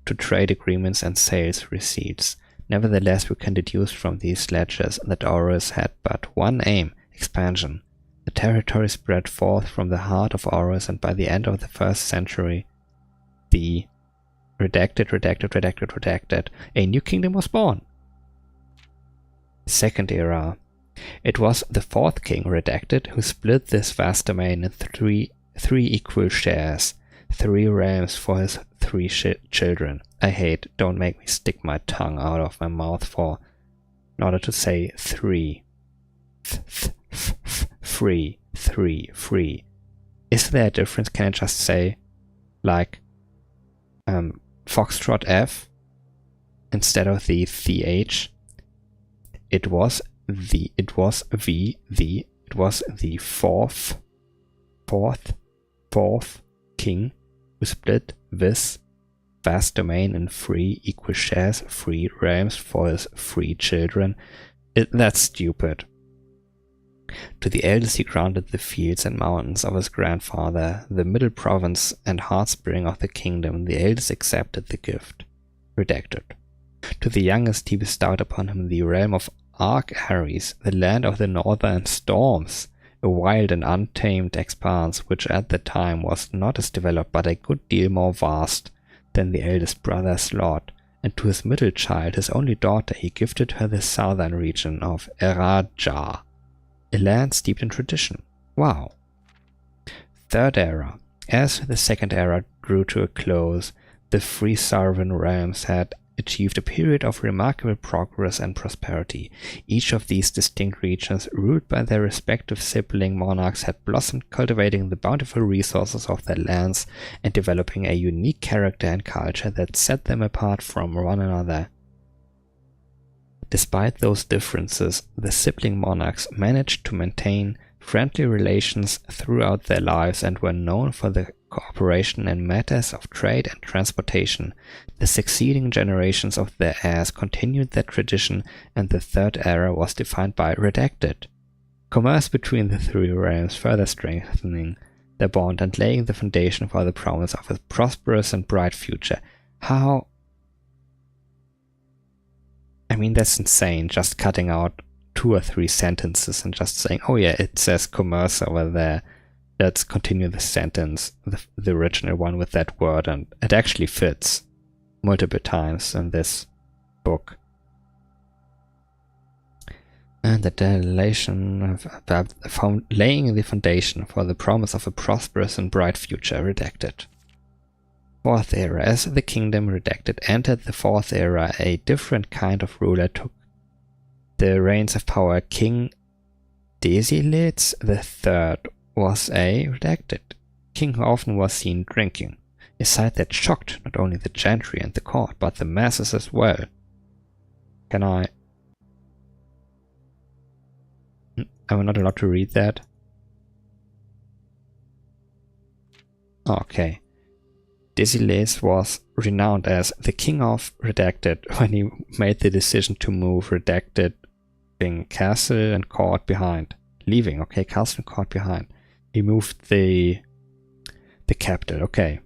to trade agreements and sales receipts. Nevertheless, we can deduce from these ledgers that Aurus had but one aim: expansion. The territory spread forth from the heart of Aurus, and by the end of the 1st century, the redacted, a new kingdom was born. 2nd Era. It was the 4th king, redacted, who split this vast domain in three equal shares, 3 realms for his 3 children. I hate, don't make me stick my tongue out of my mouth in order to say 3. Free. Is there a difference? Can I just say, like, Foxtrot F instead of the TH? It was the fourth king who split this vast domain in 3 equal shares, 3 realms for his 3 children. That's stupid. To the eldest he granted the fields and mountains of his grandfather, the middle province and heartspring of the kingdom. The eldest accepted the gift. Redacted. To the youngest he bestowed upon him the realm of Arc Ares, the land of the northern storms, a wild and untamed expanse which at the time was not as developed but a good deal more vast than the eldest brother's lot. And to his middle child, his only daughter, he gifted her the southern region of Eraja, a land steeped in tradition. Wow. Third era. As the second era drew to a close, the three sovereign realms had achieved a period of remarkable progress and prosperity. Each of these distinct regions, ruled by their respective sibling monarchs, had blossomed, cultivating the bountiful resources of their lands and developing a unique character and culture that set them apart from one another. Despite those differences, the sibling monarchs managed to maintain friendly relations throughout their lives and were known for their cooperation in matters of trade and transportation. The succeeding generations of their heirs continued that tradition, and the third era was defined by redacted commerce between the three realms, further strengthening their bond and laying the foundation for the promise of a prosperous and bright future. How? I mean, that's insane, just cutting out 2 or 3 sentences and just saying, oh yeah, it says commerce over there. Let's continue the sentence, the original one, with that word, and it actually fits multiple times in this book. And the dilation of laying the foundation for the promise of a prosperous and bright future, redacted. Fourth era. As the kingdom, redacted, entered the fourth era, a different kind of ruler took the reins of power. King Desiletes III was a redacted king who often was seen drinking, a sight that shocked not only the gentry and the court, but the masses as well. Am I not allowed to read that? Okay. Desiletes was renowned as the king of redacted when he made the decision to move redacted castle and court behind. Castle and court behind. He moved the capital, okay.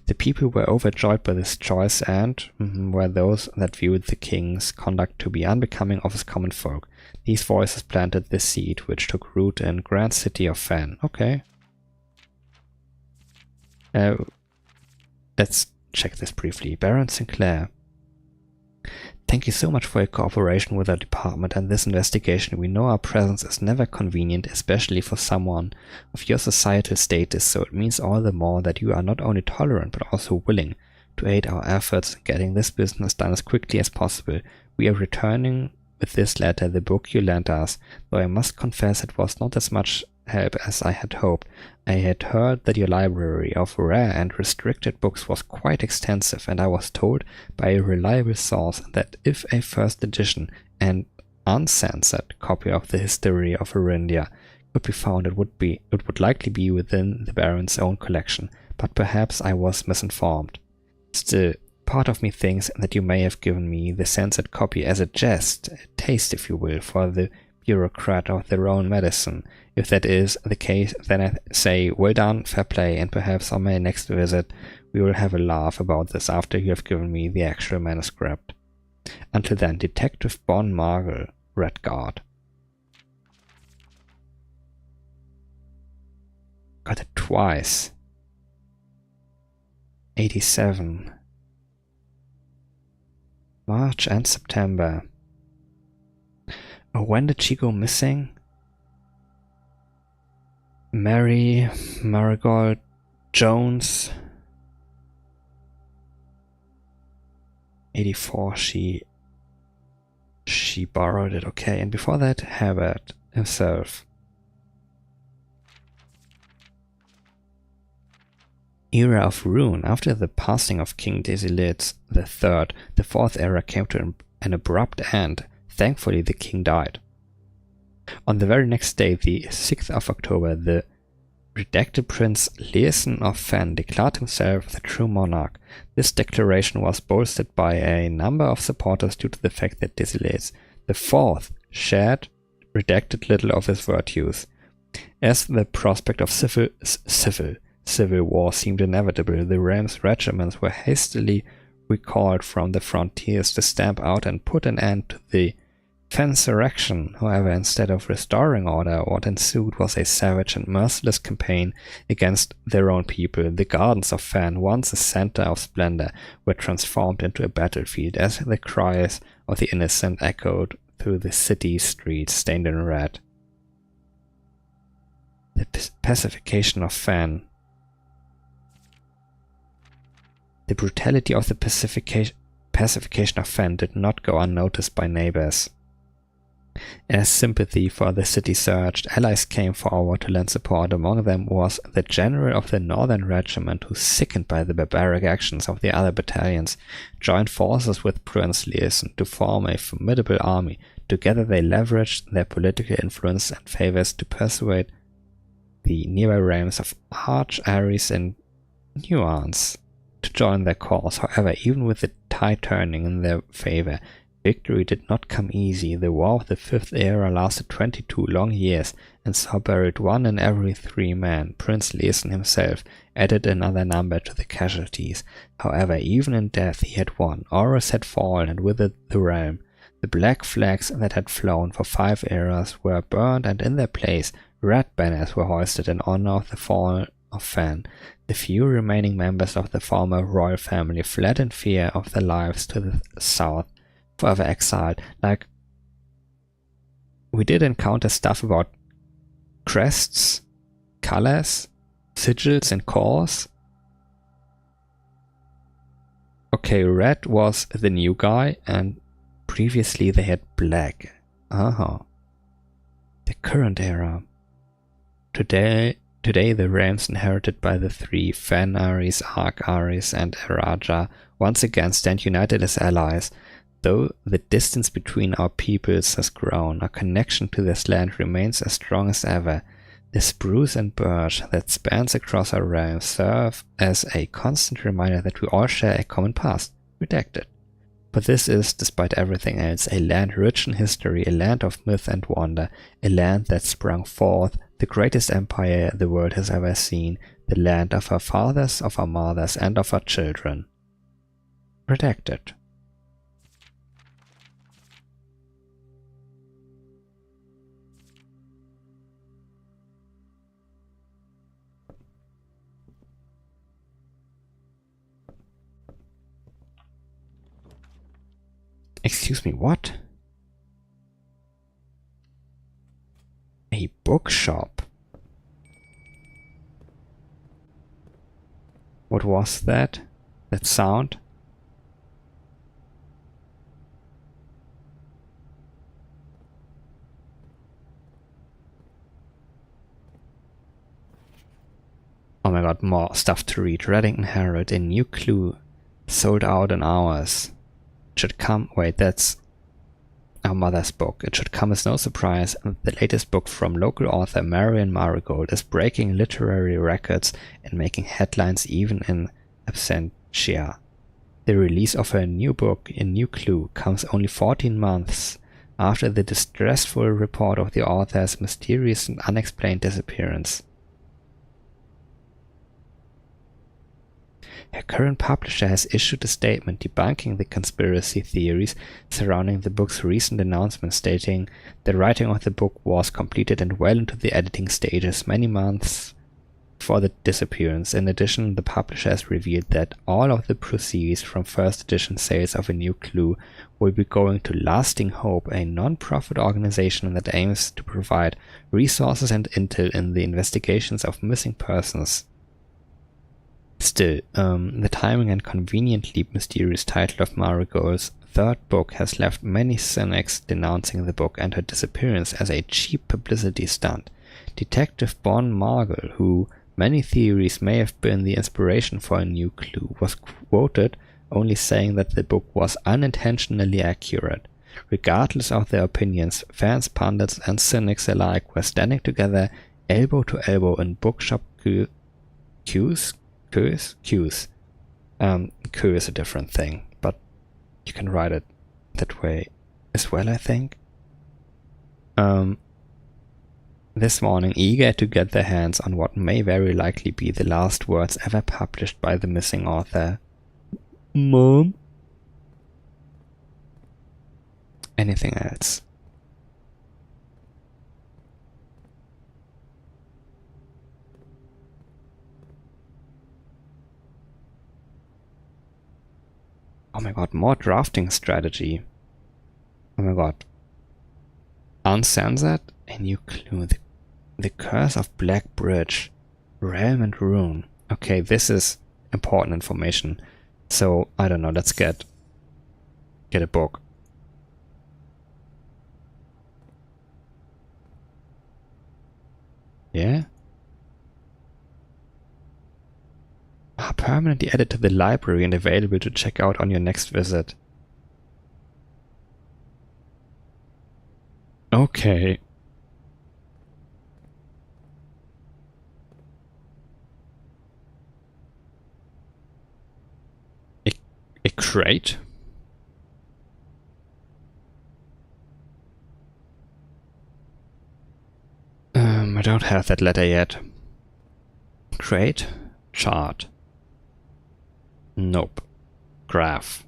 The people were overjoyed by this choice and were those that viewed the king's conduct to be unbecoming of his common folk. These voices planted the seed which took root in grand city of Fen. Okay. Let's check this briefly. Baron Sinclair. Thank you so much for your cooperation with our department and this investigation. We know our presence is never convenient, especially for someone of your societal status, so it means all the more that you are not only tolerant but also willing to aid our efforts in getting this business done as quickly as possible. We are returning with this letter the book you lent us, though I must confess it was not as much help as I had hoped. I had heard that your library of rare and restricted books was quite extensive, and I was told by a reliable source that if a first edition and uncensored copy of the history of Arindia could be found, it would likely be within the Baron's own collection, but perhaps I was misinformed. Still, part of me thinks that you may have given me the censored copy as a jest, a taste, if you will, for the bureaucrat of their own medicine. If that is the case, then I say, well done, fair play, and perhaps on my next visit we will have a laugh about this after you have given me the actual manuscript. Until then, Detective Bon Margle, Redguard. Got it twice. 87. March and September. Oh, when did she go missing? Mary Marigold Jones. 84, she borrowed it, okay. And before that, Herbert himself. Era of Ruin. After the passing of King Desiletes III, the fourth era came to an abrupt end. Thankfully, the king died. On the very next day, the 6th of October, the redacted Prince Leeson of Fen declared himself the true monarch. This declaration was bolstered by a number of supporters due to the fact that Desiletes IV shared redacted little of his virtues. As the prospect of civil war seemed inevitable, the Ram's regiments were hastily recalled from the frontiers to stamp out and put an end to the Fansurrection. However, instead of restoring order, what ensued was a savage and merciless campaign against their own people. The gardens of Fan, once a center of splendor, were transformed into a battlefield as the cries of the innocent echoed through the city streets stained in red. The pacification of Fan. The brutality of the pacification of Fan did not go unnoticed by neighbors. As sympathy for the city surged, allies came forward to lend support. Among them was the general of the northern regiment, who, sickened by the barbaric actions of the other battalions, joined forces with Prince Liaison to form a formidable army. Together they leveraged their political influence and favors to persuade the nearby realms of Arch, Ares, and Nuance to join their cause. However, even with the tide turning in their favor, victory did not come easy. The War of the Fifth Era lasted 22 long years and saw buried 1 in every 3 men. Prince Liaison himself added another number to the casualties. However, even in death he had won. Horus had fallen, and with it the realm. The black flags that had flown for 5 eras were burned, and in their place red banners were hoisted in honor of the fall of Fan. The few remaining members of the former royal family fled in fear of their lives to the south, forever exiled. Like, we did encounter stuff about crests, colors, sigils, and cores. Okay, red was the new guy, and previously they had black. The current era. Today the realms inherited by the 3 Fan Ares, Arc Ares, and Araja once again stand united as allies. Though the distance between our peoples has grown, our connection to this land remains as strong as ever. The spruce and birch that spans across our realms serve as a constant reminder that we all share a common past. Redacted. But this is, despite everything else, a land rich in history, a land of myth and wonder, a land that sprung forth, the greatest empire the world has ever seen, the land of our fathers, of our mothers, and of our children. Redacted. Excuse me, what? A bookshop? What was that? That sound? Oh my god, more stuff to read. Reddington Herald, a new clue. Sold out in hours. Should come, wait, that's our mother's book. It should come as no surprise that the latest book from local author Marion Marigold is breaking literary records and making headlines even in absentia. The release of her new book, A New Clue, comes only 14 months after the distressful report of the author's mysterious and unexplained disappearance. Her current publisher has issued a statement debunking the conspiracy theories surrounding the book's recent announcement, stating the writing of the book was completed and well into the editing stages many months before the disappearance. In addition, the publisher has revealed that all of the proceeds from first edition sales of A New Clue will be going to Lasting Hope, a non-profit organization that aims to provide resources and intel in the investigations of missing persons. Still, the timing and conveniently mysterious title of Marigold's third book has left many cynics denouncing the book and her disappearance as a cheap publicity stunt. Detective Bon Margle, who many theories may have been the inspiration for A New Clue, was quoted only saying that the book was unintentionally accurate. Regardless of their opinions, fans, pundits, and cynics alike were standing together, elbow to elbow, in bookshop queues. Queue is a different thing, but you can write it that way as well, I think. this morning, eager to get their hands on what may very likely be the last words ever published by the missing author. Mom? Anything else? Oh my god, more drafting strategy. Oh my god. Uncensored? A new clue. The Curse of Black Bridge. Realm and Rune. Okay, this is important information. So, I don't know, let's get a book. Yeah? Permanently added to the library and available to check out on your next visit. Okay. A crate? I don't have that letter yet. Crate? Chart. Nope. Graph.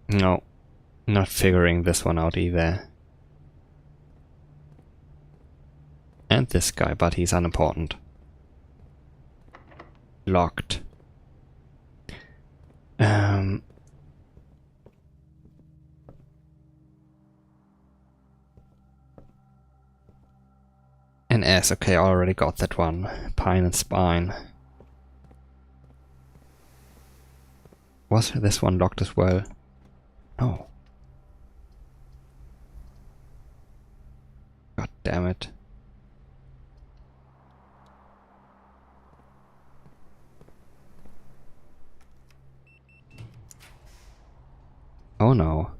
No. Not figuring this one out either. And this guy, but he's unimportant. Locked. An S, okay, I already got that one. Pine and Spine. Was this one locked as well? No. God damn it. Oh no.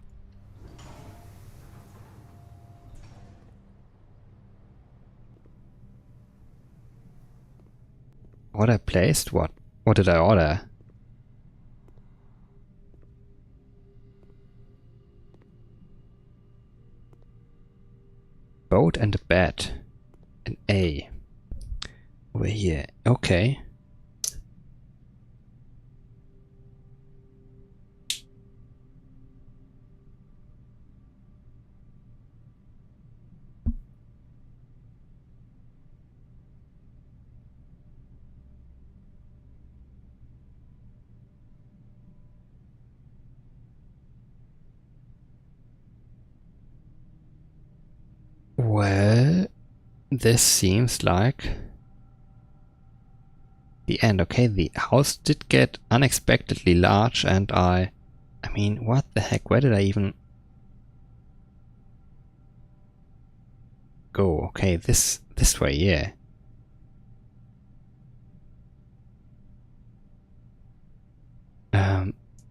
Order placed? What? What did I order? Boat and a bed. An A. Over here. Okay. Well, this seems like the end. Okay, the house did get unexpectedly large and I mean, what the heck? Where did I even go? Okay, this way, yeah.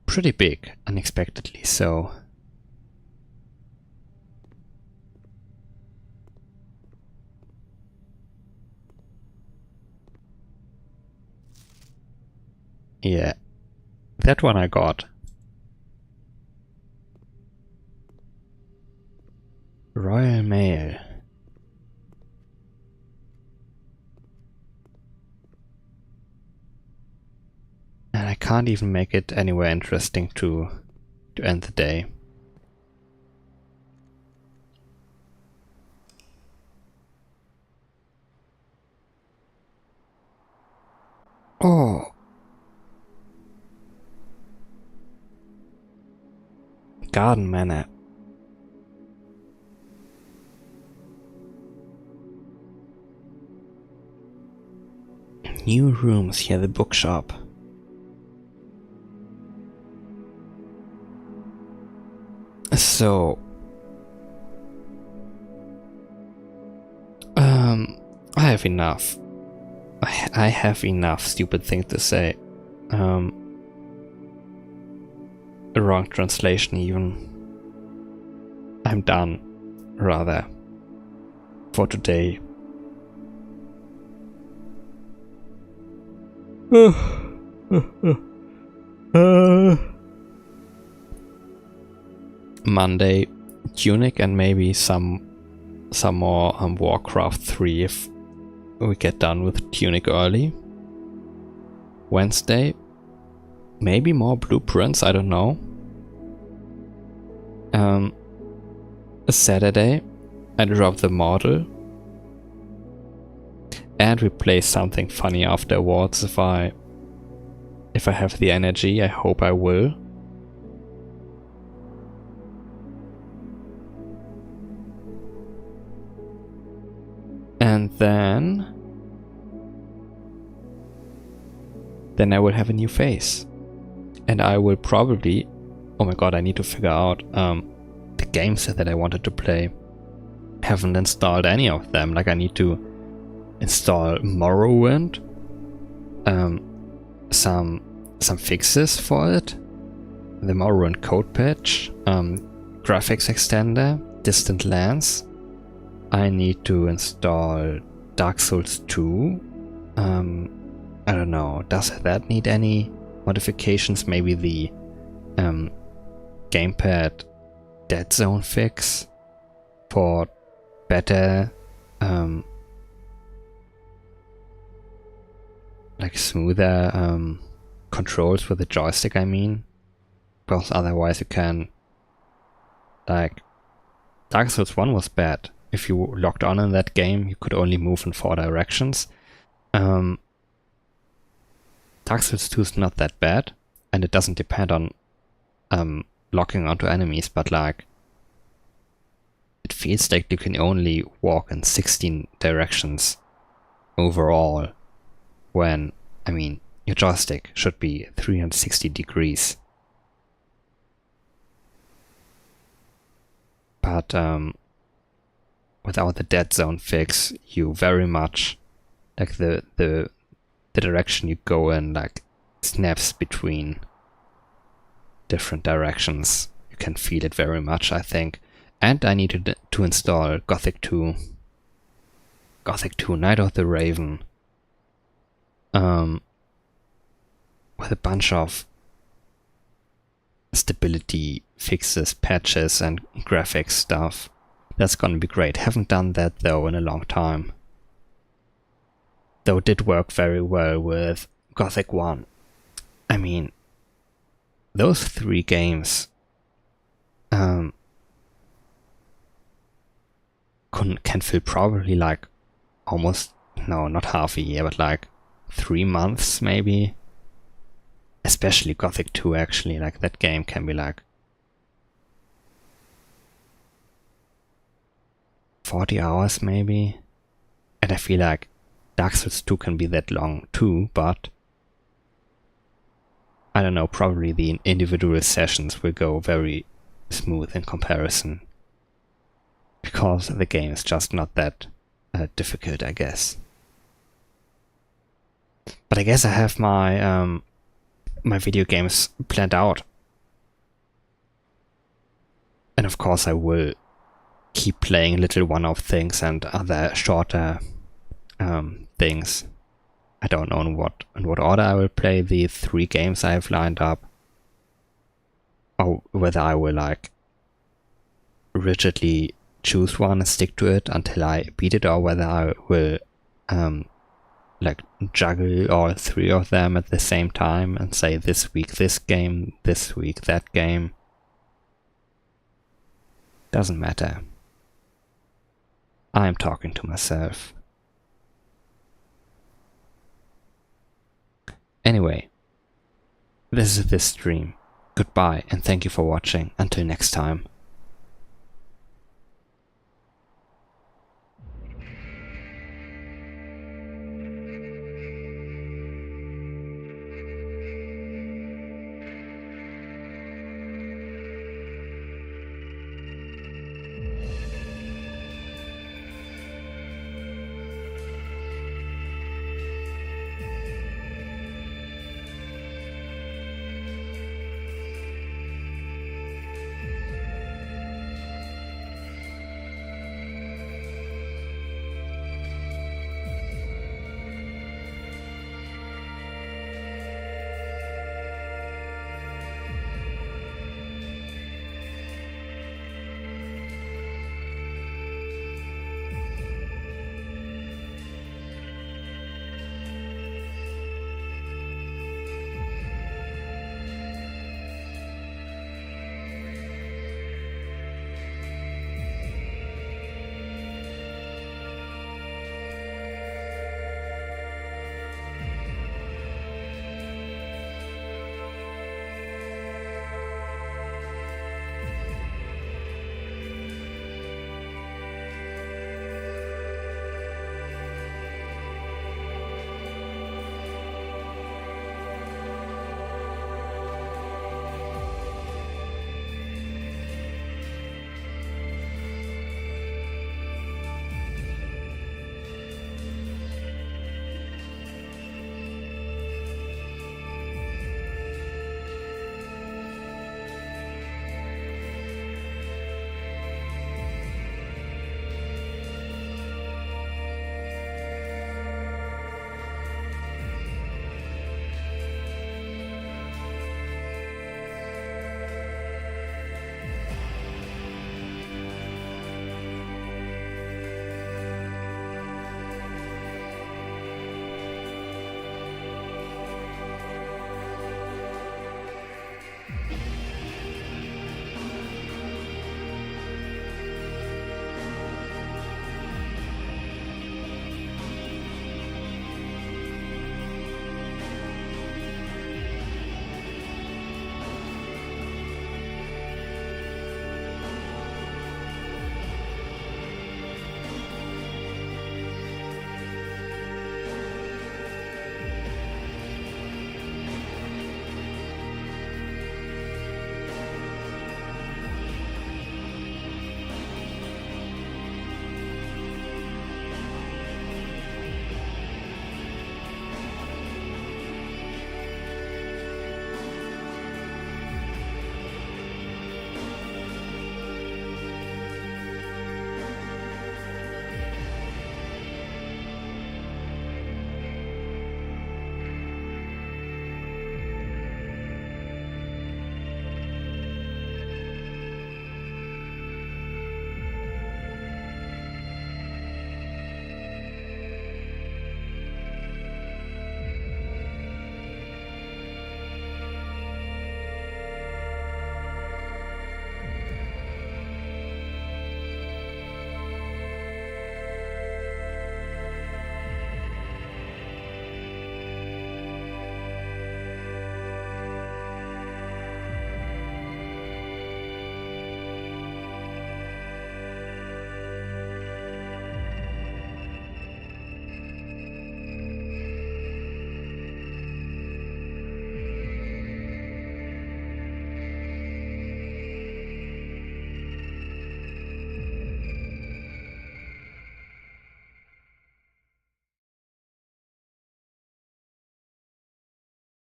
Pretty big, unexpectedly, so. Yeah, that one I got. Royal Mail. And I can't even make it anywhere interesting to end the day. Oh. Garden Manor. New rooms here, the bookshop. So, I have enough. I have enough stupid thing to say. The wrong translation even. I'm done, rather. for today. Monday, Tunic and maybe some more Warcraft 3 if we get done with Tunic early. Wednesday, maybe more Blueprints, I don't know. Saturday, I drop the model and we play something funny afterwards if I have the energy. I hope I will. And then I will have a new face. And I will probably... Oh my god, I need to figure out the games that I wanted to play. Haven't installed any of them. Like, I need to install Morrowind. Some fixes for it. The Morrowind code patch. Graphics extender. Distant Lands. I need to install Dark Souls 2. I don't know, does that need any modifications? Maybe the gamepad dead zone fix for better like smoother controls with the joystick, I mean. Because otherwise you can, like, Dark Souls 1 was bad. If you locked on in that game, you could only move in 4 directions. Dark Souls 2 is not that bad, and it doesn't depend on locking onto enemies, but like, it feels like you can only walk in 16 directions overall, when, I mean, your joystick should be 360 degrees. But without the dead zone fix, you very much, like, the direction you go in, like, snaps between different directions. You can feel it very much, I think. And I needed to install Gothic 2. Gothic 2, Night of the Raven. With a bunch of stability fixes, patches, and graphics stuff. That's gonna be great. Haven't done that though in a long time. Though it did work very well with Gothic 1. I mean, those 3 games can fill probably like almost, no, not half a year, but like 3 months maybe. Especially Gothic 2 actually, like that game can be like 40 hours maybe. And I feel like Dark Souls 2 can be that long too, but I don't know, probably the individual sessions will go very smooth in comparison. Because the game is just not that difficult, I guess. But I guess I have my my video games planned out. And of course I will keep playing little one-off things and other shorter things. I don't know in what order I will play the 3 games I have lined up. Or whether I will like rigidly choose one and stick to it until I beat it, or whether I will like juggle all 3 of them at the same time and say this week this game, this week that game. Doesn't matter. I'm talking to myself. Anyway, this is this stream. Goodbye and thank you for watching. Until next time.